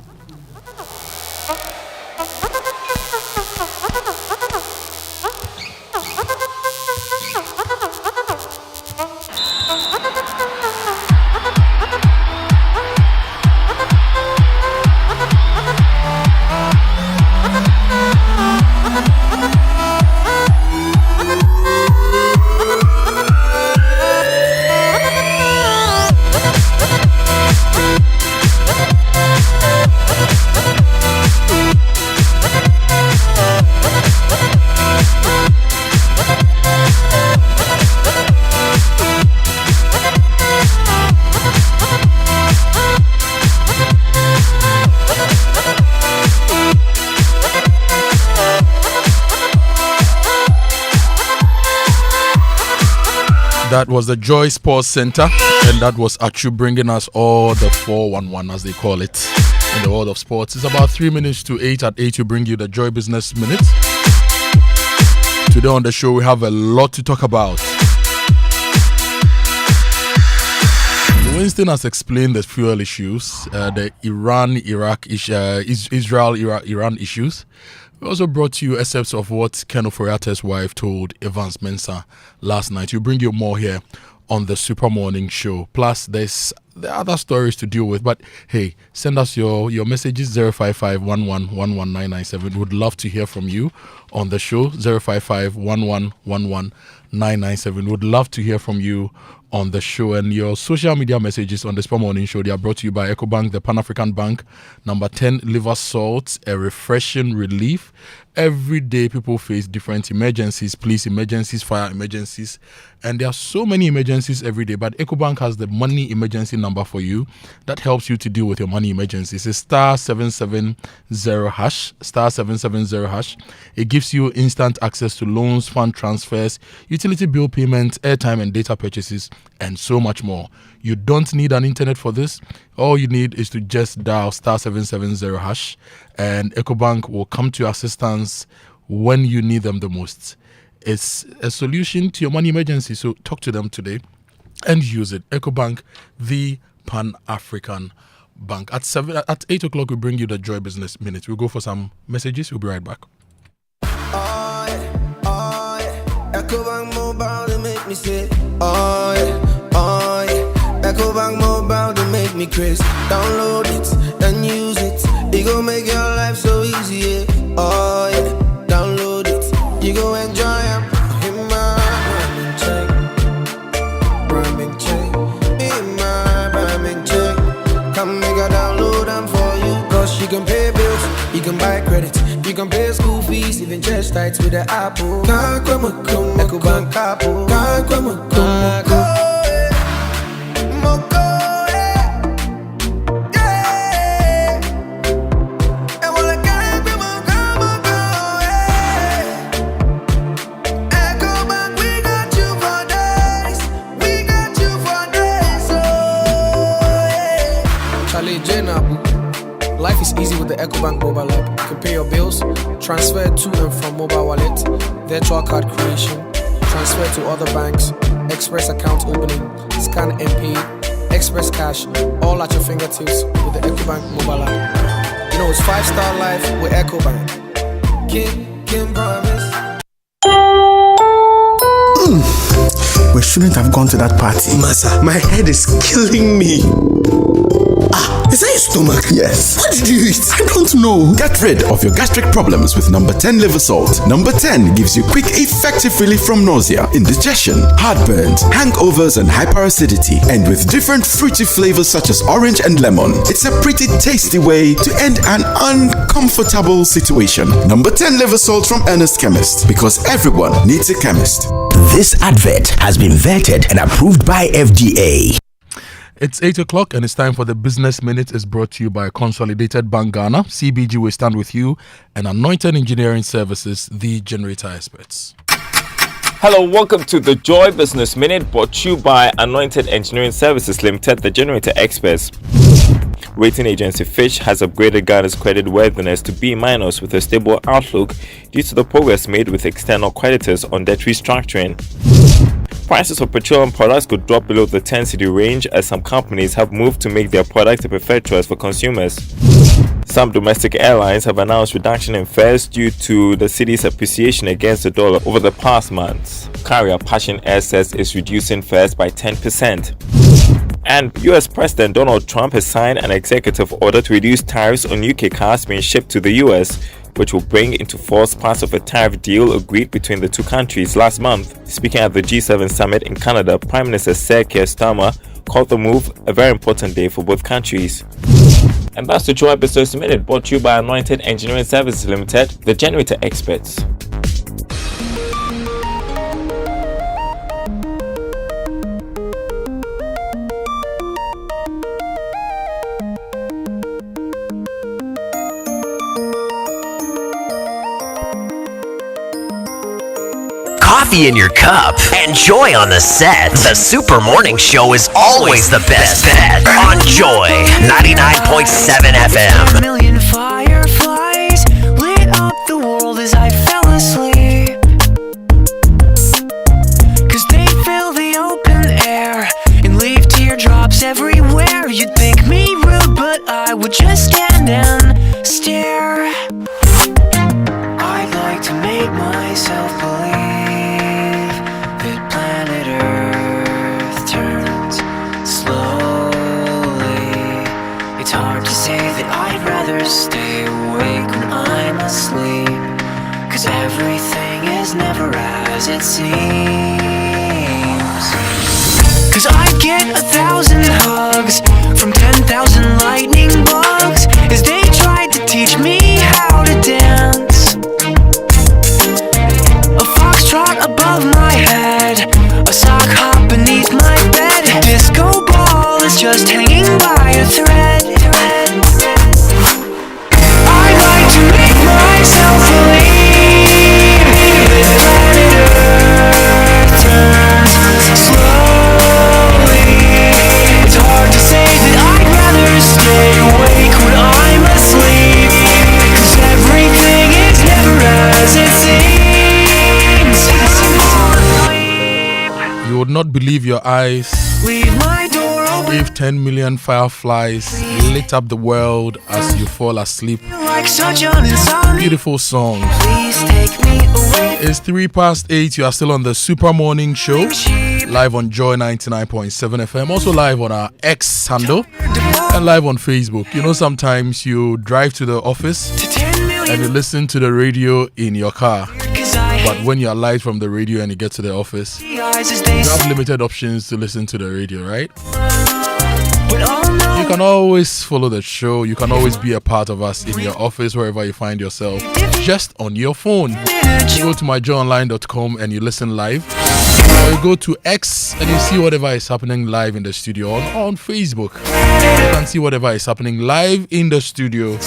That was the Joy Sports Center, and that was Achu bringing us all the 411 as they call it in the world of sports. It's about 3 minutes to 8. At 8 we bring you the Joy Business Minute. Today on the show we have a lot to talk about. Winston has explained the fuel issues, the Israel-Iran issues. We also brought you excerpts of what Ken Ofori-Atta's wife told Evans Mensah last night. We'll bring you more here on the Super Morning Show. Plus, there are other stories to deal with. But hey, send us your messages 055-11-11997. Would love to hear from you on the show. 055-11-11997. Would love to hear from you on the show. And your social media messages on the Super Morning Show, they are brought to you by EcoBank, the Pan-African Bank. Number 10, liver salt, a refreshing relief. Every day people face different emergencies, police emergencies, fire emergencies, and there are so many emergencies every day. But EcoBank has the money emergency number for you that helps you to deal with your money emergencies. It's *770#, *770#. It gives you instant access to loans, fund transfers, utility bill payments, airtime and data purchases, and so much more. You don't need an internet for this. All you need is to just dial *770#, and EcoBank will come to your assistance when you need them the most. It's a solution to your money emergency, so talk to them today and use it. EcoBank, the Pan-African Bank. At 8 o'clock, we bring you the Joy Business Minute. We'll go for some messages. We'll be right back. EcoBank Mobile, they make me say, EcoBank Mobile, they make me crazy. Download it and use it. It gon' make your life so easy, yeah. Download it. You go enjoy it. In my rhyming check. In my rhyming check. Come make a download them for you. Cause you can pay bills, you can buy credit, you can pay school fees, even church tights with the Apple. EcoBank Apple. Life is easy with the EcoBank mobile app. You can pay your bills, transfer to and from mobile wallet, virtual card creation, transfer to other banks, express account opening, scan and pay, express cash, all at your fingertips with the EcoBank mobile app. You know it's 5-star life with EcoBank. Can promise. We shouldn't have gone to that party. Masa, my head is killing me. Is that your stomach? Yes. What did you eat? I don't know. Get rid of your gastric problems with number 10 liver salt. Number 10 gives you quick, effective relief from nausea, indigestion, heartburns, hangovers, and hyperacidity. And with different fruity flavors such as orange and lemon, it's a pretty tasty way to end an uncomfortable situation. Number 10 liver salt from Ernest Chemist, because everyone needs a chemist. This advert has been vetted and approved by FDA. It's 8 o'clock and it's time for the Business Minute. Is brought to you by Consolidated Bank Ghana, CBG will stand with you, and Anointed Engineering Services, the generator experts. Hello, welcome to the Joy Business Minute, brought to you by Anointed Engineering Services Limited, the generator experts. Rating agency Fitch has upgraded Ghana's credit worthiness to B- with a stable outlook due to the progress made with external creditors on debt restructuring. Prices of petroleum products could drop below the 10 cedi range as some companies have moved to make their products a preferred choice for consumers. Some domestic airlines have announced reduction in fares due to the city's appreciation against the dollar over the past months. Carrier Passion Air says it's reducing fares by 10%. And US President Donald Trump has signed an executive order to reduce tariffs on UK cars being shipped to the US, which will bring into force parts of a tariff deal agreed between the two countries last month. Speaking at the G7 summit in Canada, Prime Minister Sir Keir Starmer called the move a very important day for both countries. And that's the Joy Business Minute, brought to you by Anointed Engineering Services Limited, the generator experts. Coffee in your cup and Joy on the set. The Super Morning Show is always the best bet on Joy 99.7 FM. A million fireflies lit up the world as I fell asleep. 'Cause they fill the open air and leave teardrops everywhere. You'd think me rude, but I would just stand and stare. I'd like to make myself believe that planet Earth hard to say that I'd rather stay awake when I'm asleep, 'cause everything is never as it seems. 'Cause I get 1,000 hugs from 10,000 lightning bugs as they tried to teach me how to dance. A foxtrot above my head, a sock hop beneath my bed, a disco ball is just hanging by a thread. I like to make myself believe that planet Earth turns slowly. It's hard to say that I'd rather stay awake when I'm asleep, 'cause everything is never as it seems. You would not believe your eyes Leave my door open if 10 million fireflies lit up the world as you fall asleep. like such an insomnia. Beautiful songs. Please take me away. It's 8:03. You are still on the Super Morning Show, live on Joy 99.7 FM, also live on our X handle and live on Facebook. You know, sometimes you drive to the office and you listen to the radio in your car, but when you are live from the radio and you get to the office, you have limited options to listen to the radio, right? You can always follow the show. You can always be a part of us in your office, wherever you find yourself, just on your phone. You go to myjoyonline.com and you listen live. Or you go to X and you see whatever is happening live in the studio. On Facebook, you can see whatever is happening live in the studio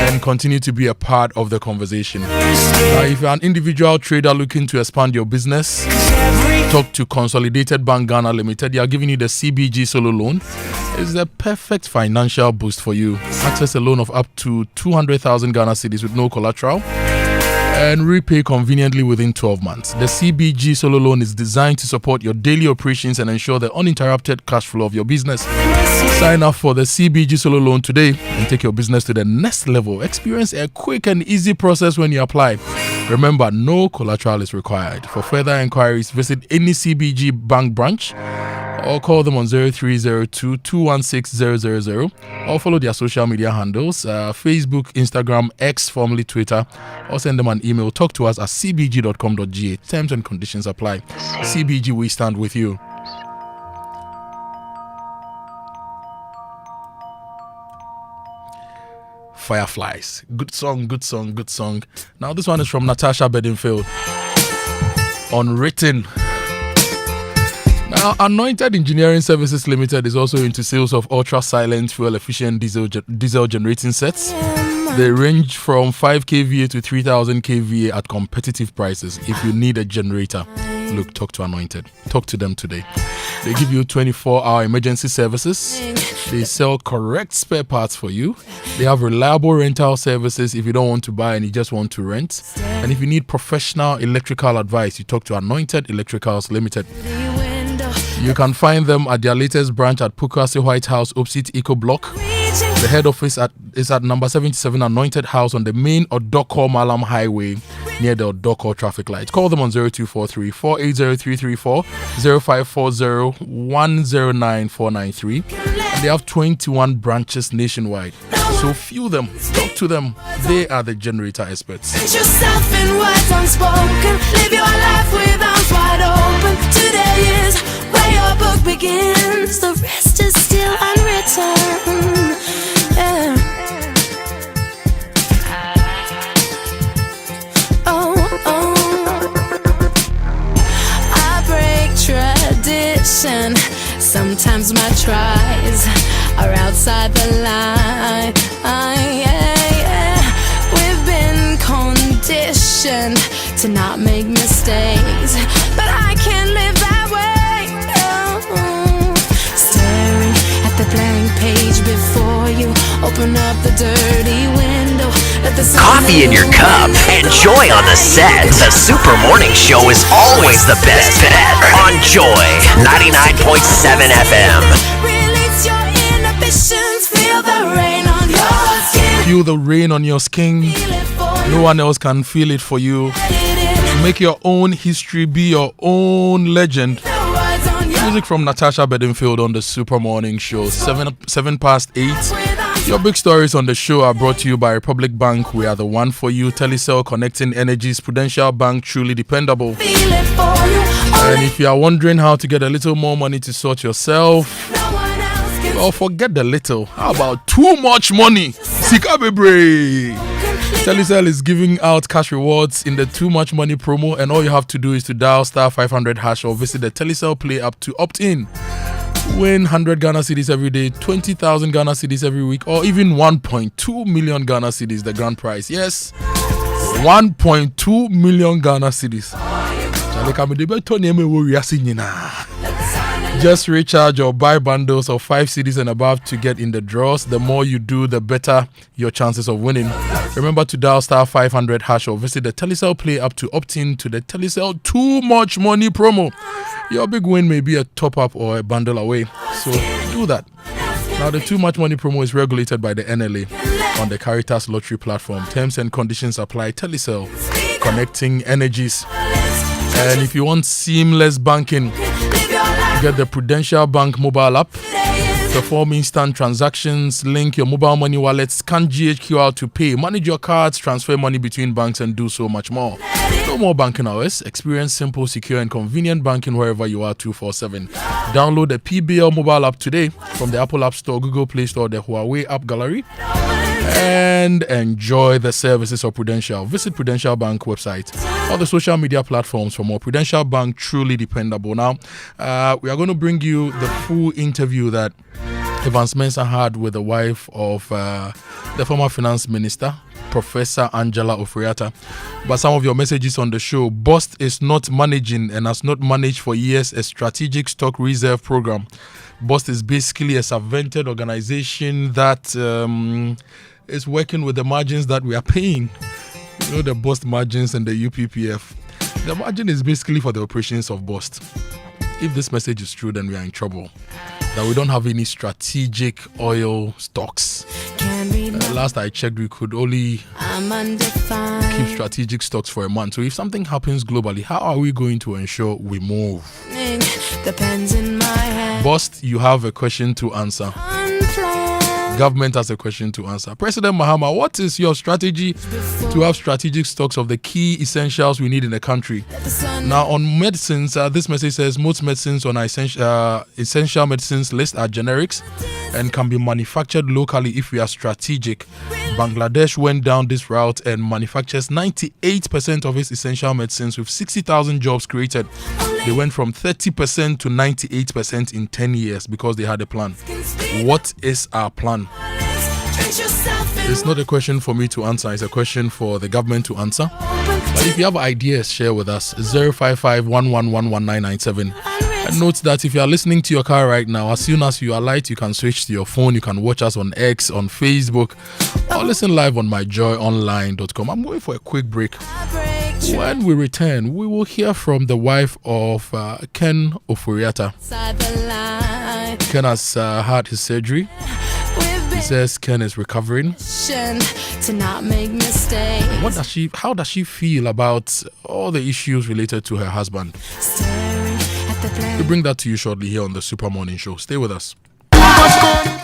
and continue to be a part of the conversation. Now, if you're an individual trader looking to expand your business, talk to Consolidated Bank Ghana Limited. They are giving you the CBG solo loan. It's the perfect financial boost for you. Access a loan of up to 200,000 Ghana cedis with no collateral and repay conveniently within 12 months. The CBG solo loan is designed to support your daily operations and ensure the uninterrupted cash flow of your business. Sign up for the CBG solo loan today and take your business to the next level. Experience a quick and easy process when you apply. Remember, no collateral is required. For further inquiries, visit any CBG bank branch or call them on 0302-216-000 or follow their social media handles, Facebook, Instagram, X, formerly Twitter, or send them an email. Talk to us at cbg.com.ga. Terms and conditions apply. CBG, we stand with you. Fireflies. Good song, good song, good song. Now this one is from Natasha Bedingfield. Unwritten. Now, Anointed Engineering Services Limited is also into sales of ultra-silent, fuel-efficient diesel generating sets. They range from 5 kVA to 3000 kVA at competitive prices. If you need a generator, look, talk to Anointed. Talk to them today. They give you 24-hour emergency services. They sell correct spare parts for you. They have reliable rental services if you don't want to buy and you just want to rent. And if you need professional electrical advice, you talk to Anointed Electricals Limited. You can find them at their latest branch at Pukase White House, opposite Eco Block. The head office is at number 77 Anointed House on the main Odoko Malam Highway near the Odoko traffic light. Call them on 0243 480334 0540 109 493. And they have 21 branches nationwide. So feel them, talk to them. They are the generator experts. Put yourself in words unspoken. Live your life with arms wide open. Today is where your book begins. The rest is still unwritten. Yeah. I break tradition. Sometimes my tries are outside the line. We've been conditioned to not make mistakes, but I can't live that way. Staring at the blank page before you, open up the dirty window. Coffee in your cup and joy on the set. The Super Morning Show is always the best bet on Joy 99.7 FM. Release your inhibitions, feel the rain on your skin. Feel the rain on your skin. No one else can feel it for you. Make your own history, be your own legend. Music from Natasha Bedingfield on the Super Morning Show. 7 past 8. Your big stories on the show are brought to you by Republic Bank. We are the one for you. Telecel, connecting energies. Prudential Bank, truly dependable. And if you are wondering how to get a little more money to sort yourself, well, forget the little. How about too much money? Sikabebre. Telecel is giving out cash rewards in the Too Much Money promo, and all you have to do is to dial *500# or visit the Telecel Play app to opt in. Win 100 Ghana cedis every day, 20,000 Ghana cedis every week, or even 1.2 million Ghana cedis, the grand prize. Yes, 1.2 million Ghana cedis. Just recharge or buy bundles of 5 cedis and above to get in the draws. The more you do, the better your chances of winning. Remember to dial *500# or visit the Telecel Play app to opt in to the Telecel Too Much Money promo. Your big win may be a top-up or a bundle away, so do that. Now, the Too Much Money promo is regulated by the NLA on the Caritas Lottery platform. Terms and conditions apply. Telecel, connecting energies. And if you want seamless banking, get the Prudential Bank mobile app. Perform instant transactions, link your mobile money wallet, scan GHQR to pay, manage your cards, transfer money between banks, and do so much more. No more banking hours. Experience simple, secure, and convenient banking wherever you are 24/7. Download the PBL mobile app today from the Apple App Store, Google Play Store, the Huawei App Gallery, and enjoy the services of Prudential. Visit Prudential Bank website or the social media platforms for more. Prudential Bank, truly dependable. Now, we are going to bring you the full interview that Evans Mensah had with the wife of the former finance minister, Professor Angela Ofori-Atta. But some of your messages on the show: Bost is not managing and has not managed for years a strategic stock reserve program. Bost is basically a subvented organization that is working with the margins that we are paying. You know, the Bost margins and the UPPF. The margin is basically for the operations of Bost. If this message is true, then we are in trouble. That we don't have any strategic oil stocks. Last I checked, we could only keep strategic stocks for a month. So if something happens globally, how are we going to ensure we move? Bost, you have a question to answer. Government has a question to answer. President Mahama, what is your strategy to have strategic stocks of the key essentials we need in the country? Now, on medicines, this message says most medicines on our essential medicines list are generics and can be manufactured locally if we are strategic. Bangladesh went down this route and manufactures 98% of its essential medicines with 60,000 jobs created. They went from 30% to 98% in 10 years because they had a plan. What is our plan? It's not a question for me to answer. It's a question for the government to answer. But if you have ideas, share with us. 055-1111-997. And note that if you are listening to your car right now, as soon as you are light, you can switch to your phone. You can watch us on X, on Facebook, or listen live on myjoyonline.com. I'm going for a quick break. When we return, we will hear from the wife of Ken Ofori-Atta. Ken has had his surgery. He says Ken is recovering. How does she feel about all the issues related to her husband? We'll bring that to you shortly here on the Super Morning Show. Stay with us.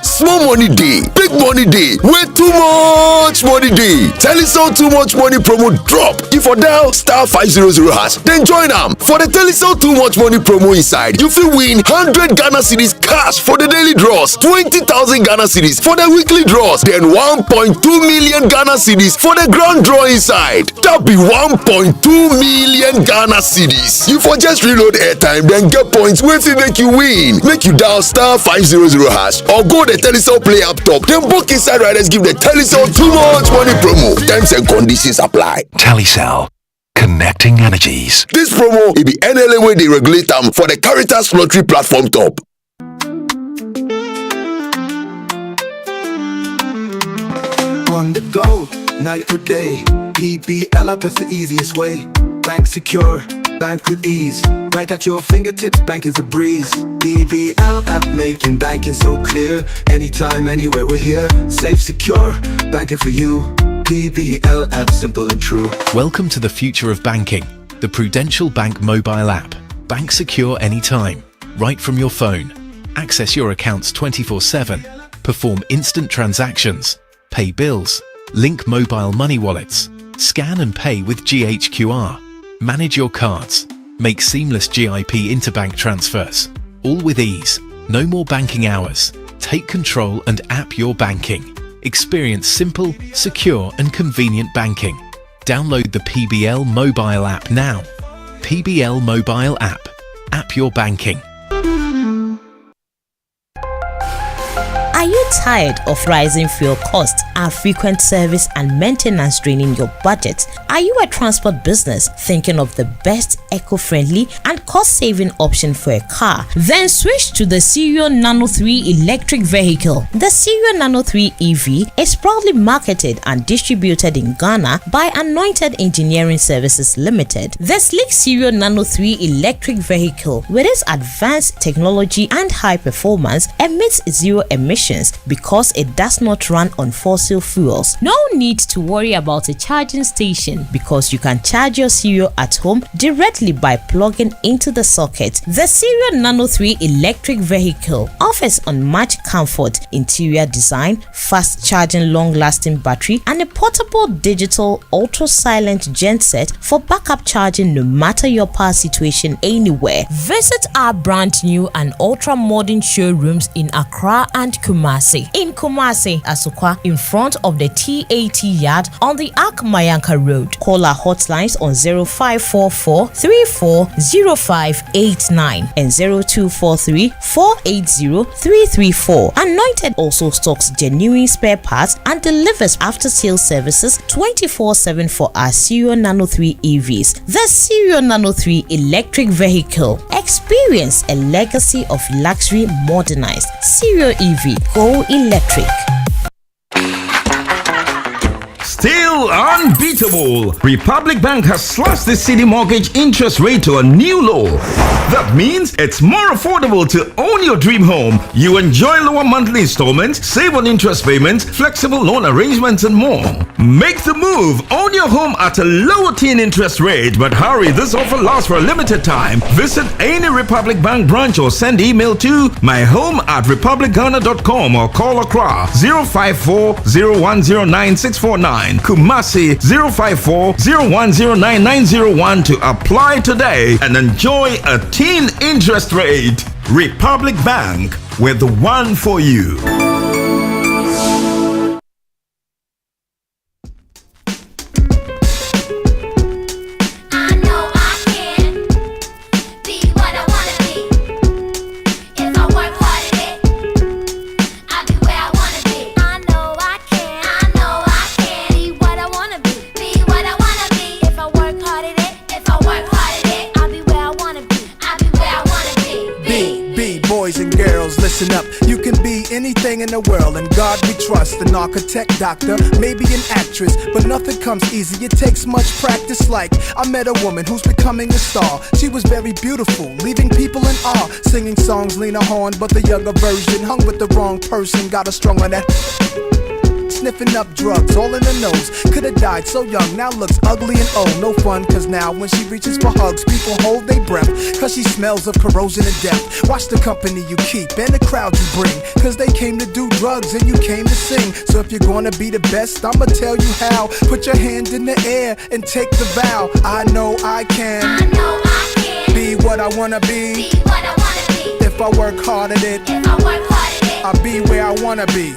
Small money day, big money day, way too much money day. Telecel Too Much Money promo drop. If you dial *500#, then join them for the Telecel Too Much Money promo inside. You will win 100 Ghana cedis cash for the daily draws, 20,000 Ghana cedis for the weekly draws, then 1.2 million Ghana cedis for the grand draw inside. That be 1.2 million Ghana cedis. You for just reload airtime, then get points wey fit make you win. Make you dial *500# or go the Telecel Play app top. Then book inside riders give the Telecel Too Much Money promo. Terms and conditions apply. Telecel, connecting energies. This promo will be NLA way they regulate them for the Caritas Lottery platform top. On the go, night or day. PBL app is the easiest way. Bank secure, bank with ease. Right at your fingertips, bank is a breeze. PBL app making banking so clear. Anytime, anywhere, we're here. Safe, secure, banking for you. PBL app, simple and true. Welcome to the future of banking. The Prudential Bank mobile app. Bank secure anytime. right from your phone. Access your accounts 24/7. Perform instant transactions. Pay bills. Link mobile money wallets. Scan and pay with GHQR. Manage your cards. Make seamless GIP interbank transfers. All with ease. No more banking hours. Take control and app your banking. Experience simple, secure and convenient banking. Download the PBL mobile app now. PBL mobile app. App your banking. Are you tired of rising fuel costs and frequent service and maintenance draining your budget? Are you a transport business thinking of the best eco-friendly and cost-saving option for a car? Then switch to the Cerio Nano 3 electric vehicle. The Cerio Nano 3 EV is proudly marketed and distributed in Ghana by Anointed Engineering Services Limited. The sleek Cerio Nano 3 electric vehicle, with its advanced technology and high performance, emits zero emissions because it does not run on fossil fuels. No need to worry about a charging station because you can charge your Cerio at home directly by plugging into the socket. The Cerio Nano 3 electric vehicle offers unmatched comfort, interior design, fast charging, long-lasting battery, and a portable digital ultra-silent genset for backup charging no matter your power situation anywhere. Visit our brand new and ultra-modern showrooms in Accra and Kumasi. In Kumasi, Asukwa, in front of the TAT yard on the Ak Mayanka Road. Call our hotlines on 0544 340589 and 0243 480 334. Anointed also stocks genuine spare parts and delivers after-sales services 24/7 for our Cerio Nano 3 EVs. The Cerio Nano 3 electric vehicle. Experience a legacy of luxury modernized. Cerio EV. Go electric. Still unbeatable. Republic Bank has slashed the city mortgage interest rate to a new low. That means it's more affordable to own your dream home. You enjoy lower monthly installments, save on interest payments, flexible loan arrangements, and more. Make the move. Own your home at a lower teen interest rate. But hurry, this offer lasts for a limited time. Visit any Republic Bank branch or send email to myhome@republicghana.com or call Accra 054 0109 649. Kumasi 054 0109 901 to apply today and enjoy a teen interest rate. Republic Bank, we're the one for you. Up. You can be anything in the world, and God we trust. An architect, doctor, maybe an actress, but nothing comes easy. It takes much practice. Like I met a woman who's becoming a star. She was very beautiful, leaving people in awe. Singing songs, Lena Horne, but the younger version hung with the wrong person. Got her strung on that. Sniffing up drugs, all in her nose. Could've died so young, now looks ugly and old. No fun, cause now when she reaches for hugs, people hold their breath, cause she smells of corrosion and death. Watch the company you keep and the crowd you bring, cause they came to do drugs and you came to sing. So if you're gonna be the best, I'ma tell you how. Put your hand in the air and take the vow. I know I can, be what I wanna be. If I work hard at it, I'll be where I wanna be.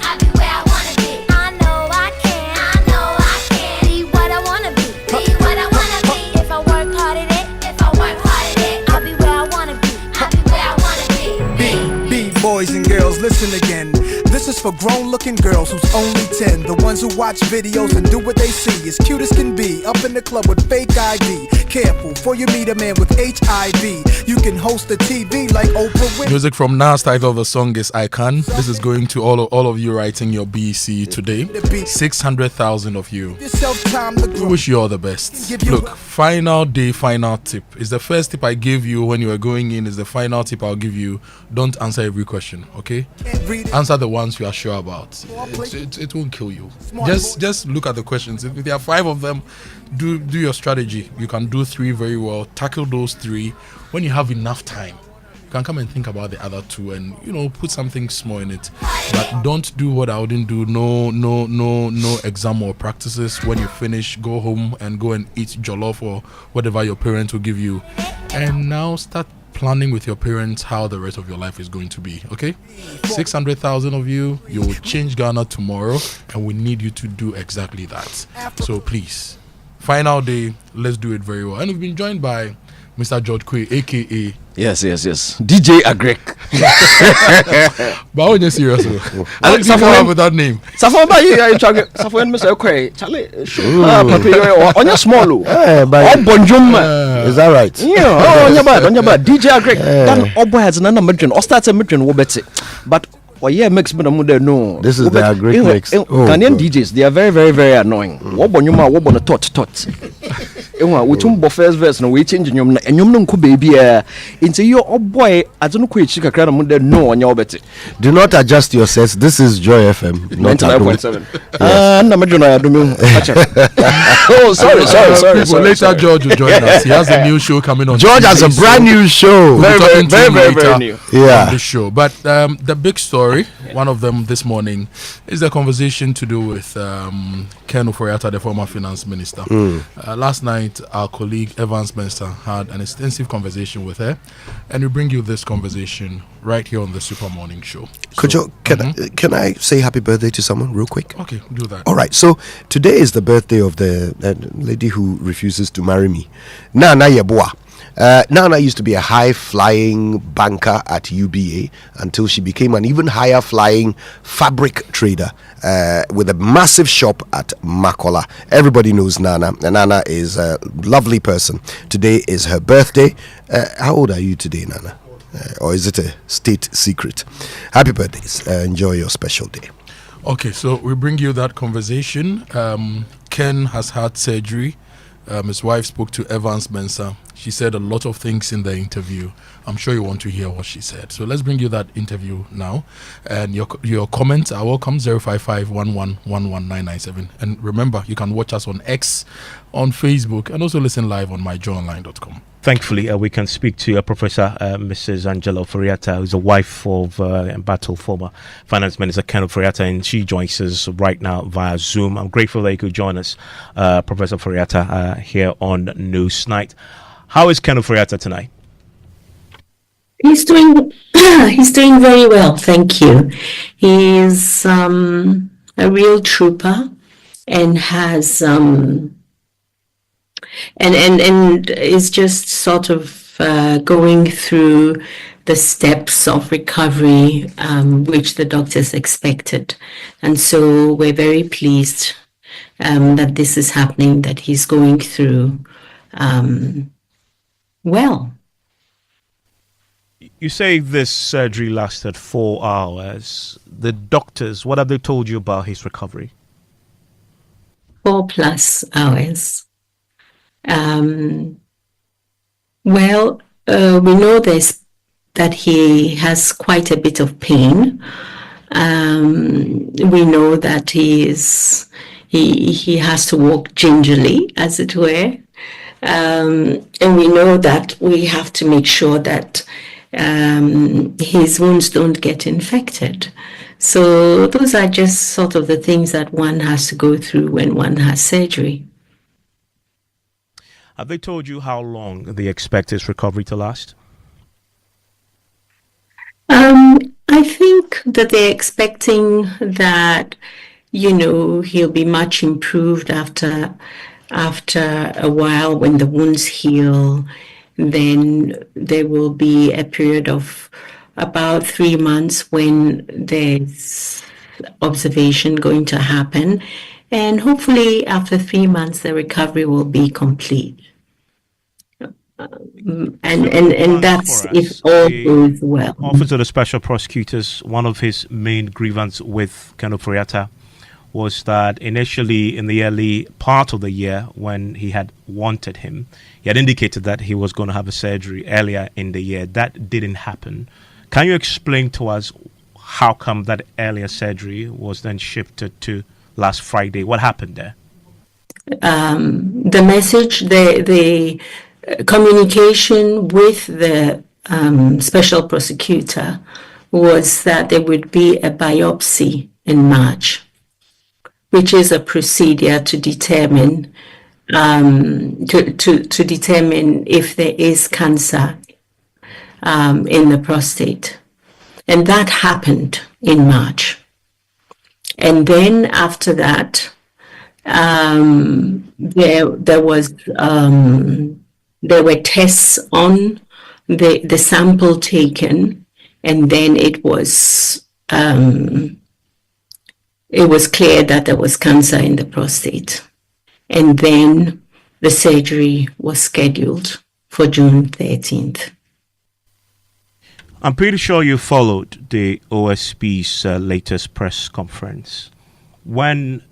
Boys and girls, listen again. This is for grown-looking girls who's only 10. The ones who watch videos and do what they see. As cute as can be, up in the club with fake ID. Careful, before you meet a man with HIV. You can host a TV like Oprah Winfrey. Music from Nas. Title of the song is I Can. This is going to all of you writing your BC today. 600,000 of you. We wish you all the best. Look, final day, final tip. Is the first tip I give you when you are going in. Is the final tip I'll give you. Don't answer every question, okay? Answer the ones you are sure about. It won't kill you. Just look at the questions. If there are 5 of them, do your strategy. You can do 3 very well. Tackle those 3 when you have enough time. can come and think about the other two and, put something small in it. But don't do what I wouldn't do. No exam or practices. When you finish, go home and go and eat jollof or whatever your parents will give you. And now start planning with your parents how the rest of your life is going to be. Okay, 600,000 of you will change Ghana tomorrow, and we need you to do exactly that. So please, final day, let's do it very well. And we've been joined by Mr. George Kwe, aka Yes, DJ Agrek. But when you're serious, what do you have with that name? Safo, Safo, Mr. Kwe, Charlie, on your small, bonjour. Is that right? Yeah, on your bad, DJ Agrek. Then Obo has another mention, or starts a mention, but. Oh yeah, mix but no. This is the great mix. Ghanaian DJs, they are very, very, very annoying. What on a tot. We tumbo first verse no we change nyom and nyom no baby into your boy I don't know chika kra no on your bet. Do not adjust your sets. This is Joy FM 99.7. Na majona adumi. Oh, sorry. Later George will join us. He has a new show coming on. George has a brand new show. Very new. Yeah. On the show. But the big story, one of them this morning, is the conversation to do with Ken Ofori-Atta, the former finance minister. Last night, our colleague Evans Spencer had an extensive conversation with her, and we bring you this conversation right here on the Super Morning Show. Kojo, can I say happy birthday to someone real quick? Okay, do that. All right, so today is the birthday of the lady who refuses to marry me, Nana Yeboah. Nana used to be a high-flying banker at UBA until she became an even higher-flying fabric trader with a massive shop at Makola. Everybody knows Nana, and Nana is a lovely person. Today is her birthday. How old are you today, Nana? Or is it a state secret? Happy birthdays. Enjoy your special day. Okay, so we bring you that conversation. Ken has had surgery. His wife spoke to Evans Spencer. She said a lot of things in the interview. I'm sure you want to hear what she said. So let's bring you that interview now. And your comments are welcome, 055-11-11997. And remember, you can watch us on X, on Facebook, and also listen live on myjoyonline.com. Thankfully, we can speak to Professor Mrs. Angela Ofori-Atta, who's a wife of embattled former Finance Minister Ken Ofori-Atta, and she joins us right now via Zoom. I'm grateful that you could join us, Professor Ofori-Atta, here on News Night. How is Ken Ofori-Atta tonight? He's doing very well, thank you. He's a real trooper and has and is just sort of going through the steps of recovery which the doctors expected. And so we're very pleased that this is happening, that he's going through well. You say this surgery lasted 4 hours. The doctors, what have they told you about his recovery? 4+ hours. Well, we know that he has quite a bit of pain. We know that he has to walk gingerly, as it were. And we know that we have to make sure that his wounds don't get infected. So those are just sort of the things that one has to go through when one has surgery. Have they told you how long they expect his recovery to last? I think that they're expecting that, he'll be much improved after a while when the wounds heal. Then there will be a period of about 3 months when there's observation going to happen. And hopefully after 3 months, the recovery will be complete. And that's if all goes well. Office of the Special Prosecutors, one of his main grievances with Ken Ofori-Atta was that initially in the early part of the year when he had wanted him, he had indicated that he was going to have a surgery earlier in the year. That didn't happen. Can you explain to us how come that earlier surgery was then shifted to last Friday? What happened there? The message, the communication with the special prosecutor was that there would be a biopsy in March, which is a procedure to determine to determine if there is cancer in the prostate. And that happened in March. And then after that, there were tests on the sample taken, and then it was clear that there was cancer in the prostate. And then the surgery was scheduled for June 13th. I'm pretty sure you followed the OSP's latest press conference. When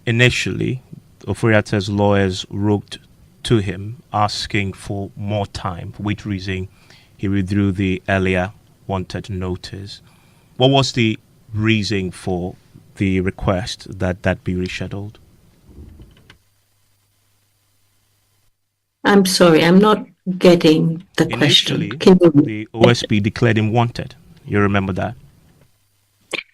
initially Ofori-Atta's lawyers wrote to him asking for more time, for which reason he withdrew the earlier wanted notice, what was the reason for the request that be rescheduled? I'm sorry, I'm not getting the Initially, question. the OSP declared him wanted. You remember that?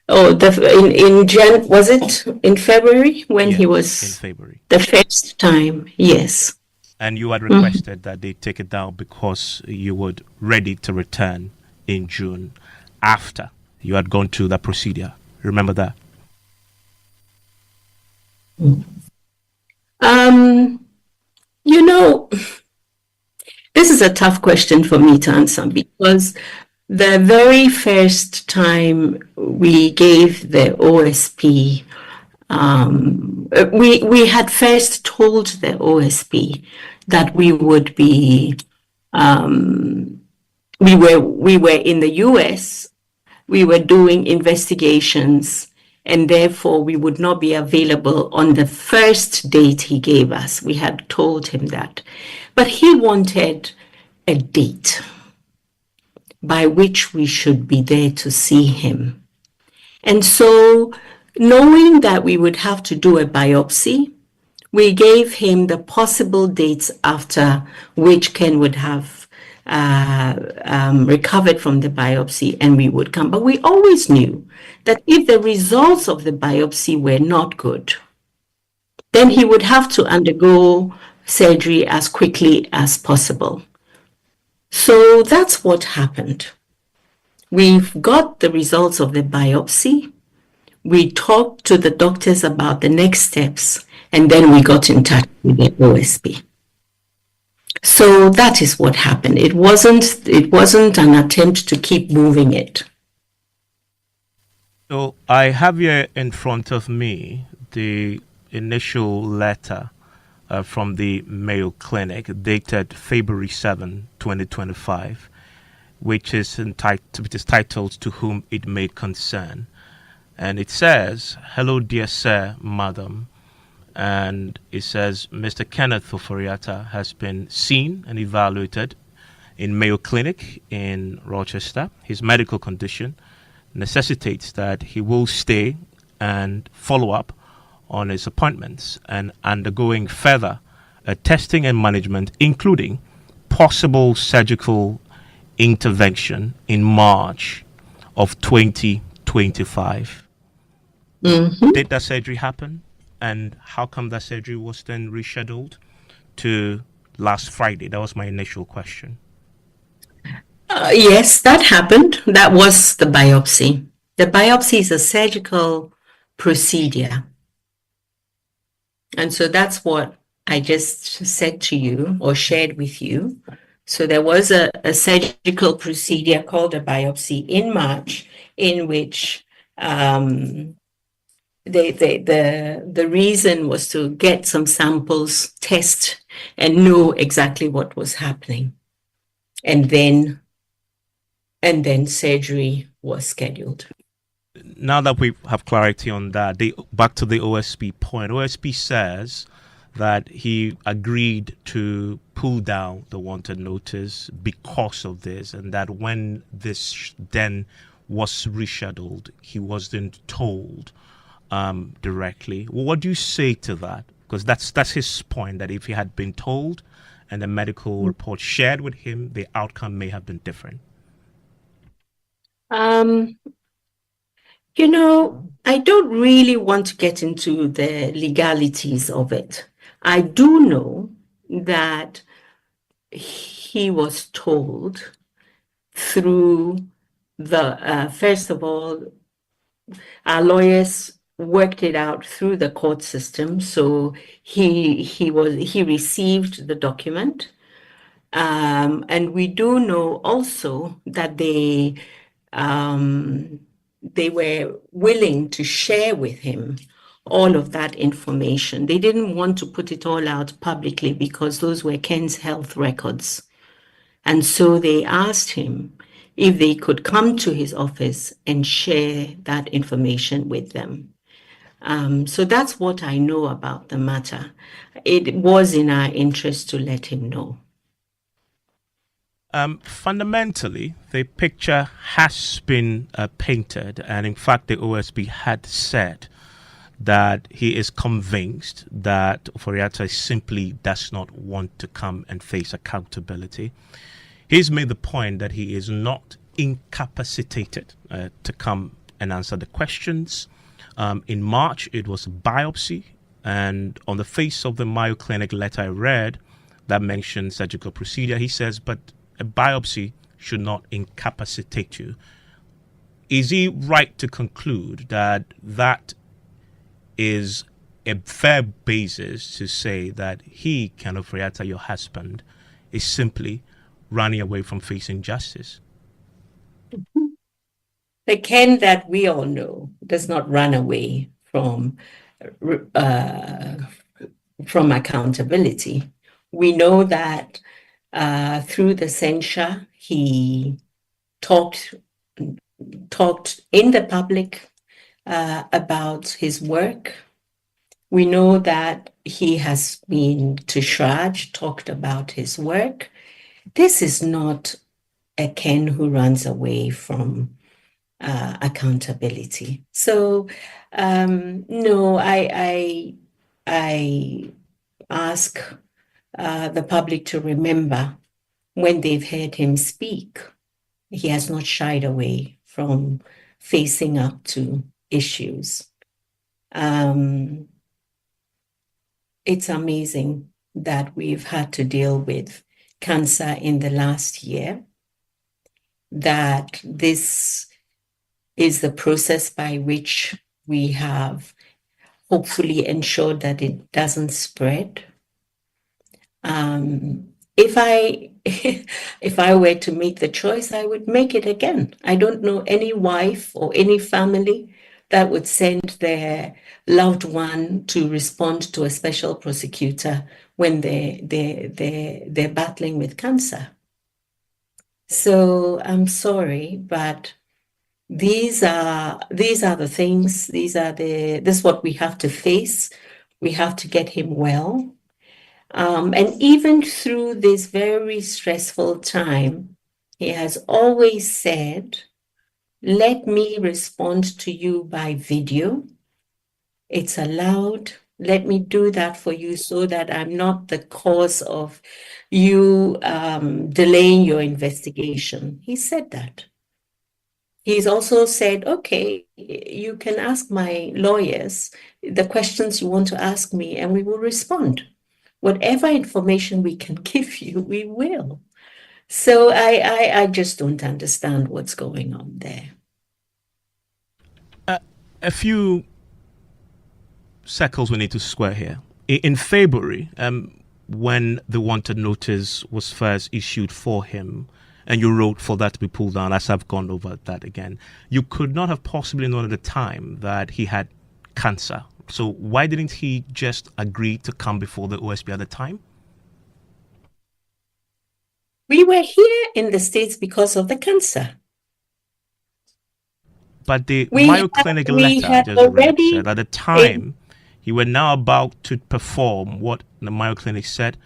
Oh, was it in February when he was in February? The first time, yes. And you had requested that they take it down because you were ready to return in June after you had gone through that procedure. Remember that? This is a tough question for me to answer because the very first time we gave the OSP, we had first told the OSP that we would be, we were in the US, we were doing investigations, and therefore we would not be available on the first date he gave us. We had told him that. But he wanted a date by which we should be there to see him. And so, knowing that we would have to do a biopsy, we gave him the possible dates after which Ken would have recovered from the biopsy and we would come. But we always knew that if the results of the biopsy were not good, then he would have to undergo surgery as quickly as possible. So that's what happened. We've got the results of the biopsy. We talked to the doctors about the next steps, and then we got in touch with the OSP. So that is what happened. It wasn't an attempt to keep moving it. So I have here in front of me the initial letter from the Mayo Clinic dated February 7, 2025, which is titled "To Whom It May Concern." And it says, "Hello, dear sir, madam." And it says, "Mr. Kenneth Ofori-Atta has been seen and evaluated in Mayo Clinic in Rochester. His medical condition necessitates that he will stay and follow up on his appointments and undergoing further testing and management, including possible surgical intervention in March of 2025. Did that surgery happen? And how come that surgery was then rescheduled to last Friday? That was my initial question. Yes, that happened. That was the biopsy. The biopsy is a surgical procedure. And so that's what I just said to you or shared with you. So there was a surgical procedure called a biopsy in March, in which the reason was to get some samples, test, and know exactly what was happening. And then surgery was scheduled. Now that we have clarity on that, back to the OSP point. OSP says that he agreed to pull down the wanted notice because of this, and that when this then was rescheduled, he wasn't told directly. Well, what do you say to that? Because that's his point, that if he had been told and the medical report shared with him, the outcome may have been different? I don't really want to get into the legalities of it. I do know that he was told through first of all, our lawyers worked it out through the court system. So he received the document. And we do know also that they were willing to share with him all of that information. They didn't want to put it all out publicly because those were Ken's health records. And so they asked him if they could come to his office and share that information with them. So that's what I know about the matter. It was in our interest to let him know. Fundamentally, the picture has been painted, and in fact, the OSB had said that he is convinced that Ofori-Atta simply does not want to come and face accountability. He's made the point that he is not incapacitated to come and answer the questions. In March, it was a biopsy, and on the face of the Mayo Clinic letter I read that mentioned surgical procedure, he says, but a biopsy should not incapacitate you. Is he right to conclude that that is a fair basis to say that he, Ken Ofori-Atta, your husband, is simply running away from facing justice? The Ken that we all know does not run away from accountability. We know that through the censure, he talked in the public about his work. We know that he has been to Shraj, talked about his work. This is not a Ken who runs away from accountability. So, no, I ask the public to remember when they've heard him speak, he has not shied away from facing up to issues. It's amazing that we've had to deal with cancer in the last year, that this is the process by which we have hopefully ensured that it doesn't spread. If I were to make the choice, I would make it again. I don't know any wife or any family that would send their loved one to respond to a special prosecutor when they're battling with cancer. So I'm sorry, but these are the things. This is what we have to face. We have to get him well. And even through this very stressful time, he has always said, let me respond to you by video. It's allowed. Let me do that for you so that I'm not the cause of you delaying your investigation. He said that. He's also said, okay, you can ask my lawyers the questions you want to ask me, and we will respond. Whatever information we can give you, we will. So I just don't understand what's going on there. A few circles we need to square here. In February, when the wanted notice was first issued for him, and you wrote for that to be pulled down, as I've gone over that again, you could not have possibly known at the time that he had cancer. So why didn't he just agree to come before the OSB at the time? We were here in the States because of the cancer. But the Mayo Clinic letter just read said at the time he were now about to perform what the Mayo Clinic said,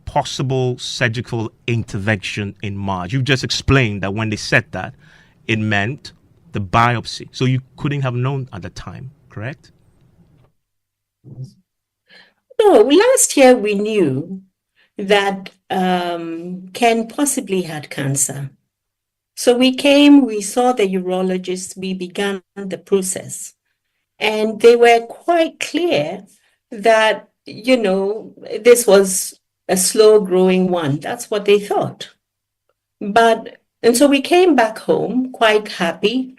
possible surgical intervention in March. You've just explained that when they said that, it meant the biopsy. So you couldn't have known at the time, correct? No, last year we knew that Ken possibly had cancer. So we came, we saw the urologist, we began the process. And they were quite clear that, this was a slow growing one. That's what they thought. And so we came back home quite happy.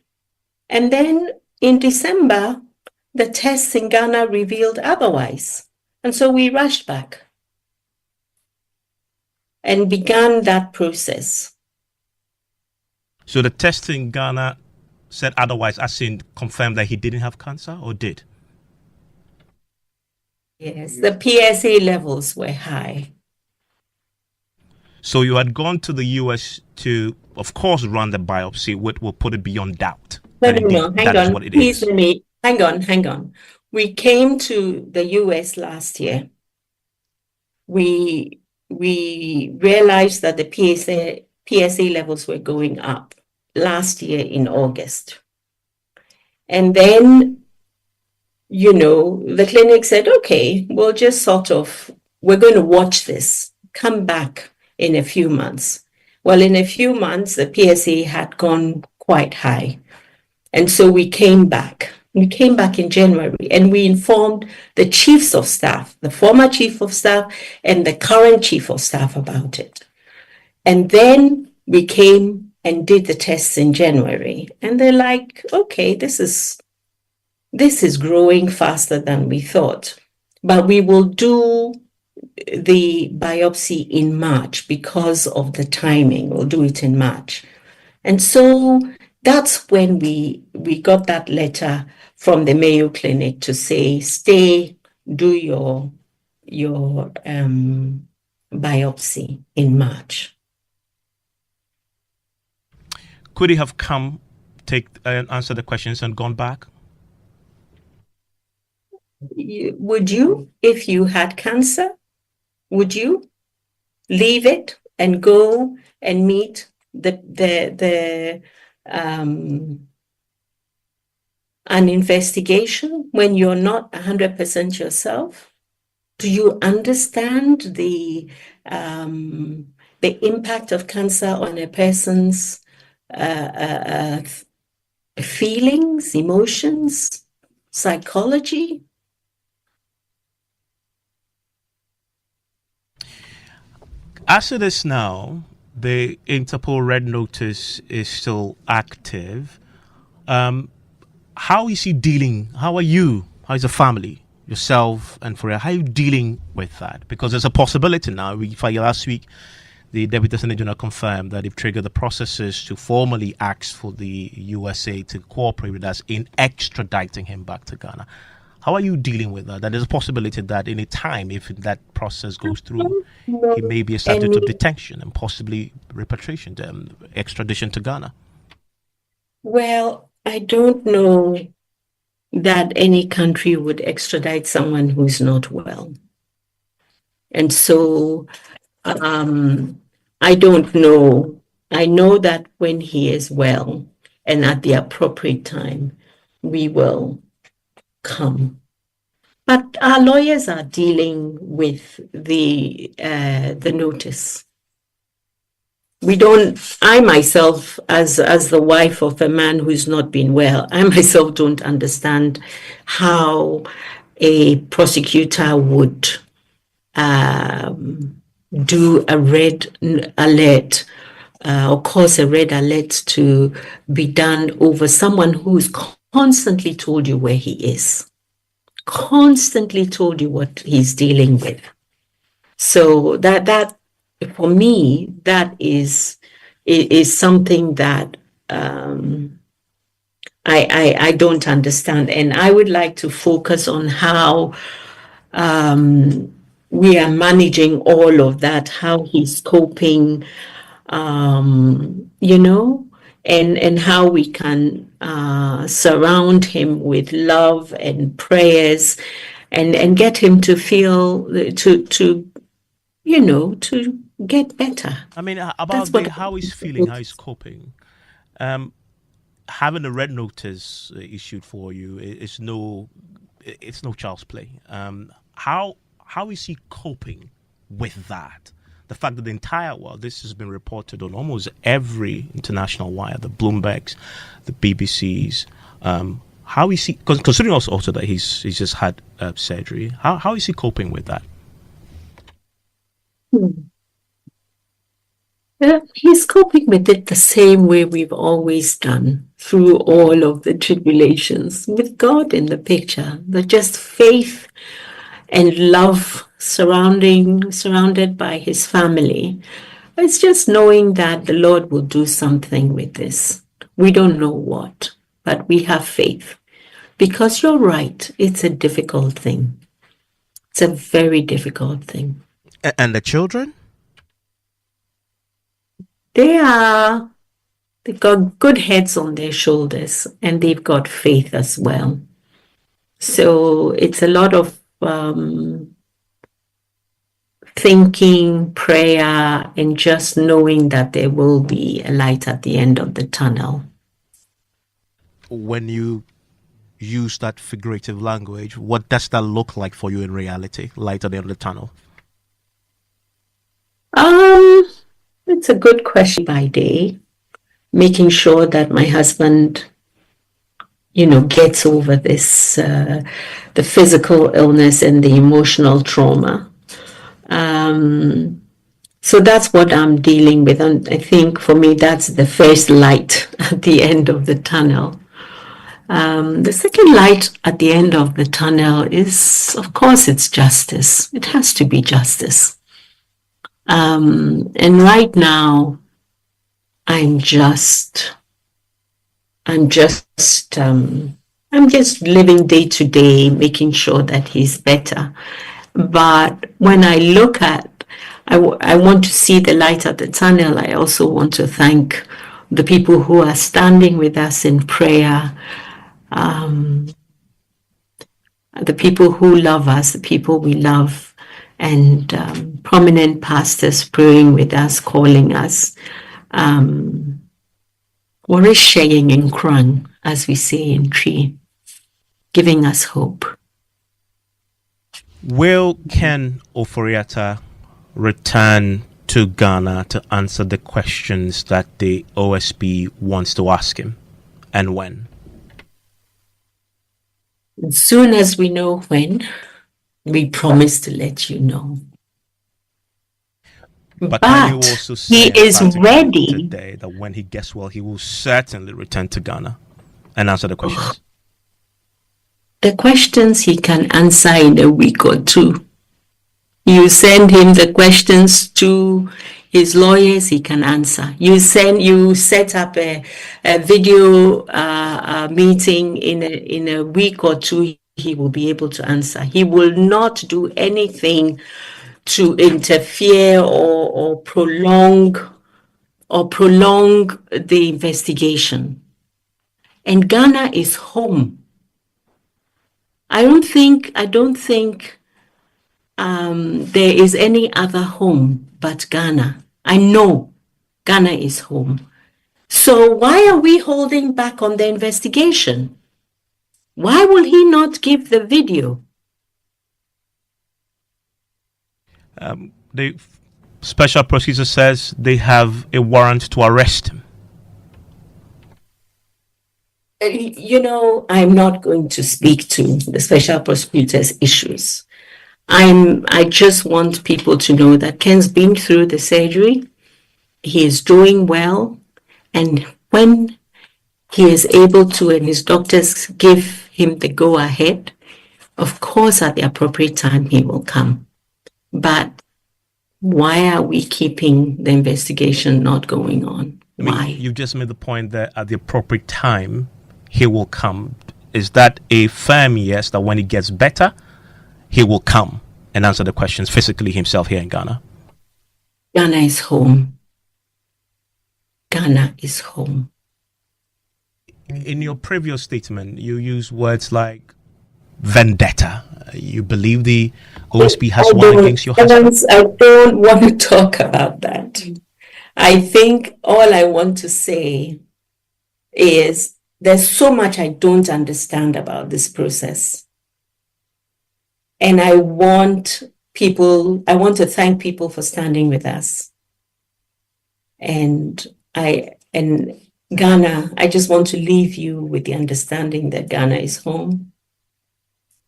And then in December, the tests in Ghana revealed otherwise. And so we rushed back and began that process. So the test in Ghana said otherwise, as in confirmed that he didn't have cancer, or did? Yes, the PSA levels were high. So you had gone to the US to, of course, run the biopsy, which will put it beyond doubt. No, hang on. What it Please is. let me, hang on. We came to the US last year. We realized that the PSA levels were going up last year in August. And then, the clinic said, okay, we'll just we're going to watch this, come back in a few months. Well, in a few months, the PSA had gone quite high. And so we came back. We came back in January and we informed the chiefs of staff, the former chief of staff and the current chief of staff about it. And then we came and did the tests in January. And they're like, okay, this is growing faster than we thought. But we will do the biopsy in March because of the timing. We'll do it in March. And so that's when we got that letter from the Mayo Clinic to say, stay, do your biopsy in March. Could he have come, answer the questions and gone back? Would you, if you had cancer, would you leave it and go and meet an investigation when you're not 100% yourself? Do you understand the impact of cancer on a person's feelings, emotions, psychology? As it is now, the Interpol Red Notice is still active. How is he dealing? How are you? How is the family, yourself, and Foria? How are you dealing with that? Because there's a possibility now. Last week, the Deputy Attorney General confirmed that they've triggered the processes to formally ask for the USA to cooperate with us in extraditing him back to Ghana. How are you dealing with that? That there's a possibility that any time, if that process goes through, he may be subject to detention and possibly repatriation, extradition to Ghana. Well, I don't know that any country would extradite someone who's not well. And so I don't know. I know that when he is well and at the appropriate time, we will come. But our lawyers are dealing with the notice. I myself, as the wife of a man who's not been well, I myself don't understand how a prosecutor would do a red alert or cause a red alert to be done over someone who's constantly told you where he is, constantly told you what he's dealing with. So that for me, that is something that I don't understand. And I would like to focus on how we are managing all of that, how he's coping, and how we can surround him with love and prayers and get him to feel, to get better. I mean, about how he's feeling, how he's coping. Having a red notice issued for you it's no child's play. How is he coping with that? The fact that the entire world, this has been reported on almost every international wire, the Bloombergs, the BBCs. How is he, considering also that he's just had surgery, how is he coping with that? He's coping with it the same way we've always done through all of the tribulations, with God in the picture, but just faith and love surrounded by his family. It's just knowing that the Lord will do something with this. We don't know what, but we have faith. Because you're right, it's a difficult thing. It's a very difficult thing. And the children? They've got good heads on their shoulders, and they've got faith as well. So it's a lot of thinking, prayer, and just knowing that there will be a light at the end of the tunnel. When you use that figurative language, what does that look like for you in reality, light at the end of the tunnel? It's a good question. By day, making sure that my husband, gets over this, the physical illness and the emotional trauma. So that's what I'm dealing with. And I think for me, that's the first light at the end of the tunnel. The second light at the end of the tunnel is, of course, it's justice. It has to be justice. And right now, I'm just living day to day, making sure that he's better. But when I look at, I want to see the light at the tunnel. I also want to thank the people who are standing with us in prayer, the people who love us, the people we love, and prominent pastors praying with us, calling us. We're sharing in Krang, as we say in Tree, giving us hope. Will Ken Ofori-Atta return to Ghana to answer the questions that the OSP wants to ask him, and when? As soon as we know when, we promise to let you know. But can you also say he is ready today that when he gets well, he will certainly return to Ghana and answer the questions? The questions he can answer in a week or two. You send him the questions to his lawyers, he can answer. You set up a video meeting in a week or two, he will be able to answer. He will not do anything to interfere or prolong the investigation. And Ghana is home. I don't think there is any other home but Ghana. I know Ghana is home. So why are we holding back on the investigation? Why will he not give the video? The special prosecutor says they have a warrant to arrest him. I'm not going to speak to the special prosecutor's issues. I just want people to know that Ken's been through the surgery. He is doing well. And when he is able to and his doctors give him the go ahead, of course, at the appropriate time, he will come. But why are we keeping the investigation not going on? Why? You just made the point that at the appropriate time, he will come. Is that a firm yes, that when he gets better, he will come and answer the questions physically himself here in Ghana? Ghana is home. Ghana is home. In your previous statement, you use words like vendetta. You believe the OSP has one against your husband? I don't want to talk about that. I think all I want to say is there's so much I don't understand about this process. And I want I want to thank people for standing with us. And Ghana, I just want to leave you with the understanding that Ghana is home.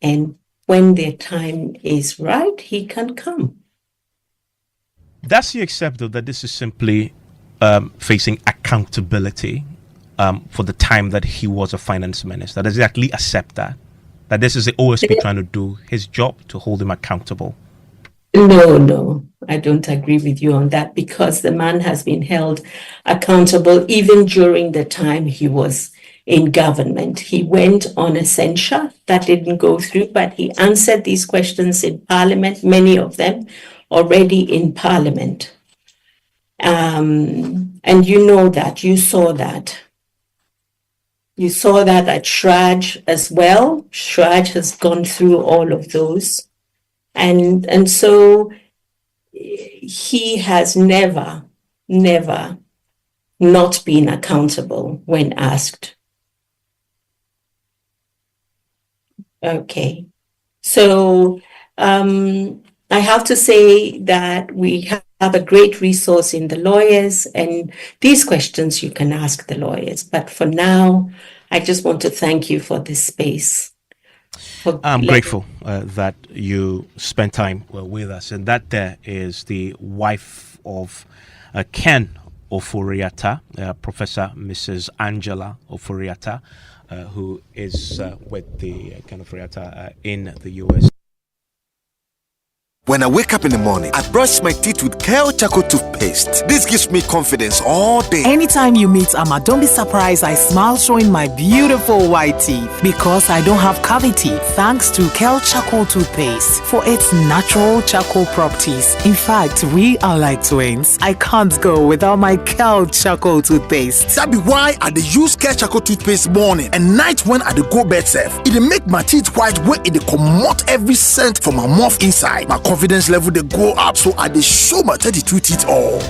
And when their time is right, he can come. Does he accept, though, that this is simply facing accountability for the time that he was a finance minister? Does he actually accept that? That this is the OSP trying to do his job to hold him accountable? No, I don't agree with you on that, because the man has been held accountable even during the time he was in government. He went on a censure that didn't go through, but he answered these questions in Parliament, many of them already in Parliament. And you know that, you saw that. You saw that at Shraj as well. Shraj has gone through all of those. And so he has never not been accountable when asked. Okay. So I have to say that we have a great resource in the lawyers, and these questions you can ask the lawyers. But for now, I just want to thank you for this space. I'm grateful that you spent time with us. And that there is the wife of Ken Ofori-Atta, Professor Mrs. Angela Ofori-Atta, who is with the Ken Ofori-Atta in the US. When I wake up in the morning, I brush my teeth with Kojo Charcoal toothpaste. This gives me confidence all day. Anytime you meet Amma, don't be surprised I smile showing my beautiful white teeth, because I don't have cavity thanks to Kojo Charcoal toothpaste for its natural charcoal properties. In fact, we are like twins. I can't go without my Kojo Charcoal toothpaste. That be why I dey use Kojo Charcoal toothpaste morning and night when I dey go bed safe. It dey make my teeth white when it dey comot every scent from my mouth inside. My confidence level they go up, so I dey show my 32 teeth all.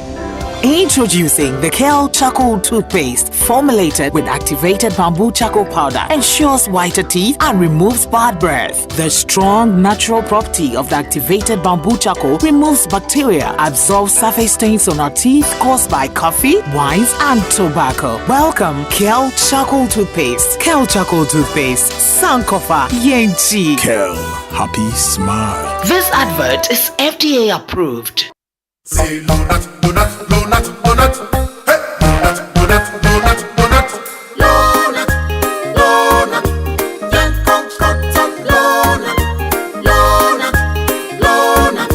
Introducing the Kojo Charcoal toothpaste, formulated with activated bamboo charcoal powder, ensures whiter teeth and removes bad breath. The strong natural property of the activated bamboo charcoal removes bacteria, absorbs surface stains on our teeth caused by coffee, wines, and tobacco. Welcome, Kojo Charcoal toothpaste. Kojo Charcoal toothpaste, Sankofa Yenchi. Kel, happy smile. This advert is FDA approved. Say donut, donut, donut, donut. Hey, donut, donut, donut, donut. Donut, donut. Yen cotton, donut, donut, donut.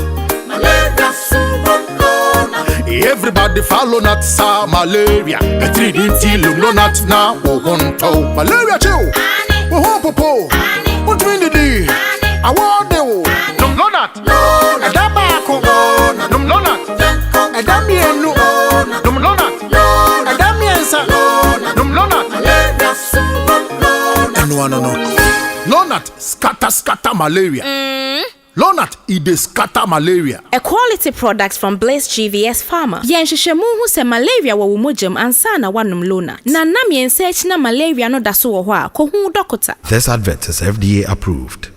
Malaria syrup, donut. Everybody follow not sa malaria. A 3D till no not now. Oh, one toe. Malaria chill. Oh, ho, po, po. What do you mean? I want you. No, not. A tobacco. No, not. A damian. No, not. A damian, sir. No, not. No, not. Scatter malaria. Lonat, it dey scatter malaria. A quality product from Blaze GVS Pharma. Yenhwehwemu hu se malaria wo womojam ansa na wanum Lonat. Na nam yensearch na malaria no daso wo ho a ko hu doctor. This advert is FDA approved.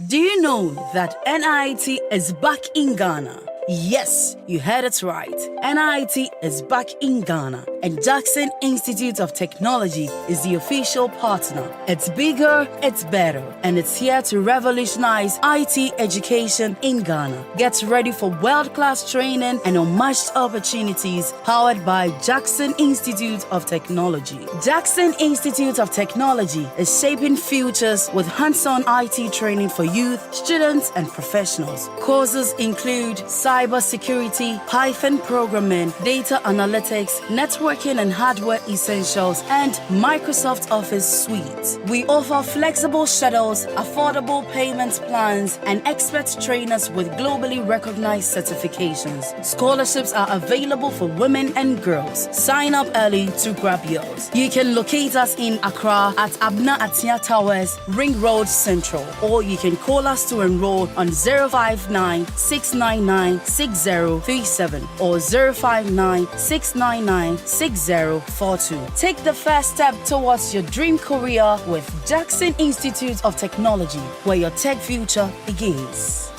Do you know that NIT is back in Ghana? Yes, you heard it right. NIT is back in Ghana, and Jackson Institute of Technology is the official partner. It's bigger, it's better, and it's here to revolutionize IT education in Ghana. Get ready for world-class training and unmatched opportunities powered by Jackson Institute of Technology. Jackson Institute of Technology is shaping futures with hands-on IT training for youth, students, and professionals. Courses include Cybersecurity, Python programming, data analytics, networking and hardware essentials, and Microsoft Office suite. We offer flexible schedules, affordable payment plans, and expert trainers with globally recognized certifications. Scholarships are available for women and girls. Sign up early to grab yours. You can locate us in Accra at Abna Atia Towers, Ring Road Central, or you can call us to enroll on 059 699 6037 or 059 699 6042. Take the first step towards your dream career with Jackson Institute of Technology, where your tech future begins.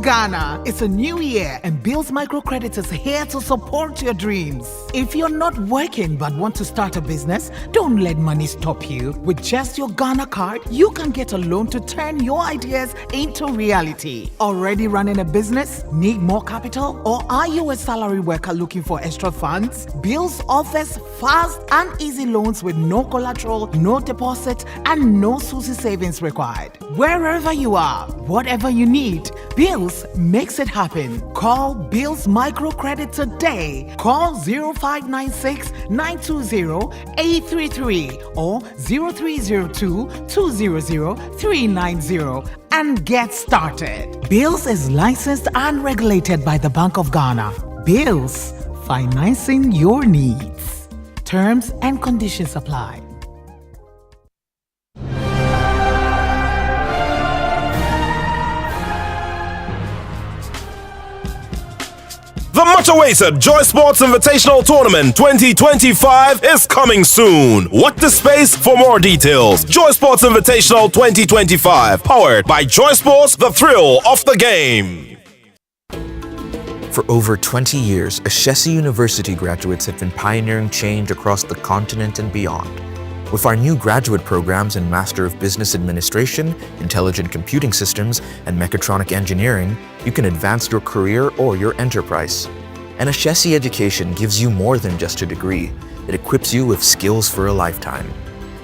Ghana. It's a new year and Bills Microcredit is here to support your dreams. If you're not working but want to start a business, don't let money stop you. With just your Ghana card, you can get a loan to turn your ideas into reality. Already running a business? Need more capital? Or are you a salary worker looking for extra funds? Bills offers fast and easy loans with no collateral, no deposit, and no SUSI savings required. Wherever you are, whatever you need, Bills makes it happen. Call Bills Microcredit today. Call 0596 920 833 or 0302 200 390 and get started. Bills is licensed and regulated by the Bank of Ghana. Bills, financing your needs. Terms and conditions apply. The much-awaited Joy Sports Invitational Tournament 2025 is coming soon. Watch the space for more details. Joy Sports Invitational 2025, powered by Joy Sports, the thrill of the game. For over 20 years, Ashesi University graduates have been pioneering change across the continent and beyond. With our new graduate programs in Master of Business Administration, Intelligent Computing Systems, and Mechatronic Engineering, you can advance your career or your enterprise. And Ashesi education gives you more than just a degree. It equips you with skills for a lifetime.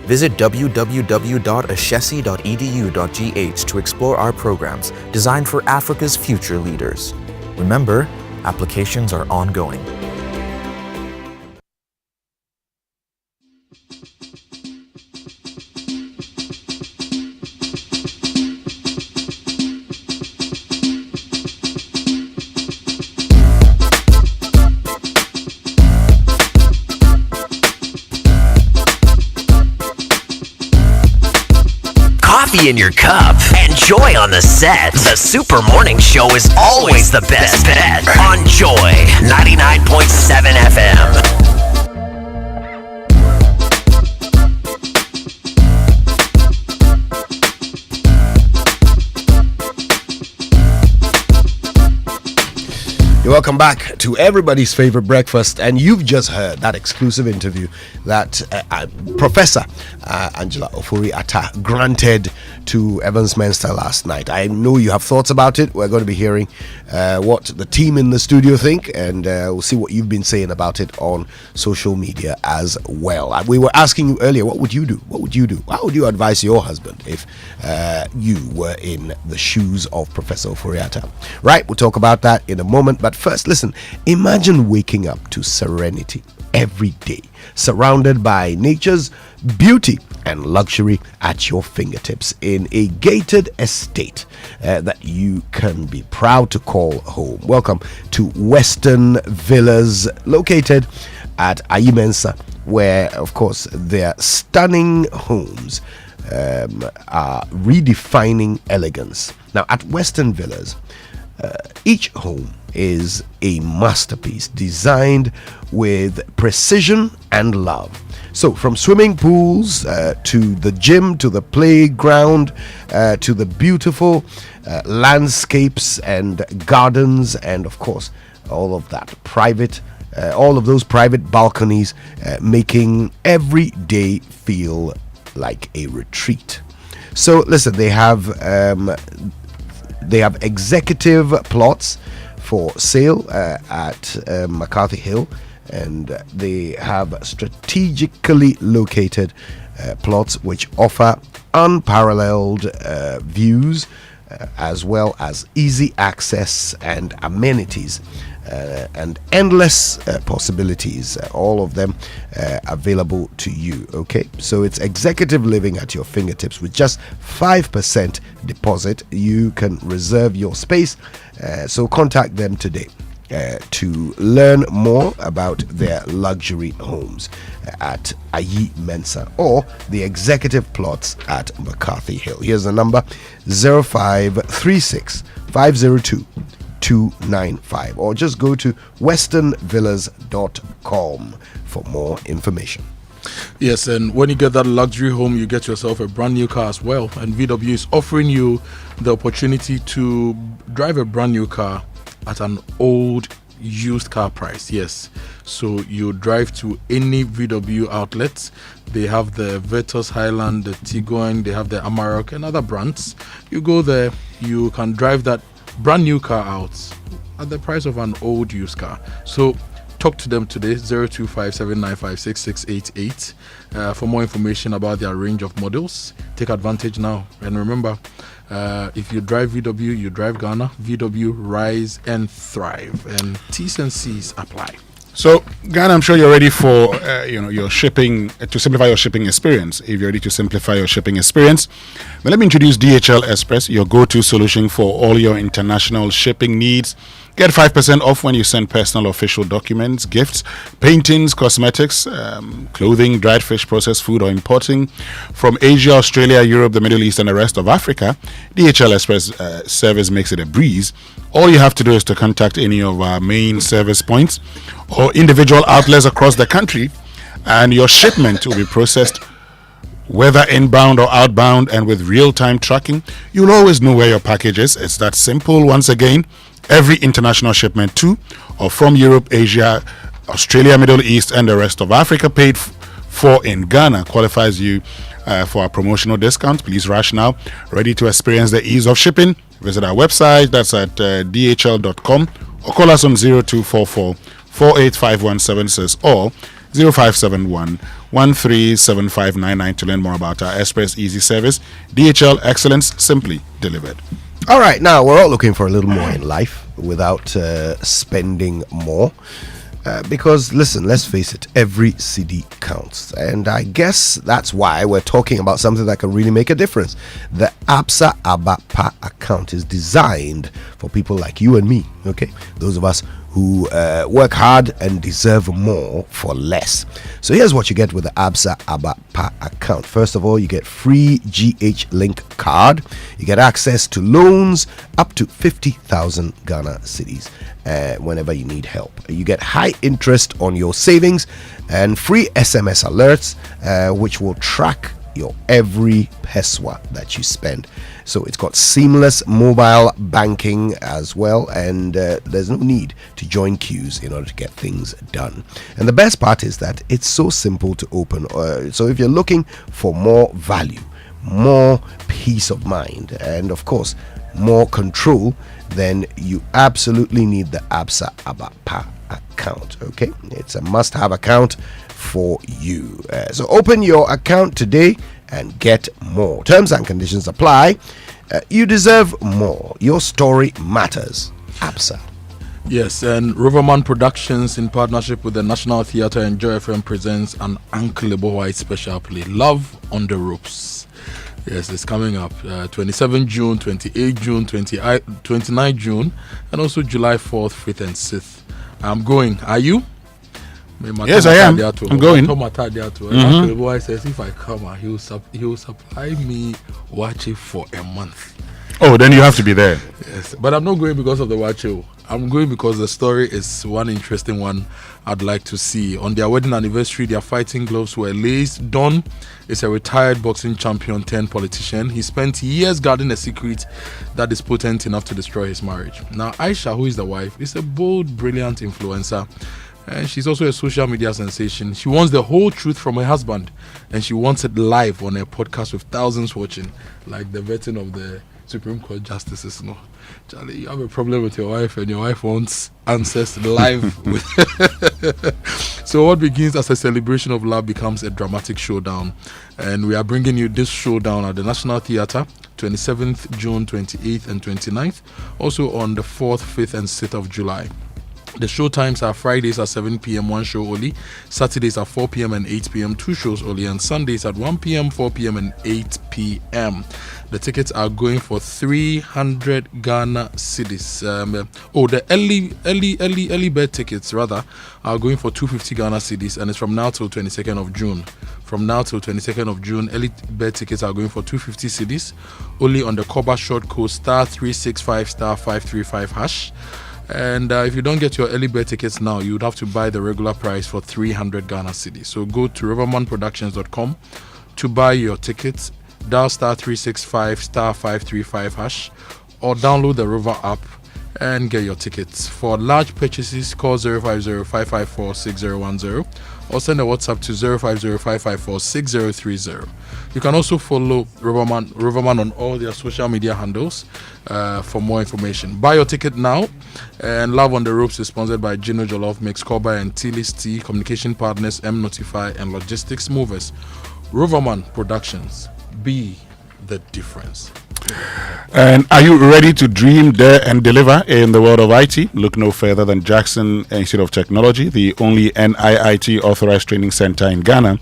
Visit www.ashesi.edu.gh to explore our programs designed for Africa's future leaders. Remember, applications are ongoing. In your cup and joy on the set. The Super Morning Show is always the best bet on Joy 99.7 FM. Welcome back to everybody's favorite breakfast, and you've just heard that exclusive interview that Professor Angela Ofori-Atta granted to Evans Menster last night. I know you have thoughts about it. We're going to be hearing what the team in the studio think, and we'll see what you've been saying about it on social media as well. We were asking you earlier, what would you do? What would you do? How would you advise your husband if you were in the shoes of Professor Ofori-Atta? Right, we'll talk about that in a moment, but first, listen, imagine waking up to serenity every day, surrounded by nature's beauty and luxury at your fingertips in a gated estate that you can be proud to call home. Welcome to Western Villas, located at Ayimensa, where, of course, their stunning homes are redefining elegance. Now, at Western Villas, each home is a masterpiece designed with precision and love. So from swimming pools to the gym, to the playground, to the beautiful landscapes and gardens, and of course all of that private, all of those private balconies, making every day feel like a retreat. So listen, they have executive plots for sale at McCarthy Hill, and they have strategically located plots which offer unparalleled views as well as easy access and amenities and endless possibilities, all of them available to you. Okay, so it's executive living at your fingertips. With just 5% deposit, you can reserve your space, so contact them today to learn more about their luxury homes at Ayi Mensa or the executive plots at McCarthy Hill. Here's the number: 0536 502 295, or just go to westernvillas.com for more information. Yes, and when you get that luxury home, you get yourself a brand new car as well. And VW is offering you the opportunity to drive a brand new car at an old used car price. Yes, so you drive to any VW outlets. They have the Virtus Highland, the Tiguan, they have the Amarok and other brands. You go there, you can drive that brand new car out at the price of an old used car. So talk to them today, 02579566688, for more information about their range of models. Take advantage now. And remember, if you drive VW, you drive Ghana. VW, rise and thrive. And T's and C's apply. So, Ghana, I'm sure you're ready for your shipping, to simplify your shipping experience. If you're ready to simplify your shipping experience, then let me introduce DHL Express, your go-to solution for all your international shipping needs. Get 5% off when you send personal official documents, gifts, paintings, cosmetics, clothing, dried fish, processed food, or importing from Asia, Australia, Europe, the Middle East, and the rest of Africa. DHL Express service makes it a breeze. All you have to do is to contact any of our main service points or individual outlets across the country, and your shipment will be processed whether inbound or outbound, and with real-time tracking. You'll always know where your package is. It's that simple. Once again, every international shipment to or from Europe, Asia, Australia, Middle East, and the rest of Africa paid for in Ghana qualifies you for our promotional discount. Please rush now. Ready to experience the ease of shipping? Visit our website. That's at dhl.com, or call us on 0244 485176 or 0571 137599 to learn more about our Express Easy service. DHL, excellence simply delivered. All right, now we're all looking for a little more in life without spending more. Because, listen, let's face it, every CD counts. And I guess that's why we're talking about something that can really make a difference. The Absa Abapa account is designed for people like you and me, okay? Those of us who work hard and deserve more for less. So here's what you get with the Absa Abapa account. First of all, you get free GH Link card. You get access to loans up to 50,000 Ghana cedis whenever you need help. You get high interest on your savings and free SMS alerts, which will track your every peswa that you spend. So it's got seamless mobile banking as well, and there's no need to join queues in order to get things done. And the best part is that it's so simple to open. So if you're looking for more value, more peace of mind, and of course more control, then you absolutely need the Absa Abapa account. Okay, it's a must-have account for you. So open your account today and get more. Terms and conditions apply. You deserve more. Your story matters. Absa. Yes, and Riverman Productions, in partnership with the National Theatre and Joy FM, presents an uncallable white special play, Love on the Ropes. Yes, it's coming up 27 June, 28 June, 29 June, and also July 4th, 5th, and 6th. I'm going. Are you? Yes, I am. I'm going. The boy says if I come, he will supply me wache for a month. Oh, then you have to be there. Yes, but I'm not going because of the wache. I'm going because the story is one interesting one I'd like to see. On their wedding anniversary, their fighting gloves were laced. Don is a retired boxing champion turned politician. He spent years guarding a secret that is potent enough to destroy his marriage. Now, Aisha, who is the wife, is a bold, brilliant influencer. And she's also a social media sensation. She wants the whole truth from her husband, and she wants it live on her podcast with thousands watching, like the vetting of the Supreme Court justices. No, Charlie, you have a problem with your wife, and your wife wants answers live. So what begins as a celebration of love becomes a dramatic showdown, and we are bringing you this showdown at the National Theatre, 27th June, 28th, and 29th. Also on the 4th, 5th, and 6th of July. The show times are Fridays at 7 p.m, one show only, Saturdays at 4 p.m. and 8 p.m, two shows only, and Sundays at 1 p.m, 4 p.m, and 8 p.m. The tickets are going for 300 Ghana cedis. The early bird tickets rather are going for 250 Ghana cedis, and it's from now till 22nd of June. From now till 22nd of June, early bird tickets are going for 250 cedis, only on the Koba short code *365 *535 #. And if you don't get your early bird tickets now, you would have to buy the regular price for 300 Ghana cedis. So go to rivermanproductions.com to buy your tickets. Dial *365 *535 hash, or download the River app and get your tickets. For large purchases, call 050-554-6010 or send a WhatsApp to 050-554-6030. You can also follow Riverman on all their social media handles for more information. Buy your ticket now. And Love on the Ropes is sponsored by Gino Jollof Mix, Koba and Tilis Tea, Communication Partners, M Notify, and Logistics Movers. Riverman Productions. Be the difference. And are you ready to dream, dare, and deliver in the world of IT? Look no further than Jackson Institute of Technology, the only NIIT authorized training center in Ghana.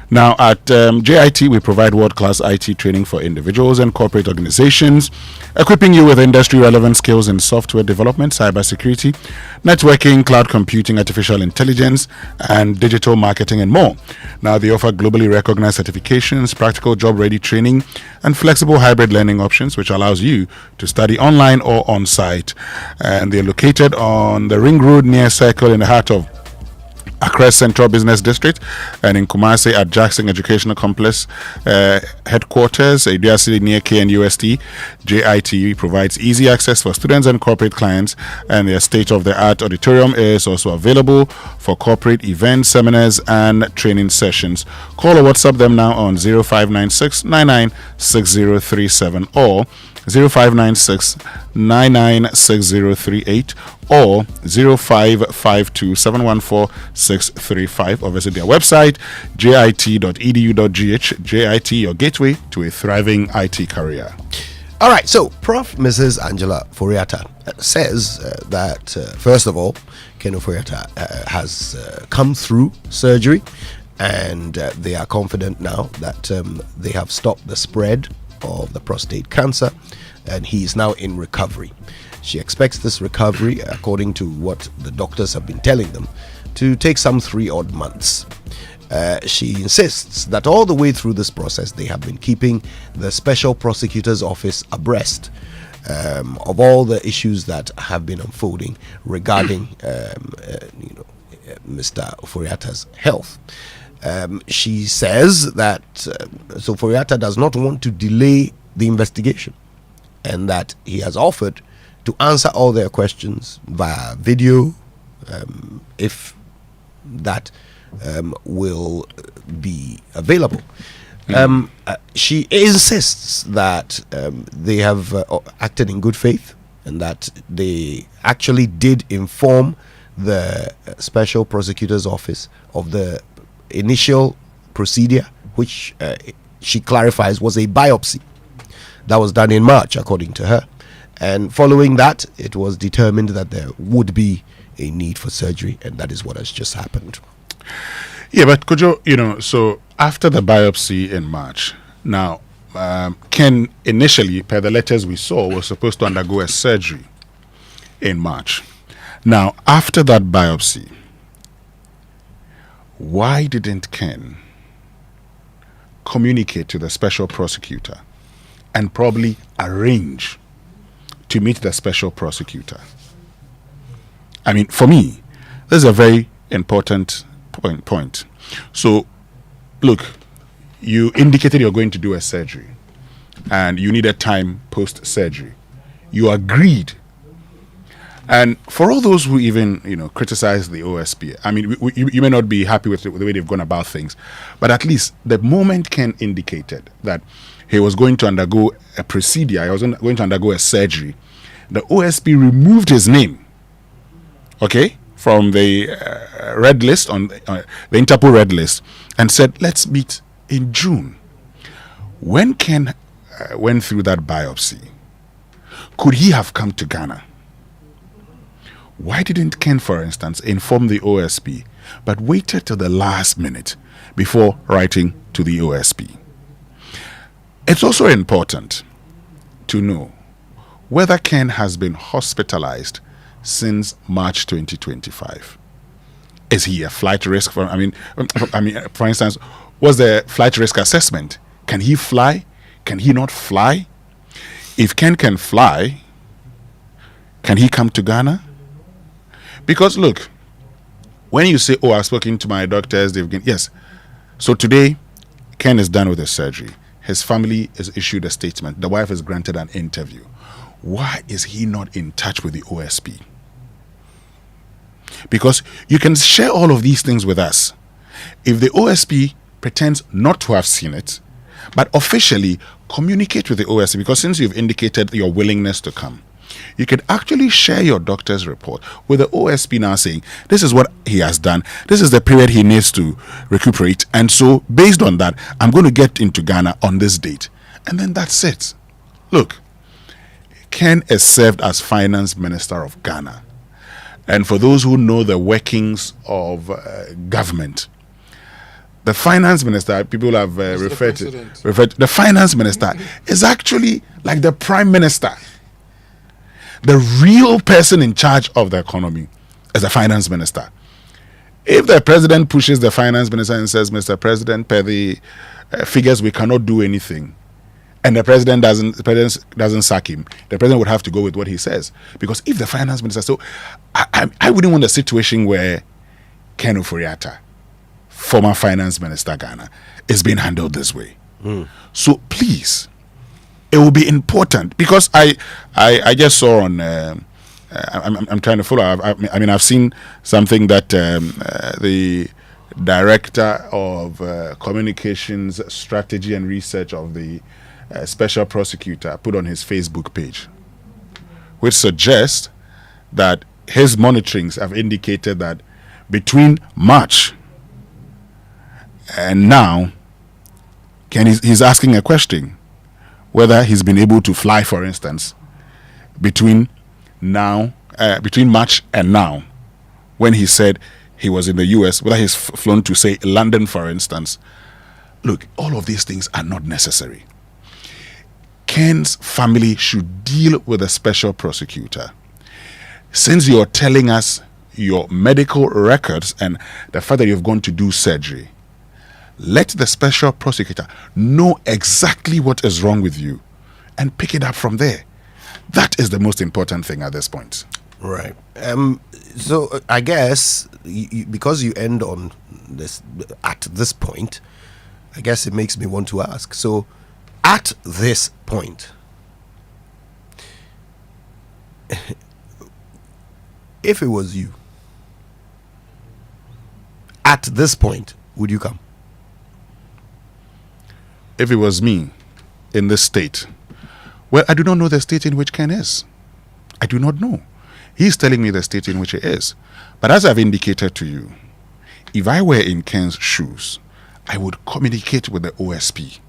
Now, at JIT, we provide world-class IT training for individuals and corporate organizations, equipping you with industry-relevant skills in software development, cybersecurity, networking, cloud computing, artificial intelligence, and digital marketing, and more. Now, they offer globally recognized certifications, practical job-ready training, and flexible hybrid learning options, which allows you to study online or on-site. And they're located on the Ring Road near Circle in the heart of Accra Central Business District, and in Kumasi at Jackson Educational Complex headquarters, City near KNUST. JIT provides easy access for students and corporate clients, and their state-of-the-art auditorium is also available for corporate events, seminars, and training sessions. Call or WhatsApp them now on 0596 996037 or 0596 996038 or 0552-714-635, or visit their website jit.edu.gh. JIT, your gateway to a thriving IT career. All right, so Prof. Mrs. Angela Ofori-Atta says that, first of all, Ken Ofori-Atta has come through surgery, and they are confident now that they have stopped the spread of the prostate cancer, and he is now in recovery. She expects this recovery, according to what the doctors have been telling them, to take some 3 odd months. She insists that all the way through this process, they have been keeping the Special Prosecutor's Office abreast of all the issues that have been unfolding regarding Mr. Ofori-Atta's health. She says that so Ofori-Atta does not want to delay the investigation, and that he has offered to answer all their questions via video, if that will be available. She insists that they have acted in good faith, and that they actually did inform the Special Prosecutor's Office of the initial procedure, which she clarifies was a biopsy that was done in March, according to her. And following that, it was determined that there would be a need for surgery, and that is what has just happened. Yeah, but Kojo, so after the biopsy in March, now Ken initially, per the letters we saw, was supposed to undergo a surgery in March. Now, after that biopsy, why didn't Ken communicate to the special prosecutor and probably arrange to meet the special prosecutor? I mean, for me, this is a very important point. So, look, you indicated you're going to do a surgery and you needed time post-surgery. You agreed. And for all those who even, criticize the OSP, I mean, you may not be happy with the way they've gone about things, but at least the moment Ken indicated that he was going to undergo a procedure, he was going to undergo a surgery, the OSP removed his name, okay, from the red list, on the Interpol red list, and said, let's meet in June. When Ken went through that biopsy, could he have come to Ghana? Why didn't Ken, for instance, inform the OSP, but waited till the last minute before writing to the OSP? It's also important to know whether Ken has been hospitalized since March 2025. Is he a flight risk? For instance, what's the flight risk assessment? Can he fly? Can he not fly? If Ken can fly, can he come to Ghana? Because look, when you say, "Oh, I've spoken to my doctors," yes. So today, Ken is done with his surgery. His family has issued a statement. The wife is granted an interview. Why is he not in touch with the OSP? Because you can share all of these things with us. If the OSP pretends not to have seen it, but officially communicate with the OSP, because since you've indicated your willingness to come, you can actually share your doctor's report with the OSP now saying, this is what he has done, this is the period he needs to recuperate, and so based on that, I'm going to get into Ghana on this date. And then that's it. Look, Ken is served as Finance Minister of Ghana. And for those who know the workings of government, the Finance Minister, people have referred to the Finance Minister is actually like the Prime Minister. The real person in charge of the economy is the Finance Minister. If the President pushes the Finance Minister and says, "Mr. President, per the figures, we cannot do anything," and the President doesn't sack him, the President would have to go with what he says. Because if the Finance Minister, so I wouldn't want a situation where Ken Ofori-Atta, former Finance Minister Ghana, is being handled this way. So please, it will be important, because I just saw on I'm trying to follow. I mean I've seen something that the director of communications strategy and research of the special prosecutor put on his Facebook page, which suggests that his monitorings have indicated that between March and now, he's asking a question whether he's been able to fly, for instance, between March and now, when he said he was in the US, whether he's flown to, say, London, for instance. Look, all of these things are not necessary. Ken's family should deal with a special prosecutor. Since you're telling us your medical records and the fact that you've gone to do surgery, let the special prosecutor know exactly what is wrong with you and pick it up from there. That is the most important thing at this point. Right. So I guess because you end on this at this point, I guess it makes me want to ask. So at this point, if it was you, at this point, would you come? If it was me in this state, well, I do not know the state in which Ken is. I do not know. He's telling me the state in which he is. But as I've indicated to you, if I were in Ken's shoes, I would communicate with the OSP,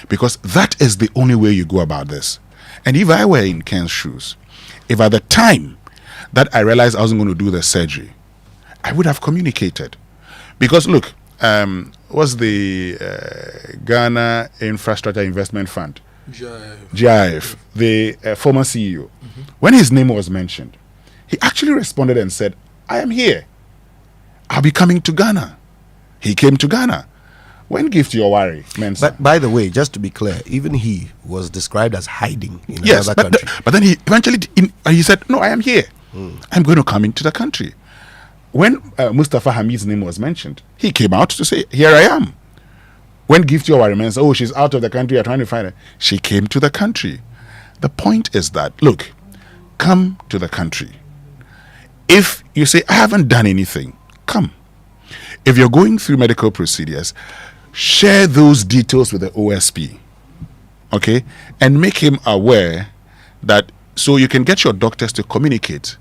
because that is the only way you go about this. And if I were in Ken's shoes, if at the time that I realized I wasn't going to do the surgery, I would have communicated. Because look, what's the Ghana Infrastructure Investment Fund? GIF, the former CEO, when his name was mentioned, he actually responded and said, "I am here. I'll be coming to Ghana." He came to Ghana. When Gift Yowari, Mensa. But by the way, just to be clear, even he was described as hiding in another country. But then he eventually he said, "No, I am here. I'm going to come into the country." When Mustafa Hamid's name was mentioned, he came out to say, "Here I am." When Gift Yowari mentioned, "Oh, she's out of the country, you're trying to find her," she came to the country. The point is that, look, come to the country. If you say, "I haven't done anything," come. If you're going through medical procedures, share those details with the OSP, okay? And make him aware that, so you can get your doctors to communicate,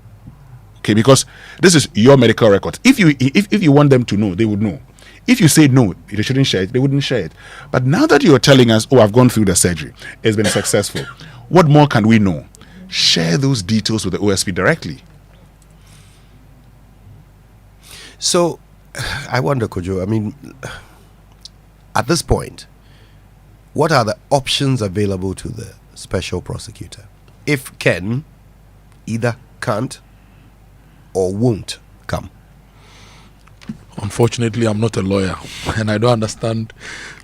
okay? Because this is your medical record. If you want them to know, they would know. If you say no, they shouldn't share it, they wouldn't share it. But now that you're telling us, "Oh, I've gone through the surgery, it's been successful," what more can we know? Share those details with the OSP directly. So, I wonder, Kojo, I mean, at this point, what are the options available to the special prosecutor if Ken either can't or won't come? Unfortunately, I'm not a lawyer and I don't understand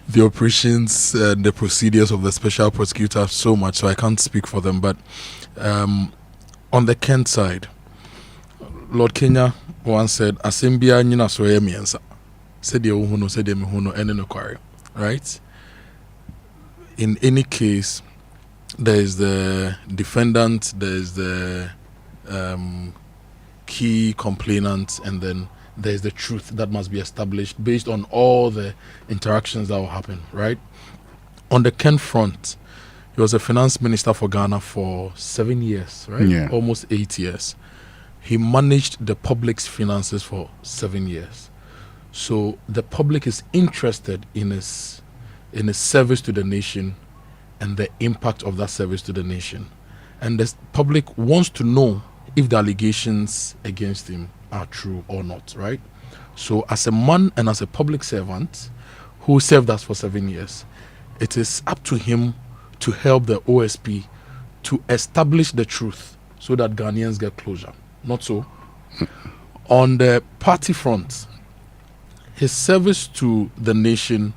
the operations and the procedures of the special prosecutor so much, so I can't speak for them. But on the Ken side, Lord Kenya once said, "Asembia nyina so ye miensa." Said the uhuno, said the mihuno, and in the right? In any case, there is the defendant, there is the key complainant, and then there is the truth that must be established based on all the interactions that will happen, right? On the Ken front, he was a finance minister for Ghana for 7 years, right? Yeah. Almost 8 years. He managed the public's finances for 7 years. So the public is interested in his service to the nation and the impact of that service to the nation. And the public wants to know if the allegations against him are true or not, right? So as a man and as a public servant who served us for 7 years, it is up to him to help the OSP to establish the truth so that Ghanaians get closure. Not so. On the party front, his service to the nation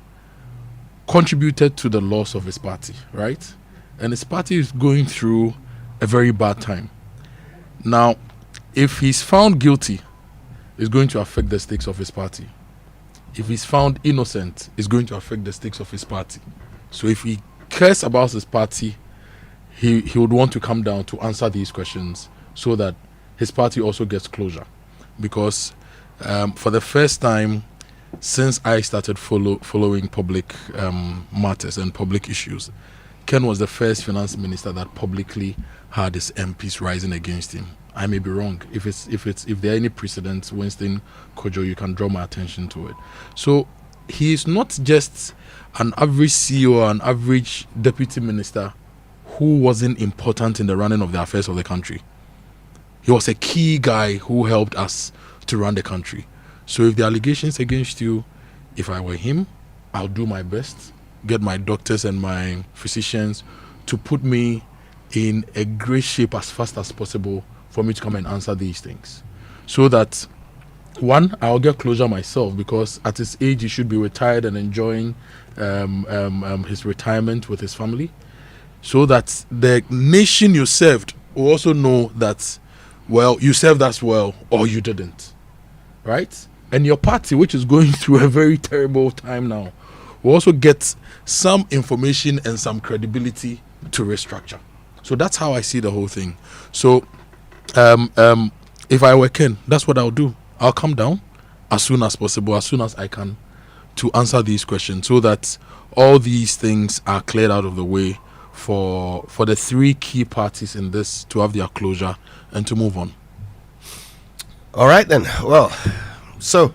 contributed to the loss of his party, right? And his party is going through a very bad time. Now, if he's found guilty, it's going to affect the stakes of his party. If he's found innocent, it's going to affect the stakes of his party. So if he cares about his party, he would want to come down to answer these questions so that his party also gets closure. Because for the first time since I started following public matters and public issues, Ken was the first finance minister that publicly had his MPs rising against him. I may be wrong. If there are any precedents, Winston, Kojo, you can draw my attention to it. So he is not just an average CEO, an average deputy minister who wasn't important in the running of the affairs of the country. He was a key guy who helped us to run the country. So if the allegations against you, if I were him, I'll do my best, get my doctors and my physicians to put me in a great shape as fast as possible for me to come and answer these things. So that, one, I'll get closure myself, because at his age he should be retired and enjoying his retirement with his family. So that the nation you served will also know that, well, you served us well or you didn't, right? And your party, which is going through a very terrible time now, will also get some information and some credibility to restructure. So that's how I see the whole thing. So if I were Ken, that's what I'll do. I'll come down as soon as possible, as soon as I can, to answer these questions so that all these things are cleared out of the way for the three key parties in this to have their closure and to move on. All right then. Well, so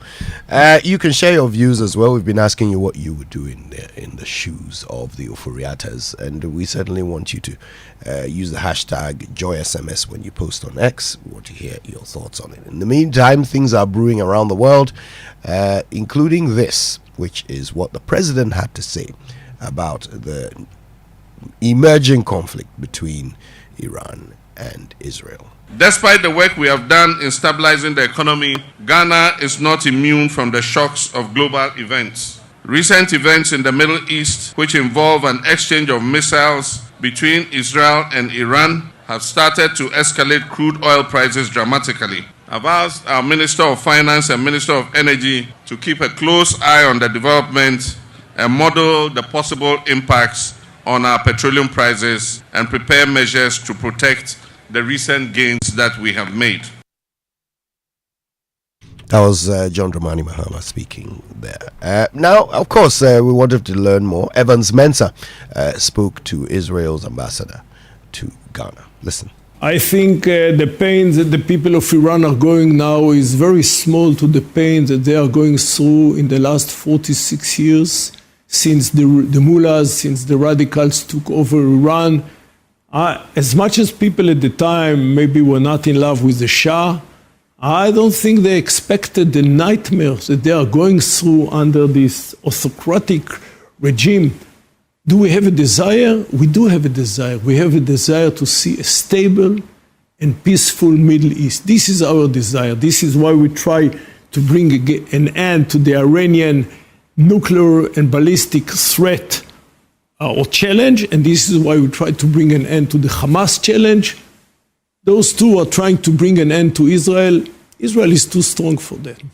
you can share your views as well. We've been asking you what you would do in the shoes of the Ofori-Attas, and we certainly want you to use the hashtag JoySMS when you post on X. We want to hear your thoughts on it. In the meantime, things are brewing around the world, including this, which is what the president had to say about the emerging conflict between Iran and Israel. Despite the work we have done in stabilizing the economy, Ghana is not immune from the shocks of global events. Recent events in the Middle East, which involve an exchange of missiles between Israel and Iran, have started to escalate crude oil prices dramatically. I've asked our Minister of Finance and Minister of Energy to keep a close eye on the development and model the possible impacts on our petroleum prices and prepare measures to protect the recent gains that we have made. That was John Dramani Mahama speaking there. Now, of course, we wanted to learn more. Evans Mensah spoke to Israel's ambassador to Ghana. Listen. I think the pain that the people of Iran are going now is very small to the pain that they are going through in the last 46 years since the mullahs, since the radicals took over Iran. As much as people at the time maybe were not in love with the Shah, I don't think they expected the nightmares that they are going through under this autocratic regime. Do we have a desire? We do have a desire. We have a desire to see a stable and peaceful Middle East. This is our desire. This is why we try to bring an end to the Iranian nuclear and ballistic threat or challenge, and this is why we try to bring an end to the Hamas challenge. Those two are trying to bring an end to Israel. Israel is too strong for them.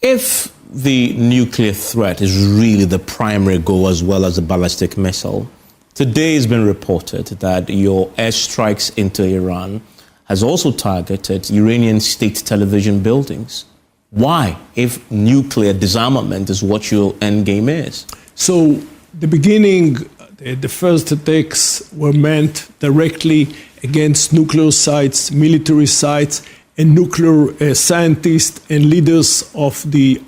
If the nuclear threat is really the primary goal as well as the ballistic missile, today it's been reported that your airstrikes into Iran has also targeted Iranian state television buildings. Why, if nuclear disarmament is what your end game is? So the beginning, the first attacks were meant directly against nuclear sites, military sites, and nuclear scientists and leaders of the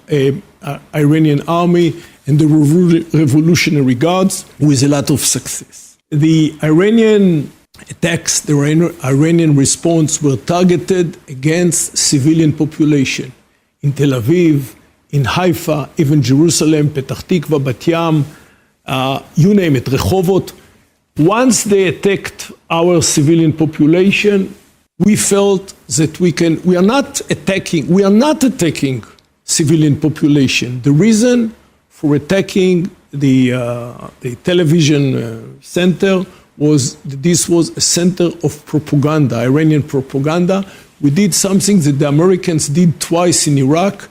Iranian army and the Revolutionary Guards with a lot of success. The Iranian attacks, the Iranian response were targeted against civilian population in Tel Aviv, in Haifa, even Jerusalem, Petah Tikva, Bat Yam, you name it, Rehovot. Once they attacked our civilian population, we felt that we are not attacking civilian population. The reason for attacking the television center was that this was a center of propaganda, Iranian propaganda. We did something that the Americans did twice in Iraq,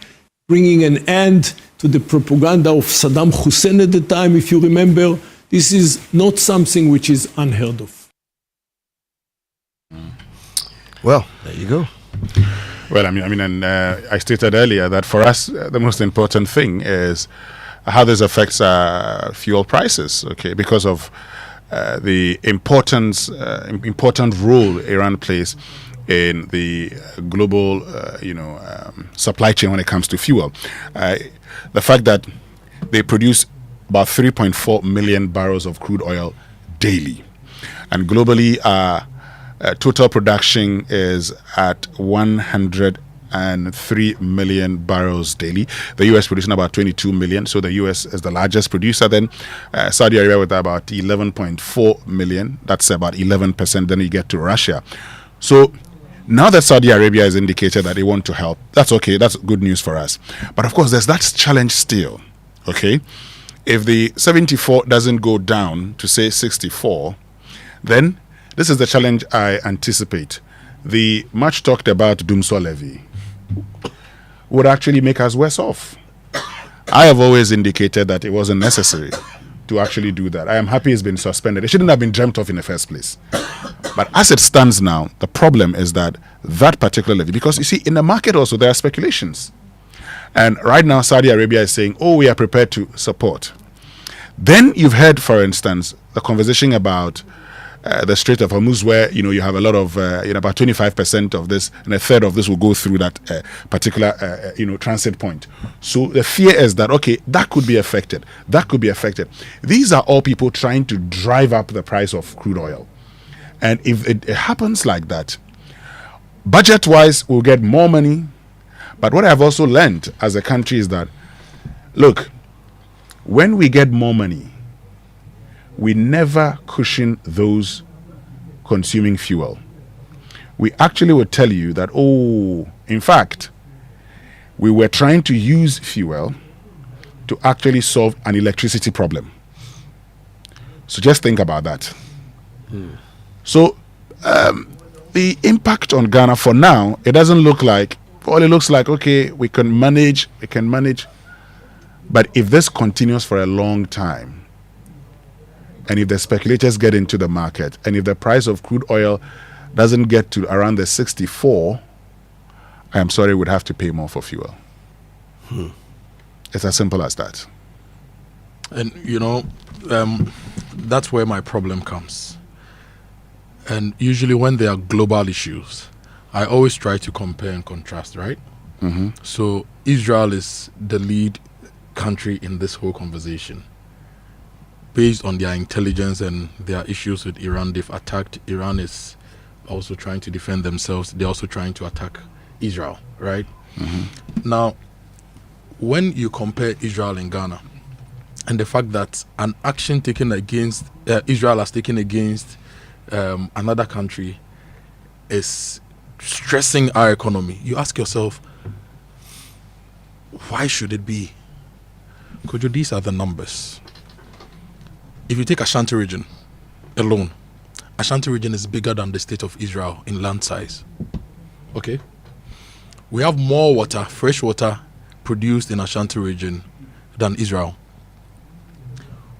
bringing an end to the propaganda of Saddam Hussein at the time, if you remember. This is not something which is unheard of. Well, there you go. Well, and I stated earlier that for us, the most important thing is how this affects fuel prices, okay, because of the important role Iran plays in the global, supply chain when it comes to fuel. The fact that they produce about 3.4 million barrels of crude oil daily, and globally, total production is at 103 million barrels daily. The US producing about 22 million, so the US is the largest producer. Then Saudi Arabia with about 11.4 million. That's about 11%. Then you get to Russia. So now that Saudi Arabia has indicated that they want to help, that's okay. That's good news for us. But of course, there's that challenge still. Okay, if the 74 doesn't go down to say 64, then this is the challenge I anticipate. The much talked about Dumsor levy would actually make us worse off. I have always indicated that it wasn't necessary to actually do that. I am happy it's been suspended. It shouldn't have been dreamt of in the first place. But as it stands now, the problem is that particular levy, because you see, in the market also there are speculations. And right now Saudi Arabia is saying, oh, we are prepared to support. Then you've heard, for instance, the conversation about the Strait of Hormuz, where you have a lot of about 25% of this, and a third of this will go through that particular transit point. So the fear is that that could be affected. That could be affected. These are all people trying to drive up the price of crude oil, and if it happens like that, budget-wise, we'll get more money. But what I've also learned as a country is that, look, when we get more money, we never cushion those consuming fuel. We actually would tell you that, in fact, we were trying to use fuel to actually solve an electricity problem. So just think about that. So the impact on Ghana for now, it doesn't look like, it looks like, we can manage. But if this continues for a long time, and if the speculators get into the market, and if the price of crude oil doesn't get to around the 64, I am sorry, we'd have to pay more for fuel. It's as simple as that. And, that's where my problem comes. And usually when there are global issues, I always try to compare and contrast, right? Mm-hmm. So Israel is the lead country in this whole conversation. Based on their intelligence and their issues with Iran, they've attacked. Iran is also trying to defend themselves. They're also trying to attack Israel, right? Mm-hmm. Now, when you compare Israel and Ghana, and the fact that an action taken against Israel has taken against another country is stressing our economy, you ask yourself, why should it be? Kojo, these are the numbers. If you take Ashanti region alone, Ashanti region is bigger than the state of Israel in land size. Okay? We have more water, fresh water, produced in Ashanti region than Israel.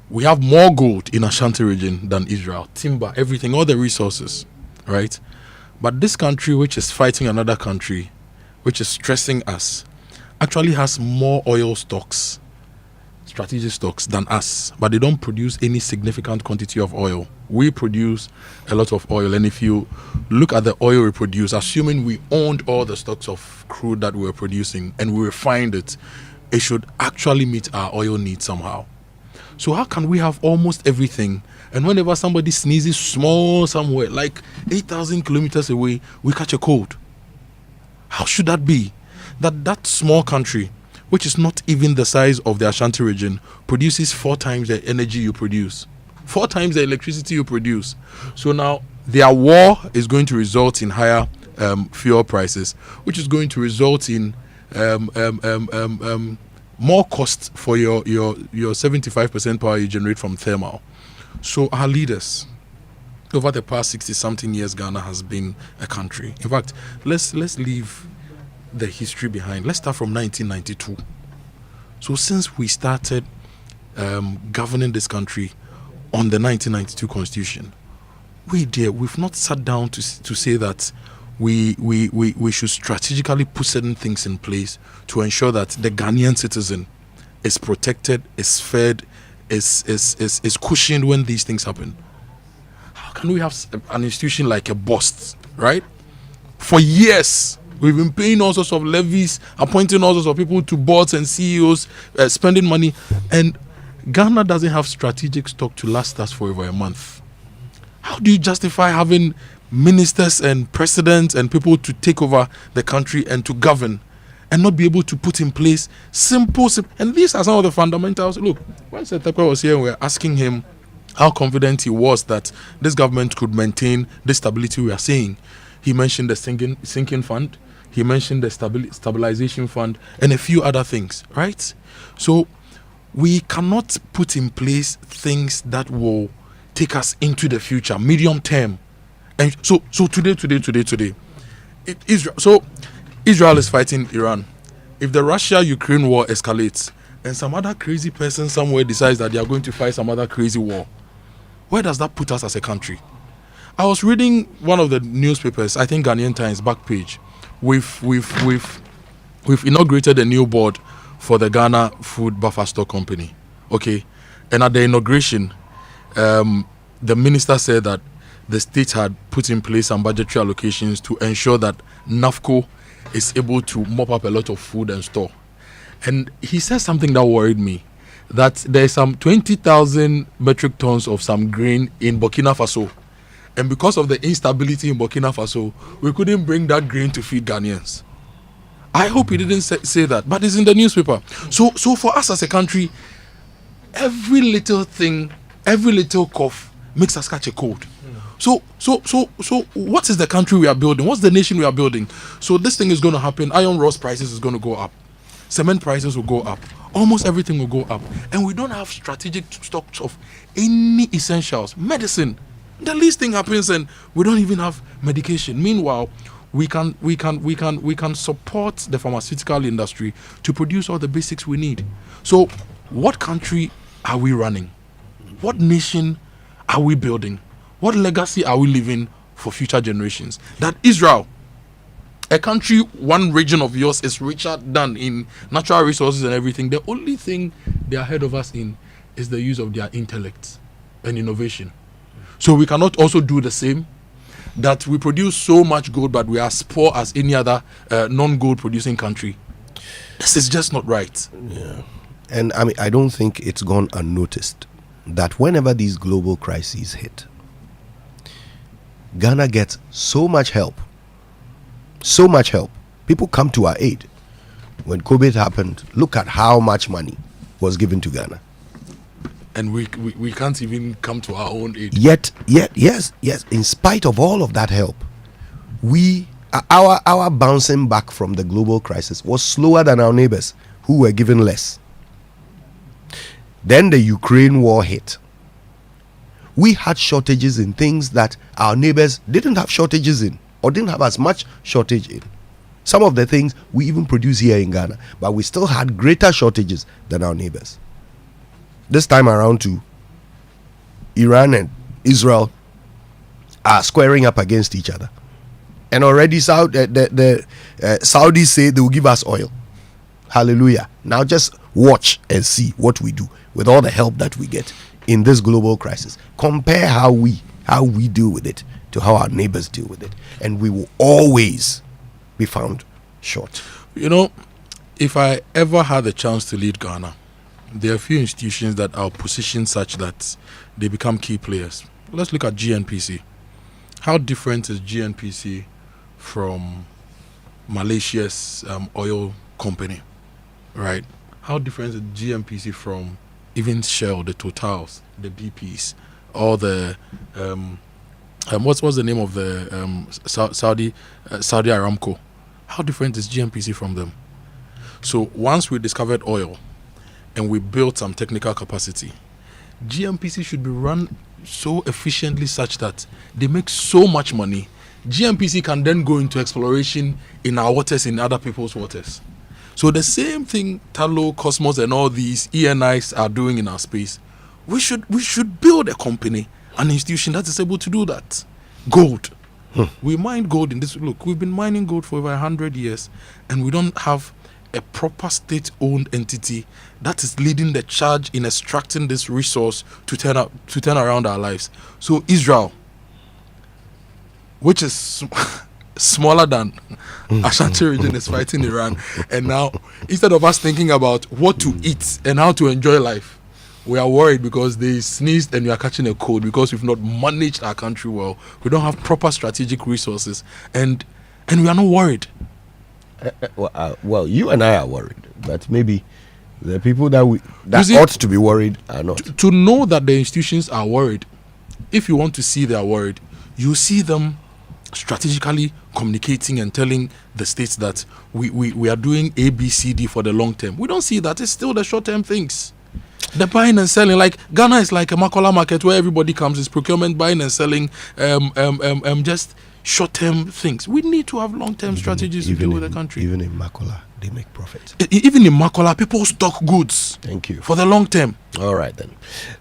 We have more gold in Ashanti region than Israel. Timber, everything, all the resources, right? But this country, which is fighting another country, which is stressing us, actually has more oil stocks, strategic stocks, than us. But they don't produce any significant quantity of oil. We produce a lot of oil. And if you look at the oil we produce, assuming we owned all the stocks of crude that we were producing and we refined it, it should actually meet our oil needs somehow. So how can we have almost everything, and whenever somebody sneezes small somewhere, like 8,000 kilometers away, we catch a cold? How should that be? That small country, which is not even the size of the Ashanti region, produces 4 times the energy you produce, 4 times the electricity you produce. So now their war is going to result in higher fuel prices, which is going to result in more cost for your 75% power you generate from thermal. So our leaders, over the past 60-something years, Ghana has been a country. In fact, let's leave the history behind. Let's start from 1992. So since we started governing this country on the 1992 Constitution, we've not sat down to say that we should strategically put certain things in place to ensure that the Ghanaian citizen is protected, is fed, is cushioned when these things happen. How can we have an institution like a BOST, right? For years, we've been paying all sorts of levies, appointing all sorts of people to boards and CEOs, spending money, and Ghana doesn't have strategic stock to last us for over a month. How do you justify having ministers and presidents and people to take over the country and to govern and not be able to put in place simple and these are some of the fundamentals? Look, when Setekwe was here, we were asking him how confident he was that this government could maintain the stability we are saying. He mentioned the sinking fund, he mentioned the stabilization fund, and a few other things, right? So we cannot put in place things that will take us into the future, medium term. And so today, Israel is fighting Iran. If the Russia-Ukraine war escalates and some other crazy person somewhere decides that they are going to fight some other crazy war, where does that put us as a country? I was reading one of the newspapers, I think Ghanaian Times, back page. We've inaugurated a new board for the Ghana Food Buffer Stock Company. Okay, and at the inauguration, the minister said that the state had put in place some budgetary allocations to ensure that NAFCO is able to mop up a lot of food and store. And he said something that worried me, that there's some 20,000 metric tons of some grain in Burkina Faso. And because of the instability in Burkina Faso, we couldn't bring that grain to feed Ghanaians. I hope he didn't say that, but it's in the newspaper. So for us as a country, every little thing, every little cough makes us catch a cold. So what is the country we are building? What's the nation we are building? So this thing is going to happen. Iron rods prices is going to go up. Cement prices will go up. Almost everything will go up. And we don't have strategic stocks of any essentials. Medicine. The least thing happens and we don't even have medication. Meanwhile, we can support the pharmaceutical industry to produce all the basics we need. So what country are we running? What nation are we building? What legacy are we leaving for future generations? That Israel, a country, one region of yours is richer than in natural resources and everything. The only thing they are ahead of us in is the use of their intellect and innovation. So we cannot also do the same. That we produce so much gold, but we are as poor as any other non-gold producing country. This is just not right. Yeah. And I mean, I don't think it's gone unnoticed that whenever these global crises hit, Ghana gets so much help. So much help. People come to our aid. When COVID happened, look at how much money was given to Ghana. And we can't even come to our own aid. Yet, yes, in spite of all of that help, our bouncing back from the global crisis was slower than our neighbors who were given less. Then the Ukraine war hit. We had shortages in things that our neighbors didn't have shortages in, or didn't have as much shortage in. Some of the things we even produce here in Ghana, but we still had greater shortages than our neighbors. This time around too, Iran and Israel are squaring up against each other. And already the Saudis say they will give us oil. Hallelujah. Now just watch and see what we do with all the help that we get in this global crisis. Compare how we deal with it to how our neighbors deal with it. And we will always be found short. You know, if I ever had the chance to lead Ghana, there are a few institutions that are positioned such that they become key players. Let's look at GNPC. How different is GNPC from Malaysia's oil company, right? How different is GNPC from even Shell, the Totals, the BPs, or the what's the name of the Saudi Aramco? How different is GNPC from them? So once we discovered oil and we built some technical capacity, GNPC should be run so efficiently such that they make so much money. GNPC can then go into exploration in our waters, in other people's waters. So the same thing Talo, Cosmos, and all these ENIs are doing in our space. We should build a company, an institution that is able to do that. Gold. We mine gold in this. Look, we've been mining gold for over 100 years, and we don't have a proper state-owned entity that is leading the charge in extracting this resource to turn around our lives. So Israel, which is smaller than Ashanti region, is fighting Iran, and now instead of us thinking about what to eat and how to enjoy life, we are worried because they sneezed and we are catching a cold because we've not managed our country well. We don't have proper strategic resources, and we are not worried. Well, you and I are worried, but maybe the people that ought to be worried are not. To know that the institutions are worried, if you want to see they are worried, you see them strategically communicating and telling the states that we are doing A, B, C, D for the long term. We don't see that. It's still the short term things. The buying and selling, like Ghana is like a Makola market where everybody comes, is procurement, buying and selling, just short-term things. We need to have long-term strategies to deal with the country. Even in Makola, they make profit. Even in Makola, people stock goods. Thank you. For the long term. All right then.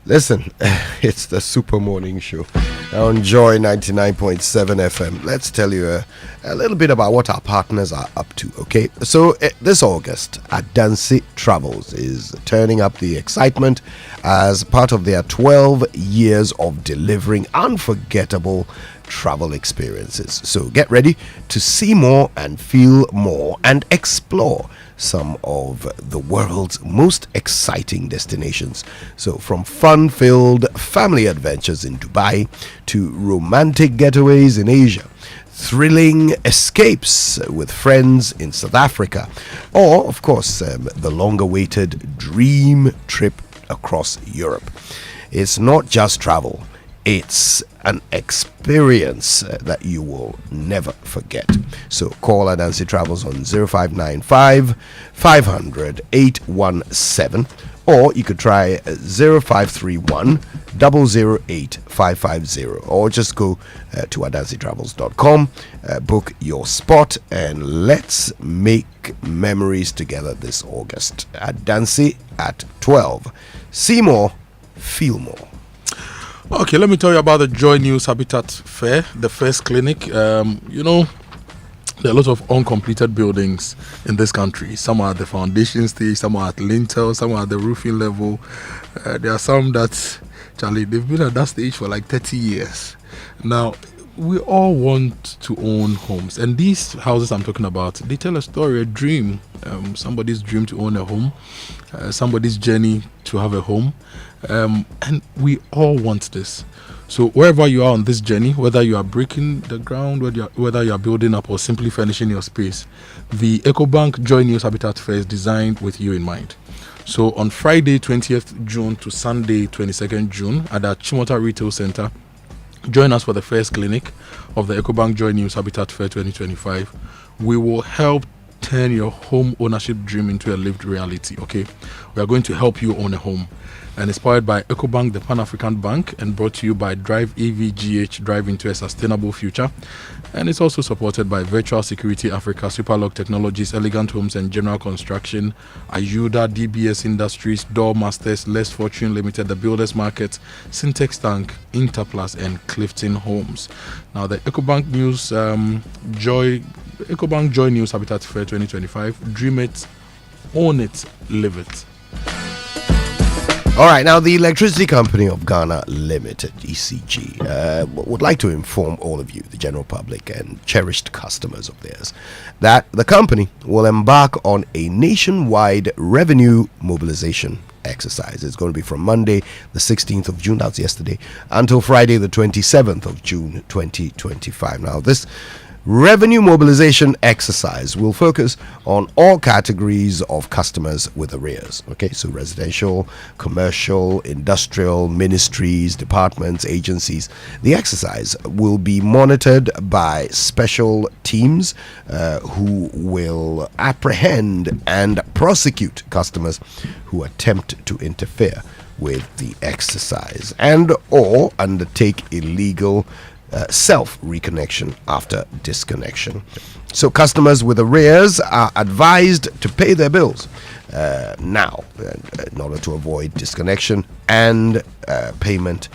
Listen, it's the Super Morning Show on Joy 99.7 FM. Let's tell you a little bit about what our partners are up to, okay? So this August, Adansi Travels is turning up the excitement as part of their 12 years of delivering unforgettable travel experiences. So get ready to see more and feel more and explore some of the world's most exciting destinations. So from fun-filled family adventures in Dubai to romantic getaways in Asia, thrilling escapes with friends in South Africa, or of course the long-awaited dream trip across Europe. It's not just travel, it's an experience that you will never forget. So call Adansi Travels on 0595 500 817, or you could try 0531 008 550, or just go to adansitravels.com, book your spot, and let's make memories together this August. Adansi at 12. See more, feel more. Okay, let me tell you about the Joy News Habitat Fair, the first clinic. There are a lot of uncompleted buildings in this country. Some are at the foundation stage, some are at lintel, some are at the roofing level. There are some that, Charlie, they've been at that stage for like 30 years. Now, we all want to own homes. And these houses I'm talking about, they tell a story, a dream. Somebody's dream to own a home, somebody's journey to have a home. And we all want this. So wherever you are on this journey, whether you are breaking the ground, whether you are building up or simply furnishing your space, the EcoBank Joy News Habitat Fair is designed with you in mind. So on Friday 20th June to Sunday 22nd June at the Chimota Retail Center, join us for the first clinic of the EcoBank Joy News Habitat Fair 2025. We will help turn your home ownership dream into a lived reality. Okay, we are going to help you own a home, and it's powered by EcoBank, the Pan-African Bank, and brought to you by Drive EVGH, Drive into a Sustainable Future. And it's also supported by Virtual Security Africa, Superlock Technologies, Elegant Homes and General Construction, Ayuda, DBS Industries, Door Masters, Less Fortune Limited, The Builders Market, Syntex Tank, Interplus, and Clifton Homes. Now, the EcoBank News EcoBank Joy News Habitat Fair 2025. Dream it, own it, live it. All right, now the Electricity Company of Ghana Limited, ECG, would like to inform all of you, the general public and cherished customers of theirs, that the company will embark on a nationwide revenue mobilization exercise. It's going to be from Monday, the 16th of June, that's yesterday, until Friday, the 27th of June, 2025. Now, this revenue mobilization exercise will focus on all categories of customers with arrears. Okay, so residential, commercial, industrial, ministries, departments, agencies. The exercise will be monitored by special teams who will apprehend and prosecute customers who attempt to interfere with the exercise and or undertake illegal self-reconnection after disconnection. So customers with arrears are advised to pay their bills now in order to avoid disconnection and payment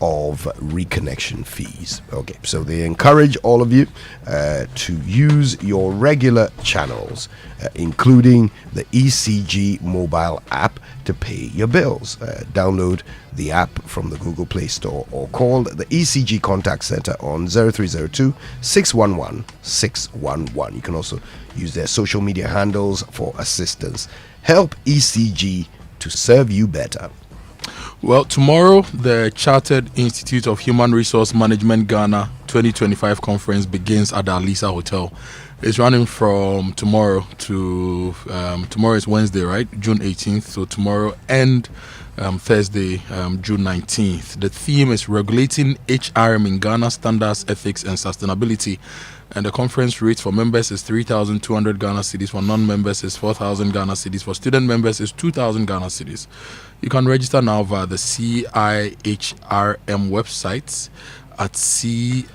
of reconnection fees. Okay, so they encourage all of you to use your regular channels, including the ECG mobile app, to pay your bills. Download the app from the Google Play Store or call the ECG Contact Center on 0302 611 611. You can also use their social media handles for assistance. Help ECG to serve you better. Well, tomorrow, the Chartered Institute of Human Resource Management Ghana 2025 conference begins at the Alisa Hotel. It's running from tomorrow to tomorrow is Wednesday, right? June 18th. So tomorrow and Thursday, June 19th. The theme is regulating HRM in Ghana: standards, ethics, and sustainability. And the conference rate for members is 3,200 Ghana cedis. For non-members is 4,000 Ghana cedis. For student members is 2,000 Ghana cedis. You can register now via the CIHRM websites at CIHRM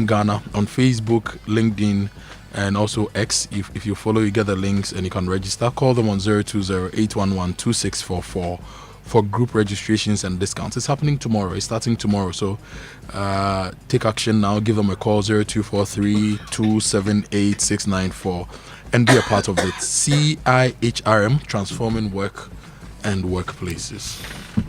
Ghana on Facebook, LinkedIn, and also X. If you follow, you get the links and you can register. Call them on 020-811-2644 for group registrations and discounts. It's happening tomorrow. It's starting tomorrow. So take action now. Give them a call, 0243-278-694, and be a part of it. CIHRM, transforming work and workplaces.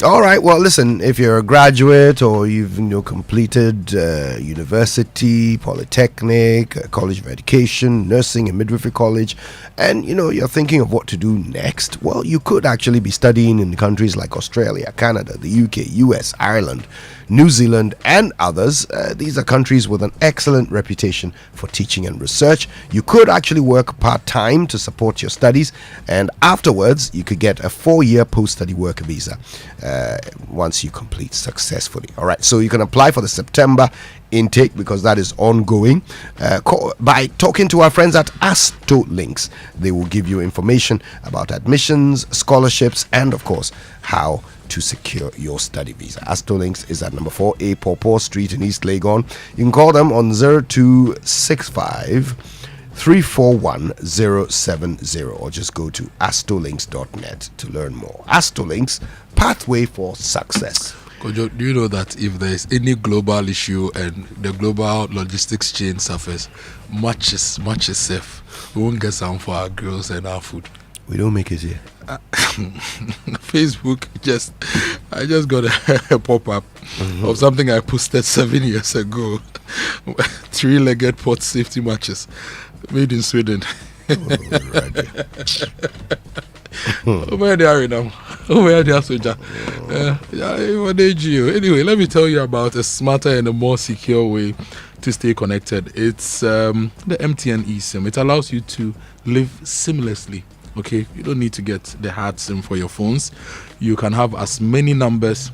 All right, well, listen, if you're a graduate or you've completed university, polytechnic, college of education, nursing and midwifery college, and you're thinking of what to do next, well, you could actually be studying in countries like Australia, Canada, the UK, US, Ireland, New Zealand, and others. These are countries with an excellent reputation for teaching and research. You could actually work part-time to support your studies, and afterwards you could get a 4-year post-study worker visa once you complete successfully. All right, so you can apply for the September intake because that is ongoing by talking to our friends at AstoLinks. They will give you information about admissions, scholarships, and of course how to secure your study visa. AstoLinks is at number 4A Pawpaw Street in East Legon. You can call them on 0265 341070 or just go to astolinks.net to learn more. AstoLinks, pathway for success. Kojo, do you know that if there is any global issue and the global logistics chain suffers, much is safe. We won't get some for our girls and our food. We don't make it here. Facebook, I just got a pop-up of something I posted 7 years ago. 3-legged port safety matches made in Sweden. Where they are now? Where they are, soldier? Anyway, let me tell you about a smarter and a more secure way to stay connected. It's the MTN eSIM. It allows you to live seamlessly. Okay, you don't need to get the hard SIM for your phones. You can have as many numbers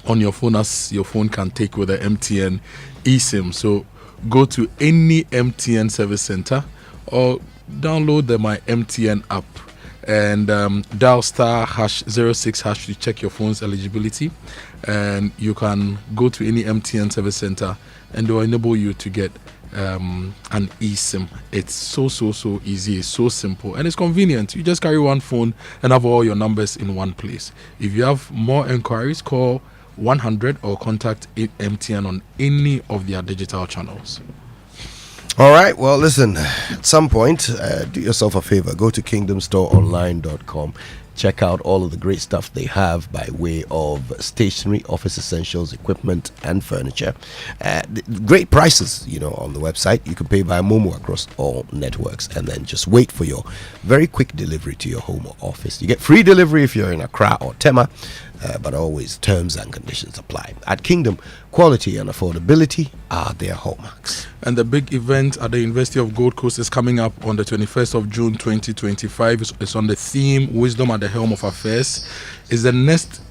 on your phone as your phone can take with the MTN eSIM. So go to any MTN service center or download the My MTN app and dial star #06# to check your phone's eligibility, and you can go to any MTN service center and they will enable you to get an eSIM. It's so easy, it's so simple, and it's convenient. You just carry one phone and have all your numbers in one place. If you have more inquiries, call 100 or contact MTN on any of their digital channels. All right, well, listen, at some point, do yourself a favor. Go to kingdomstoreonline.com. Check out all of the great stuff they have by way of stationery, office essentials, equipment, and furniture. Great prices, on the website. You can pay via Momo across all networks, and then just wait for your very quick delivery to your home or office. You get free delivery if you're in Accra or Tema, but always terms and conditions apply. At Kingdom, quality and affordability are their hallmarks. And the big event at the University of Gold Coast is coming up on the 21st of June 2025. It's on the theme Wisdom at the Helm of Affairs. It's the next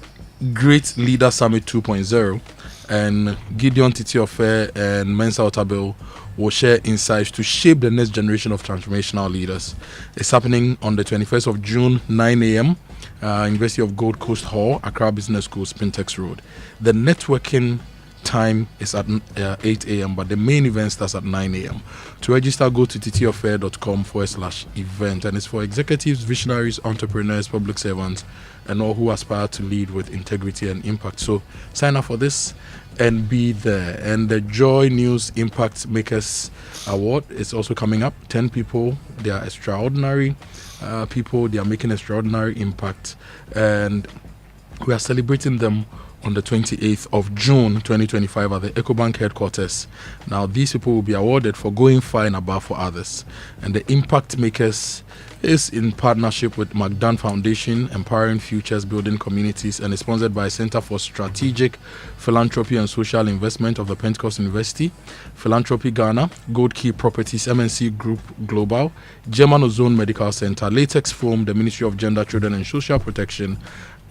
Great Leader Summit 2.0, and Gideon Titiofe and Mensa Otabil will share insights to shape the next generation of transformational leaders. It's happening on the 21st of June, 9 a.m. University of Gold Coast Hall, Accra Business School, Spintex Road. The networking time is at 8 a.m., but the main event starts at 9 a.m. To register, go to ttoffair.com/event, and it's for executives, visionaries, entrepreneurs, public servants, and all who aspire to lead with integrity and impact. So sign up for this and be there. And the Joy News Impact Makers Award is also coming up. 10 people, they are extraordinary people, they are making extraordinary impact, and we are celebrating them on the 28th of June 2025 at the EcoBank headquarters. Now, these people will be awarded for going far and above for others. And the Impact Makers is in partnership with McDunn Foundation, Empowering Futures, Building Communities, and is sponsored by Center for Strategic Philanthropy and Social Investment of the Pentecost University, Philanthropy Ghana, Gold Key Properties, MNC Group Global, German Ozone Medical Center, Latex Foam, the Ministry of Gender, Children and Social Protection,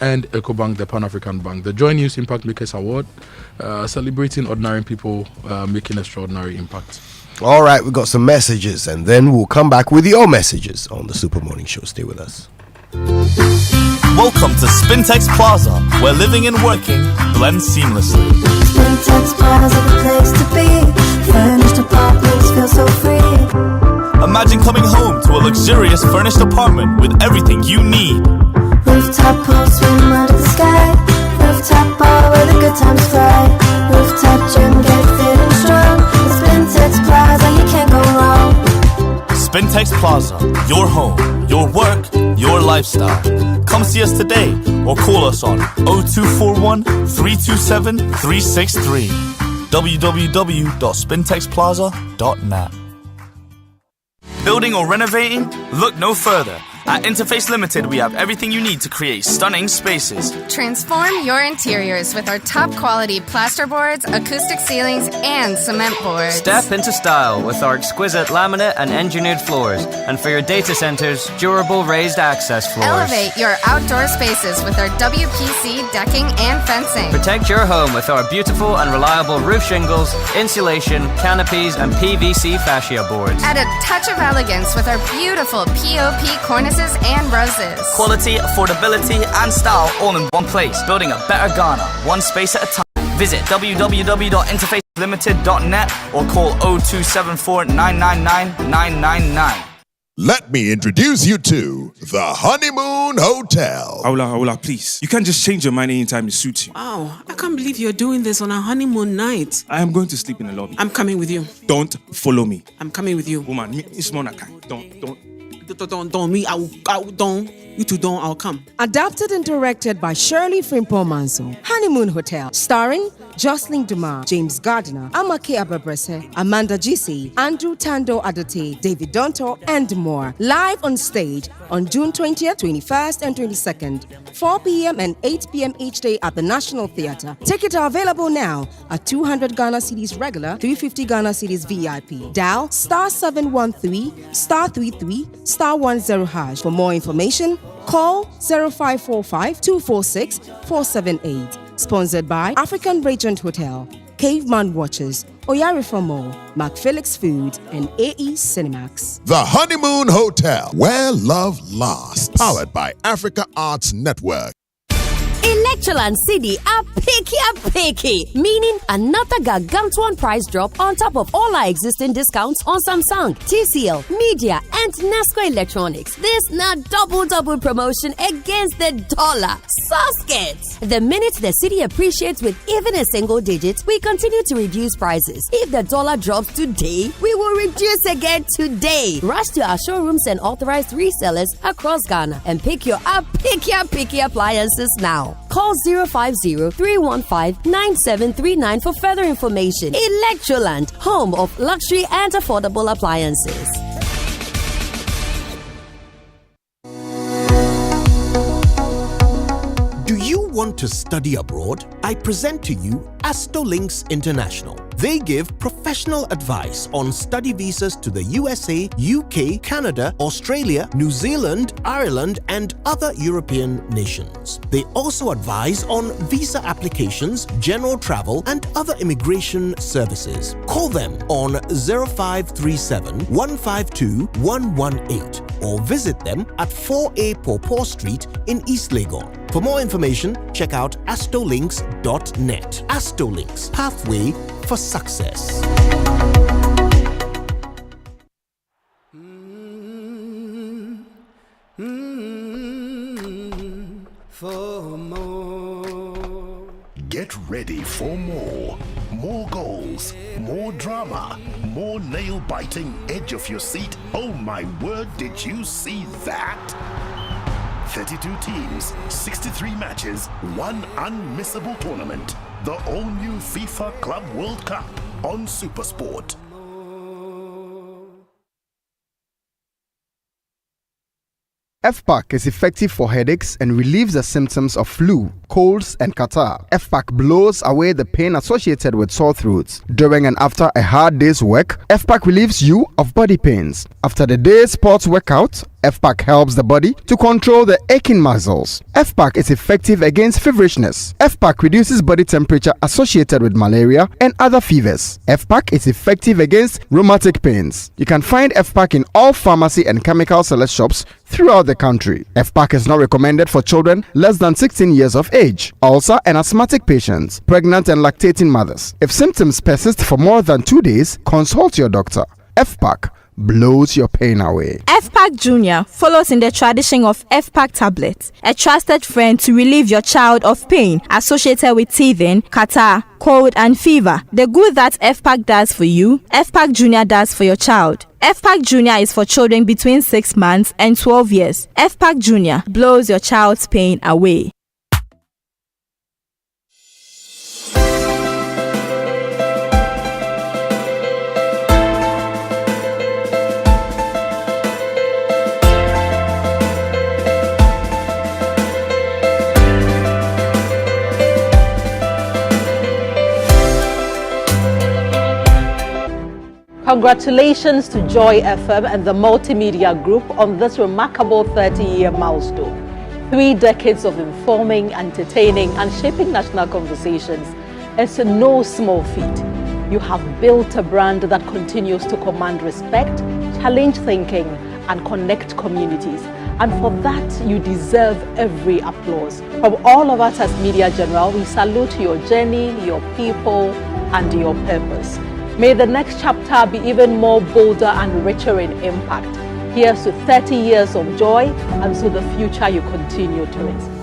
and EcoBank, the Pan-African Bank. The Joy News Impact Makers Award, celebrating ordinary people making extraordinary impact. All right, we got some messages, and then we'll come back with your messages on the Super Morning Show. Stay with us. Welcome to Spintex Plaza, where living and working blend seamlessly. Spintex Plaza, the place to be. Furnished apartments feel so free. Imagine coming home to a luxurious furnished apartment with everything you need. Rooftop pool, swim under the sky. Rooftop bar where the good times fly. Rooftop gym, get fit and strong. Spintex Plaza, you can't go wrong. Spintex Plaza, your home, your work, your lifestyle. Come see us today or call us on 0241 327 363. www.spintexplaza.net. Building or renovating? Look no further. At Interface Limited, we have everything you need to create stunning spaces. Transform your interiors with our top quality plasterboards, acoustic ceilings, and cement boards. Step into style with our exquisite laminate and engineered floors. And for your data centers, durable raised access floors. Elevate your outdoor spaces with our WPC decking and fencing. Protect your home with our beautiful and reliable roof shingles, insulation, canopies, and PVC fascia boards. Add a touch of elegance with our beautiful POP cornices and roses. Quality, affordability, and style all in one place. Building a better Ghana, one space at a time. Visit www.interfacelimited.net or call 0274 999 999. Let me introduce you to the Honeymoon Hotel. Aula, please. You can't just change your mind anytime it suits you. Wow, I can't believe you're doing this on a honeymoon night. I am going to sleep in the lobby. I'm coming with you. Don't follow me. I'm coming with you. Woman, it's more like don't. Don't me. You two don't. I'll come. Adapted and directed by Shirley Frimpong Manso. Honeymoon Hotel, starring Jocelyn Dumas, James Gardner, Amake Ababrese, Amanda Gisi, Andrew Tando Adote, David Donto, and more. Live on stage on June 20th, 21st, and 22nd, 4 p.m. and 8 p.m. each day at the National Theatre. Tickets are available now at 200 Ghana cedis regular, 350 Ghana cedis VIP. Dial *713 *33 *10#. For more information, call 0545 246 478. Sponsored by African Regent Hotel. Caveman Watches, Oyarifa Mall, McPhillips Food, and AE Cinemax. The Honeymoon Hotel, where love lasts. Powered by Africa Arts Network. Electroland City are picky, meaning another gargantuan price drop on top of all our existing discounts on Samsung, TCL, Media, and Nasco Electronics. This now double promotion against the dollar. Soskets! The minute the city appreciates with even a single digit, we continue to reduce prices. If the dollar drops today, we will reduce again today. Rush to our showrooms and authorized resellers across Ghana and pick your picky appliances now. Call 050-315-9739 for further information. Electroland, home of luxury and affordable appliances. Do you want to study abroad? I present to you Astolinks International. They give professional advice on study visas to the USA, UK, Canada, Australia, New Zealand, Ireland, and other European nations. They also advise on visa applications, general travel, and other immigration services. Call them on 0537 152 118 or visit them at 4A Pawpaw Street in East Legon. For more information, check out astolinks.net. Astolinks, pathway for success. For more. Get ready for more. More goals, more drama, more nail-biting edge of your seat. Oh my word, did you see that? 32 teams, 63 matches, one unmissable tournament. The all-new FIFA Club World Cup on SuperSport. FPAC is effective for headaches and relieves the symptoms of flu, colds, and catarrh. FPAC blows away the pain associated with sore throats. During and after a hard day's work, FPAC relieves you of body pains. After the day's sports workout, FPAC helps the body to control the aching muscles. FPAC is effective against feverishness. FPAC reduces body temperature associated with malaria and other fevers. FPAC is effective against rheumatic pains. You can find FPAC in all pharmacy and chemical select shops throughout the country. FPAC is not recommended for children less than 16 years of age, ulcer and asthmatic patients, pregnant and lactating mothers. If symptoms persist for more than 2 days, consult your doctor. FPAC blows your pain away. FPAC Junior follows in the tradition of FPAC tablets, a trusted friend to relieve your child of pain associated with teething, catarrh, cold, and fever. The good that FPAC does for you, FPAC Junior does for your child. FPAC Junior is for children between 6 months and 12 years. FPAC Junior blows your child's pain away. Congratulations to Joy FM and the Multimedia Group on this remarkable 30-year milestone. 3 decades of informing, entertaining, and shaping national conversations is no small feat. You have built a brand that continues to command respect, challenge thinking, and connect communities. And for that, you deserve every applause. From all of us as Media General, we salute your journey, your people, and your purpose. May the next chapter be even more bolder and richer in impact. Here's to 30 years of joy and to the future you continue to inspire.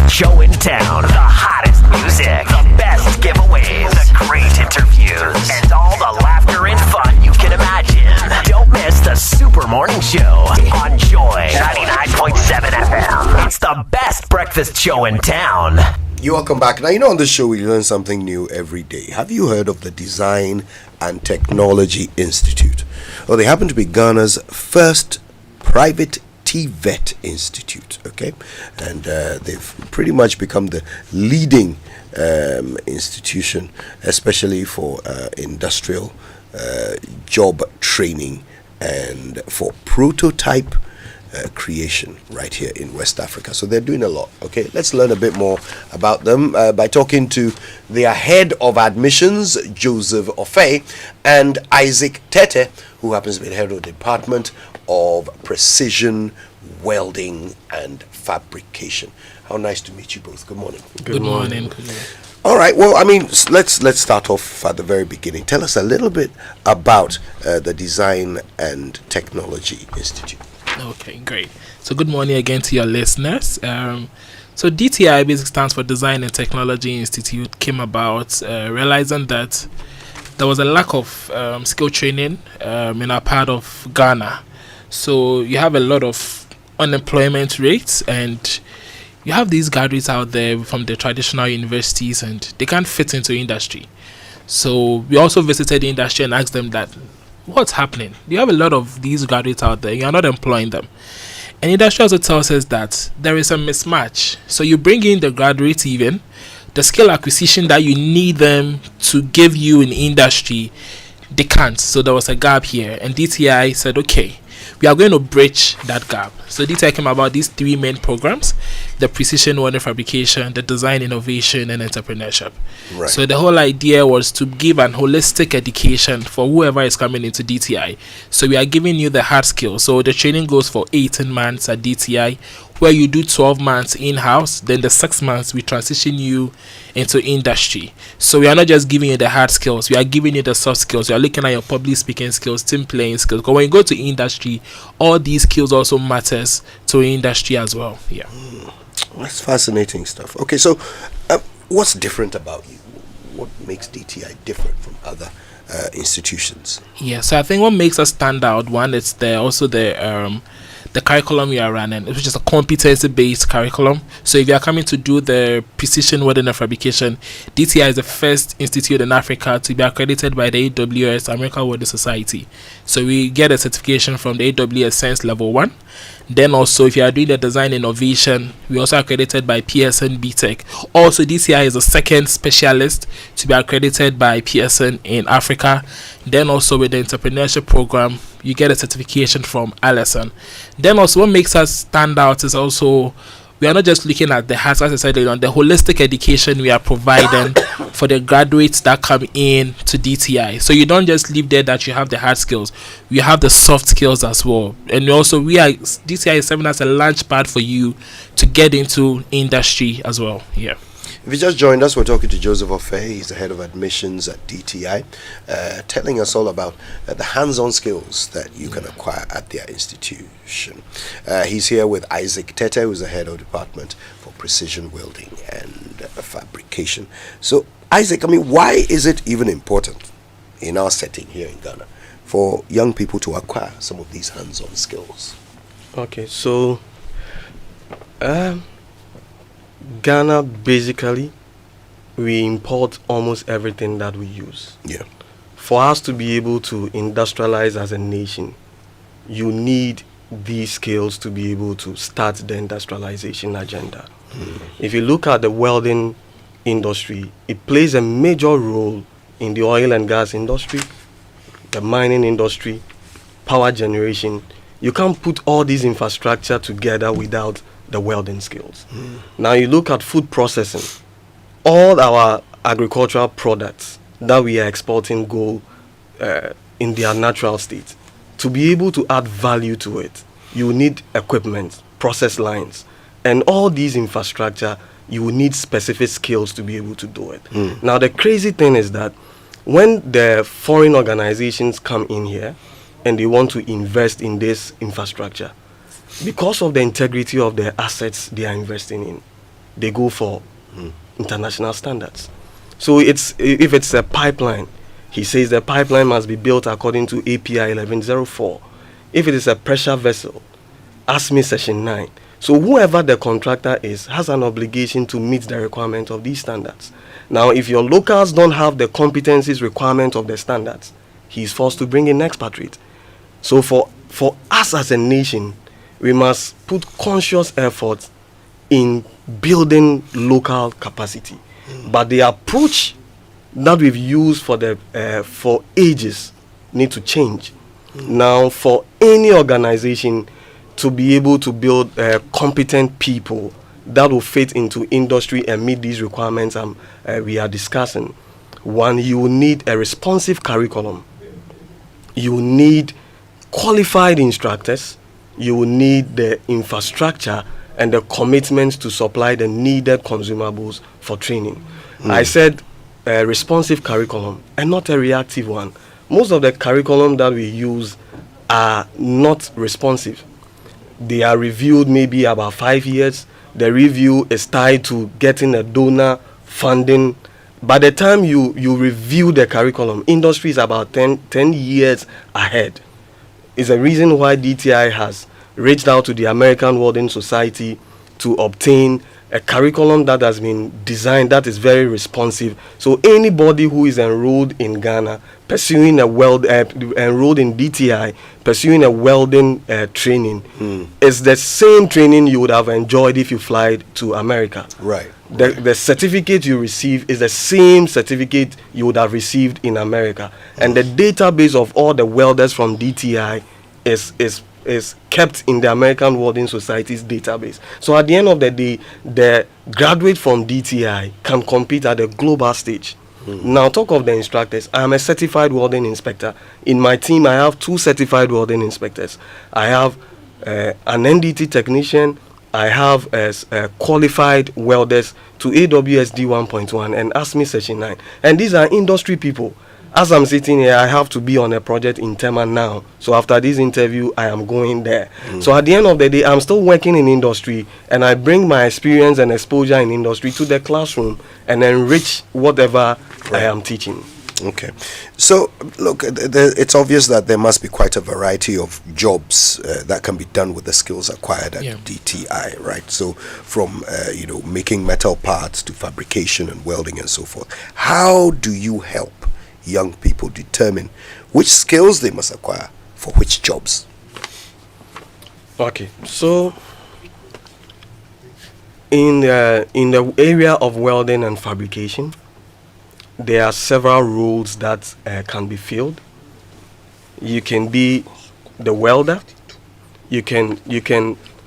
Show in town. The hottest music, the best giveaways, the great interviews, and all the laughter and fun you can imagine. Don't miss the Super Morning Show on Joy 99.7 FM. It's the best breakfast show in town. You're welcome back. Now, on this show, we learn something new every day. Have you heard of the Design and Technology Institute? Well, they happen to be Ghana's first private TVET institute, okay? And they've pretty much become the leading institution, especially for industrial job training and for prototype creation right here in West Africa. So they're doing a lot. Okay, let's learn a bit more about them by talking to their head of admissions, Joseph Ofei, and Isaac Tete, who happens to be the head of the Department of Precision Welding and Fabrication. How nice to meet you both. Good morning. Good morning. All right. Well, let's start off at the very beginning. Tell us a little bit about the Design and Technology Institute. Okay, great. So good morning again to your listeners. So DTI basically stands for Design and Technology Institute. Came about realizing that there was a lack of skill training in our part of Ghana. So you have a lot of unemployment rates, and you have these graduates out there from the traditional universities, and they can't fit into industry. So we also visited the industry and asked them that, what's happening? You have a lot of these graduates out there, you're not employing them. And industry also tells us that there is a mismatch. So you bring in the graduates, even the skill acquisition that you need them to give you in industry, they can't. So there was a gap here, and DTI said, okay, we are going to bridge that gap. So DTI came about these three main programs: the precision welding fabrication, the design innovation, and entrepreneurship. Right. So the whole idea was to give an holistic education for whoever is coming into DTI. So we are giving you the hard skills. So the training goes for 18 months at DTI, where you do 12 months in-house. Then the 6 months we transition you into industry. So we are not just giving you the hard skills, we are giving you the soft skills. We are looking at your public speaking skills, team playing skills. Because when you go to industry, all these skills also matters to industry as well. Yeah. That's fascinating stuff. Okay, so what's different about you? What makes DTI different from other institutions? Yeah, so I think what makes us stand out, one, it's the curriculum we are running, which is a competency-based curriculum. So if you are coming to do the precision welding and fabrication, DTI is the first institute in Africa to be accredited by the AWS, American Welding Society. So we get a certification from the AWS Science Level 1. Then also, if you are doing the design innovation, we also accredited by PSN BTech. Also, DTI is the second specialist to be accredited by PSN in Africa. Then also with the entrepreneurship program, you get a certification from Allison. Then also, what makes us stand out is also we are not just looking at the hard, as I said, on the holistic education we are providing for the graduates that come in to DTI. So you don't just leave there that you have the hard skills, you have the soft skills as well. And also DTI is serving as a launch pad for you to get into industry as well. Yeah. If you just joined us, we're talking to Joseph Ofei. He's the head of admissions at DTI, telling us all about the hands-on skills that you can acquire at their institution. He's here with Isaac Tete, who's the head of department for precision welding and fabrication. So, Isaac, why is it even important in our setting here in Ghana for young people to acquire some of these hands-on skills? Okay, so Ghana, basically, we import almost everything that we use. Yeah. For us to be able to industrialize as a nation, you need these skills to be able to start the industrialization agenda. If you look at the welding industry, it plays a major role in the oil and gas industry, the mining industry, power generation. You can't put all these infrastructure together without the welding skills. Now you look at food processing, all our agricultural products that we are exporting go in their natural state. To be able to add value to it, you need equipment, process lines, and all these infrastructure, you will need specific skills to be able to do it. Now the crazy thing is that when the foreign organizations come in here and they want to invest in this infrastructure, because of the integrity of the assets they are investing in, they go for international standards. So if it's a pipeline, he says the pipeline must be built according to API 1104. If it is a pressure vessel, ASME Section 9. So whoever the contractor is has an obligation to meet the requirement of these standards. Now, if your locals don't have the competencies requirement of the standards, he's forced to bring in expatriate. So for us as a nation, we must put conscious effort in building local capacity. But the approach that we've used for ages need to change. Now, for any organization to be able to build competent people that will fit into industry and meet these requirements we are discussing, one, you will need a responsive curriculum. You will need qualified instructors. You will need the infrastructure and the commitment to supply the needed consumables for training. I said responsive curriculum and not a reactive one. Most of the curriculum that we use are not responsive. They are reviewed maybe about 5 years. The review is tied to getting a donor funding. By the time you review the curriculum, industry is about 10 years ahead. It's a reason why DTI has reached out to the American Welding Society to obtain a curriculum that has been designed that is very responsive. So anybody who is enrolled in Ghana, pursuing enrolled in DTI, pursuing a welding training, is the same training you would have enjoyed if you fly to America. Right. The certificate you receive is the same certificate you would have received in America. And the database of all the welders from DTI is kept in the American Welding Society's database. So at the end of the day, the graduate from DTI can compete at the global stage. Now, talk of the instructors. I am a certified welding inspector. In my team, I have 2 certified welding inspectors. I have an NDT technician. I have qualified welders to AWSD 1.1 and ASME Section 9. And these are industry people. As I'm sitting here, I have to be on a project in Tema now. So after this interview, I am going there. So at the end of the day, I'm still working in industry, and I bring my experience and exposure in industry to the classroom and enrich whatever I am teaching. Okay. So, look, it's obvious that there must be quite a variety of jobs that can be done with the skills acquired at DTI, right? So, from, making metal parts to fabrication and welding and so forth. How do you help young people determine which skills they must acquire for which jobs? Okay, so in the area of welding and fabrication, there are several roles that can be filled. You can be the welder. You can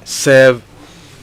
serve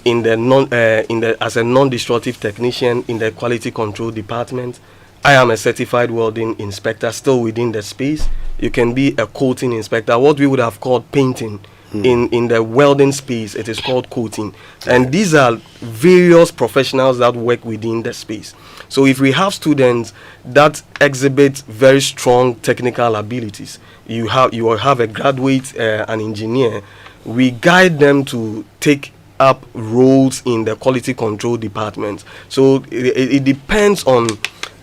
as a non-destructive technician in the quality control department. I am a certified welding inspector, still within the space. You can be a coating inspector, what we would have called painting. In the welding space, it is called coating. And these are various professionals that work within the space. So if we have students that exhibit very strong technical abilities, you will have a graduate, an engineer, we guide them to take up roles in the quality control department. So it depends on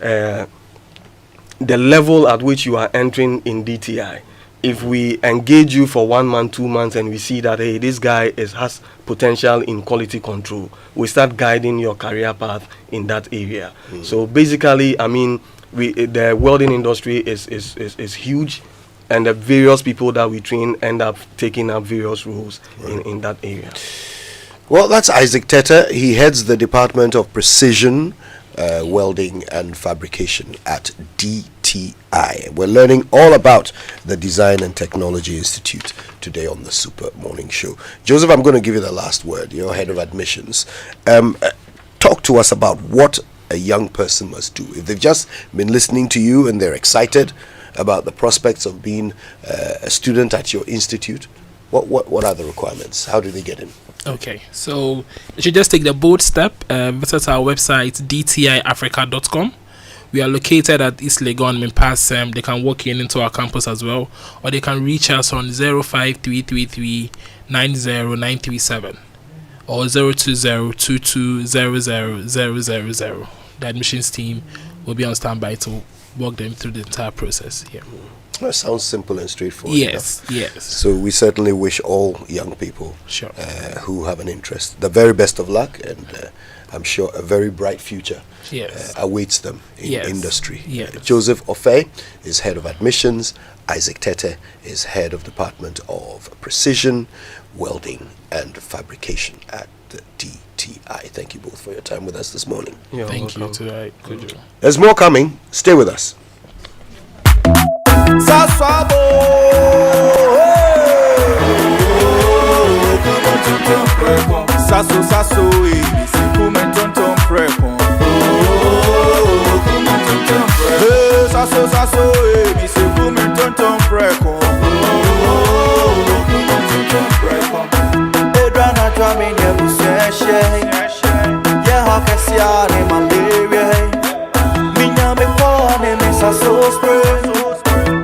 the level at which you are entering in DTI. If we engage you for 1 month, 2 months, and we see that, hey, this guy has potential in quality control, we start guiding your career path in that area. So basically, I mean, the welding industry is huge, and the various people that we train end up taking up various roles in that area. Well, that's Isaac Teta. He heads the Department of Precision Welding and Fabrication at DTI. We're learning all about the Design and Technology Institute today on the Super Morning Show. Joseph, I'm going to give you the last word. You're head of admissions. Talk to us about what a young person must do. If they've just been listening to you and they're excited about the prospects of being a student at your institute, what are the requirements? How do they get in? Okay, so you should just take the bold step. Visit our website, dtiafrica.com. We are located at East Legon, Mimpasem. They can walk into our campus as well, or they can reach us on 05333 90937 or 02022000000. The admissions team will be on standby to walk them through the entire process here. That sounds simple and straightforward. Yes, yes. So we certainly wish all young people who have an interest the very best of luck, and I'm sure a very bright future awaits them in industry. Yes. Joseph Ofe is head of admissions. Isaac Tete is head of Department of Precision, Welding and Fabrication at the DTI. Thank you both for your time with us this morning. Thank you today. There's more coming. Stay with us.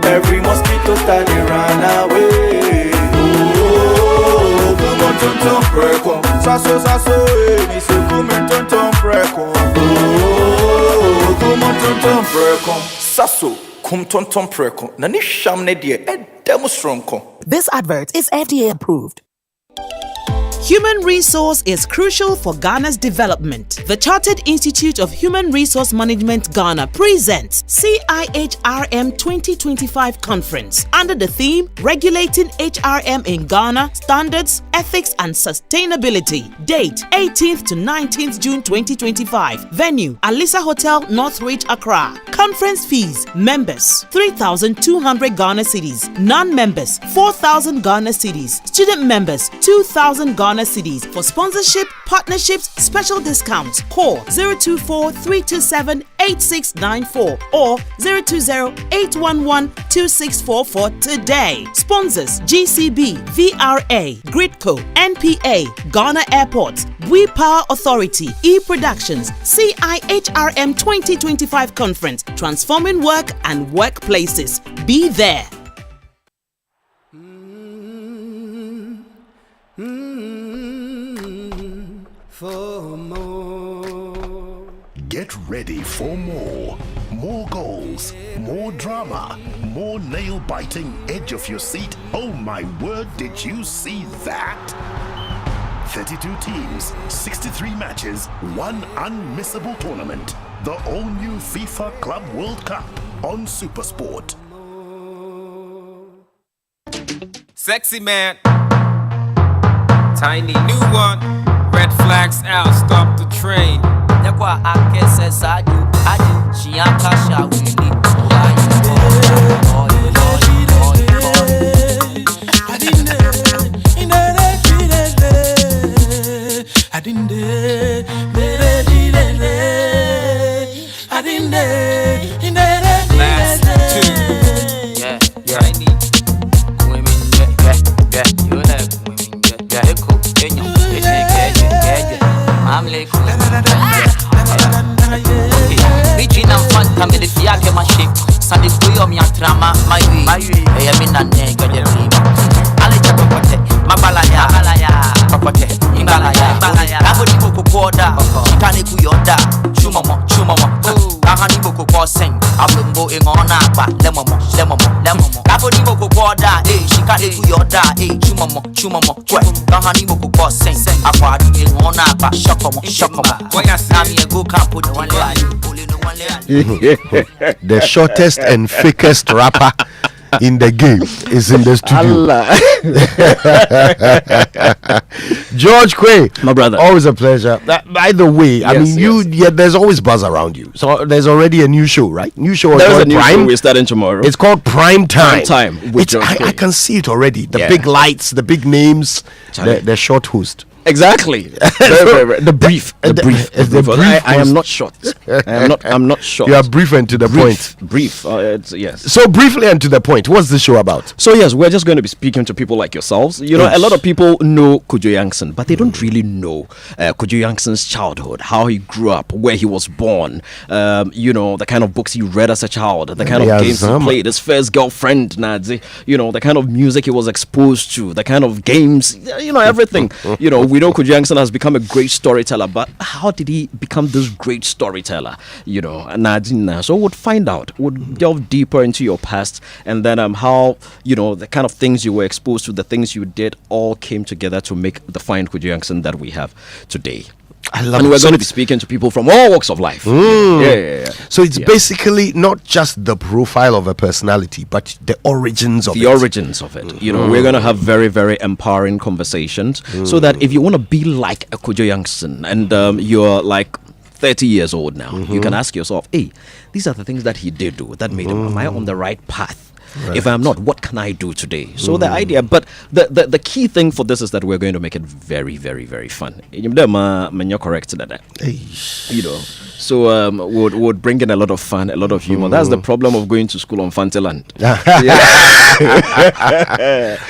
Every mosquito study run away. Come on, tonton preko. Sasso, me se come tonton preko. Come on, tonton preko. Sasso, come tonton preko. Nani shamne die demo stronko. This advert is FDA approved. Human resource is crucial for Ghana's development. The Chartered Institute of Human Resource Management Ghana presents CIHRM 2025 Conference under the theme Regulating HRM in Ghana, Standards, Ethics and Sustainability. Date 18th to 19th June 2025. Venue Alisa Hotel, Northridge, Accra. Conference fees: members 3,200 Ghana cedis, non-members 4,000 Ghana cedis, student members 2,000 Ghana cedis. For sponsorship, partnerships, special discounts, call 024-327-8694 or 020-811-2644 today. Sponsors: GCB, VRA, Gridco, NPA, Ghana Airports, We Power Authority, E-Productions, CIHRM 2025 Conference, transforming work and workplaces. Be there. For more. Get ready for more. More goals, more drama, more nail-biting edge of your seat. Oh my word, did you see that? 32 teams, 63 matches, one unmissable tournament. The all-new FIFA Club World Cup on SuperSport. Sexy man. Tiny new one. Red flags out, stop the train. Nekwa ake says I do. She ain't Tasha Willie. Last two. Yeah. Tiny. Women, yeah. You know, women, yeah. Cool. I'm like, Bitchin and Fanta, me the Fiake machine. Sunday, we are me and drama, my way. I am in a nigga, the dream. Aleja Popote, Mabalaya, Popote, Imbalaya, Abodico Koda, Chicaniku Yoda, Chumamo, Ahanibo Sing, Abumbo in Onapa, Lemomo, Abodico Koda, Chicaniku Yoda, Chumamo, Ahanibo Sing, Aquadi in Onapa, Shokomo, Nami a go camp with one line. The shortest and fakest rapper in the game is in the studio. George Quay, my brother, always a pleasure. By the way, I mean, there's always buzz around you. So there's already a new show, right? New show. There's a new show we're starting tomorrow. It's called Prime Time. I can see it already. The big lights, the big names, the short host. Exactly. The brief. I am not short. I'm not short. You are brief and to the point. Brief. Yes. So briefly and to the point. What's the show about? So yes, we're just going to be speaking to people like yourselves. You know, a lot of people know Kojo Yankson, but they don't really know Kojo Yankson's childhood, how he grew up, where he was born. You know, the kind of books he read as a child, the kind of games he played, his first girlfriend, Nadzi. You know, the kind of music he was exposed to, the kind of games. You know, everything. You know. we know Kojo Yankson has become a great storyteller, but how did he become this great storyteller? You know, Nadine. So we'll find out. We'll delve deeper into your past, and then how, you know, the kind of things you were exposed to, the things you did, all came together to make the fine Kojo Yankson that we have today. I love and it. we're going to be speaking to people from all walks of life. Yeah. So it's basically not just the profile of a personality, but the origins of it. The origins of it. You know, we're going to have very, very empowering conversations so that if you want to be like a Kojo Yankson and you're like 30 years old now, you can ask yourself, hey, these are the things that he did do that made him. Am I on the right path? Right. If I'm not, what can I do today? So the idea, but the key thing for this is that we're going to make it very, very, very fun. You're correct to that. You know, so we'll bring in a lot of fun, a lot of humor. That's the problem of going to school on Fantaland.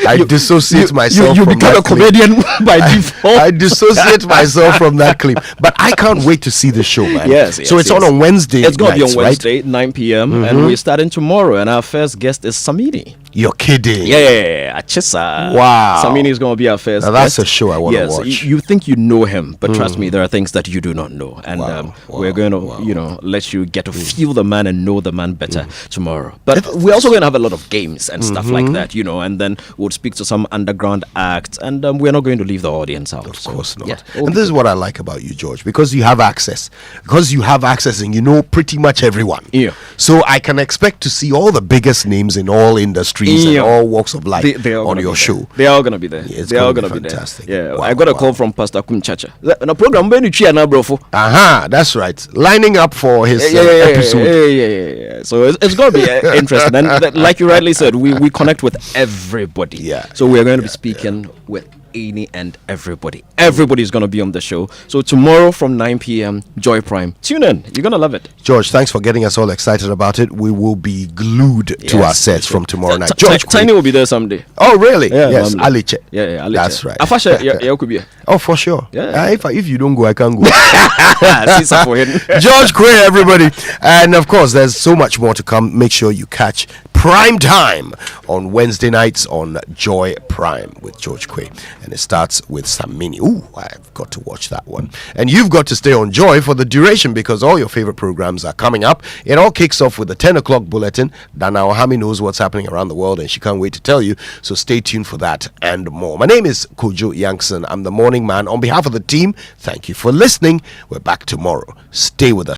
I dissociate myself. You from become that a comedian by default. I dissociate myself from that clip. But I can't wait to see the show, man. Yes. So it's on Wednesday. It's going to be on Wednesday, right? 9 p.m. And we're starting tomorrow. And our first guest is Samini. You're kidding. Yeah. Achisa. Wow. Samini is going to be our first guest. That's a show I want to watch. You think you know him, but trust me, there are things that you do not know. And we're going to, you know, let you get to feel the man and know the man better tomorrow. But we're also going to have a lot of games and stuff like that, you know, and then we'll speak to some underground acts, and we're not going to leave the audience out. Of course not. Yeah. And this is what I like about you, George, because you have access. Because you have access and you know pretty much everyone. Yeah. So I can expect to see all the biggest names in all industries and all walks of life on your show. They are going to be there. Yeah, they are going to be fantastic. There. Yeah. I got a call from Pastor Kumchacha. The program that's right. Lining up for his episode. Yeah. So it's going to be interesting. And like you rightly said, we connect with everybody. Yeah. So we're going to be speaking with any and everybody. Everybody's going to be on the show. So tomorrow from 9 p.m, Joy Prime. Tune in. You're going to love it. George, thanks for getting us all excited about it. We will be glued to our sets from tomorrow night. George Tiny will be there someday. Oh, really? Yeah, yes, Aliche. Yeah, Aliche. That's right. Afasha, could be. Oh, for sure. Yeah. If you don't go, I can't go. For George Quay, everybody. And of course, there's so much more to come. Make sure you catch Prime Time on Wednesday nights on Joy Prime with George Quay. And it starts with Samini. Ooh, I've got to watch that one. And you've got to stay on Joy for the duration because all your favorite programs are coming up. It all kicks off with the 10 o'clock bulletin. Dana Ohami knows what's happening around the world and she can't wait to tell you. So stay tuned for that and more. My name is Kojo Yankson. I'm the morning man. On behalf of the team, thank you for listening. We're back tomorrow. Stay with us.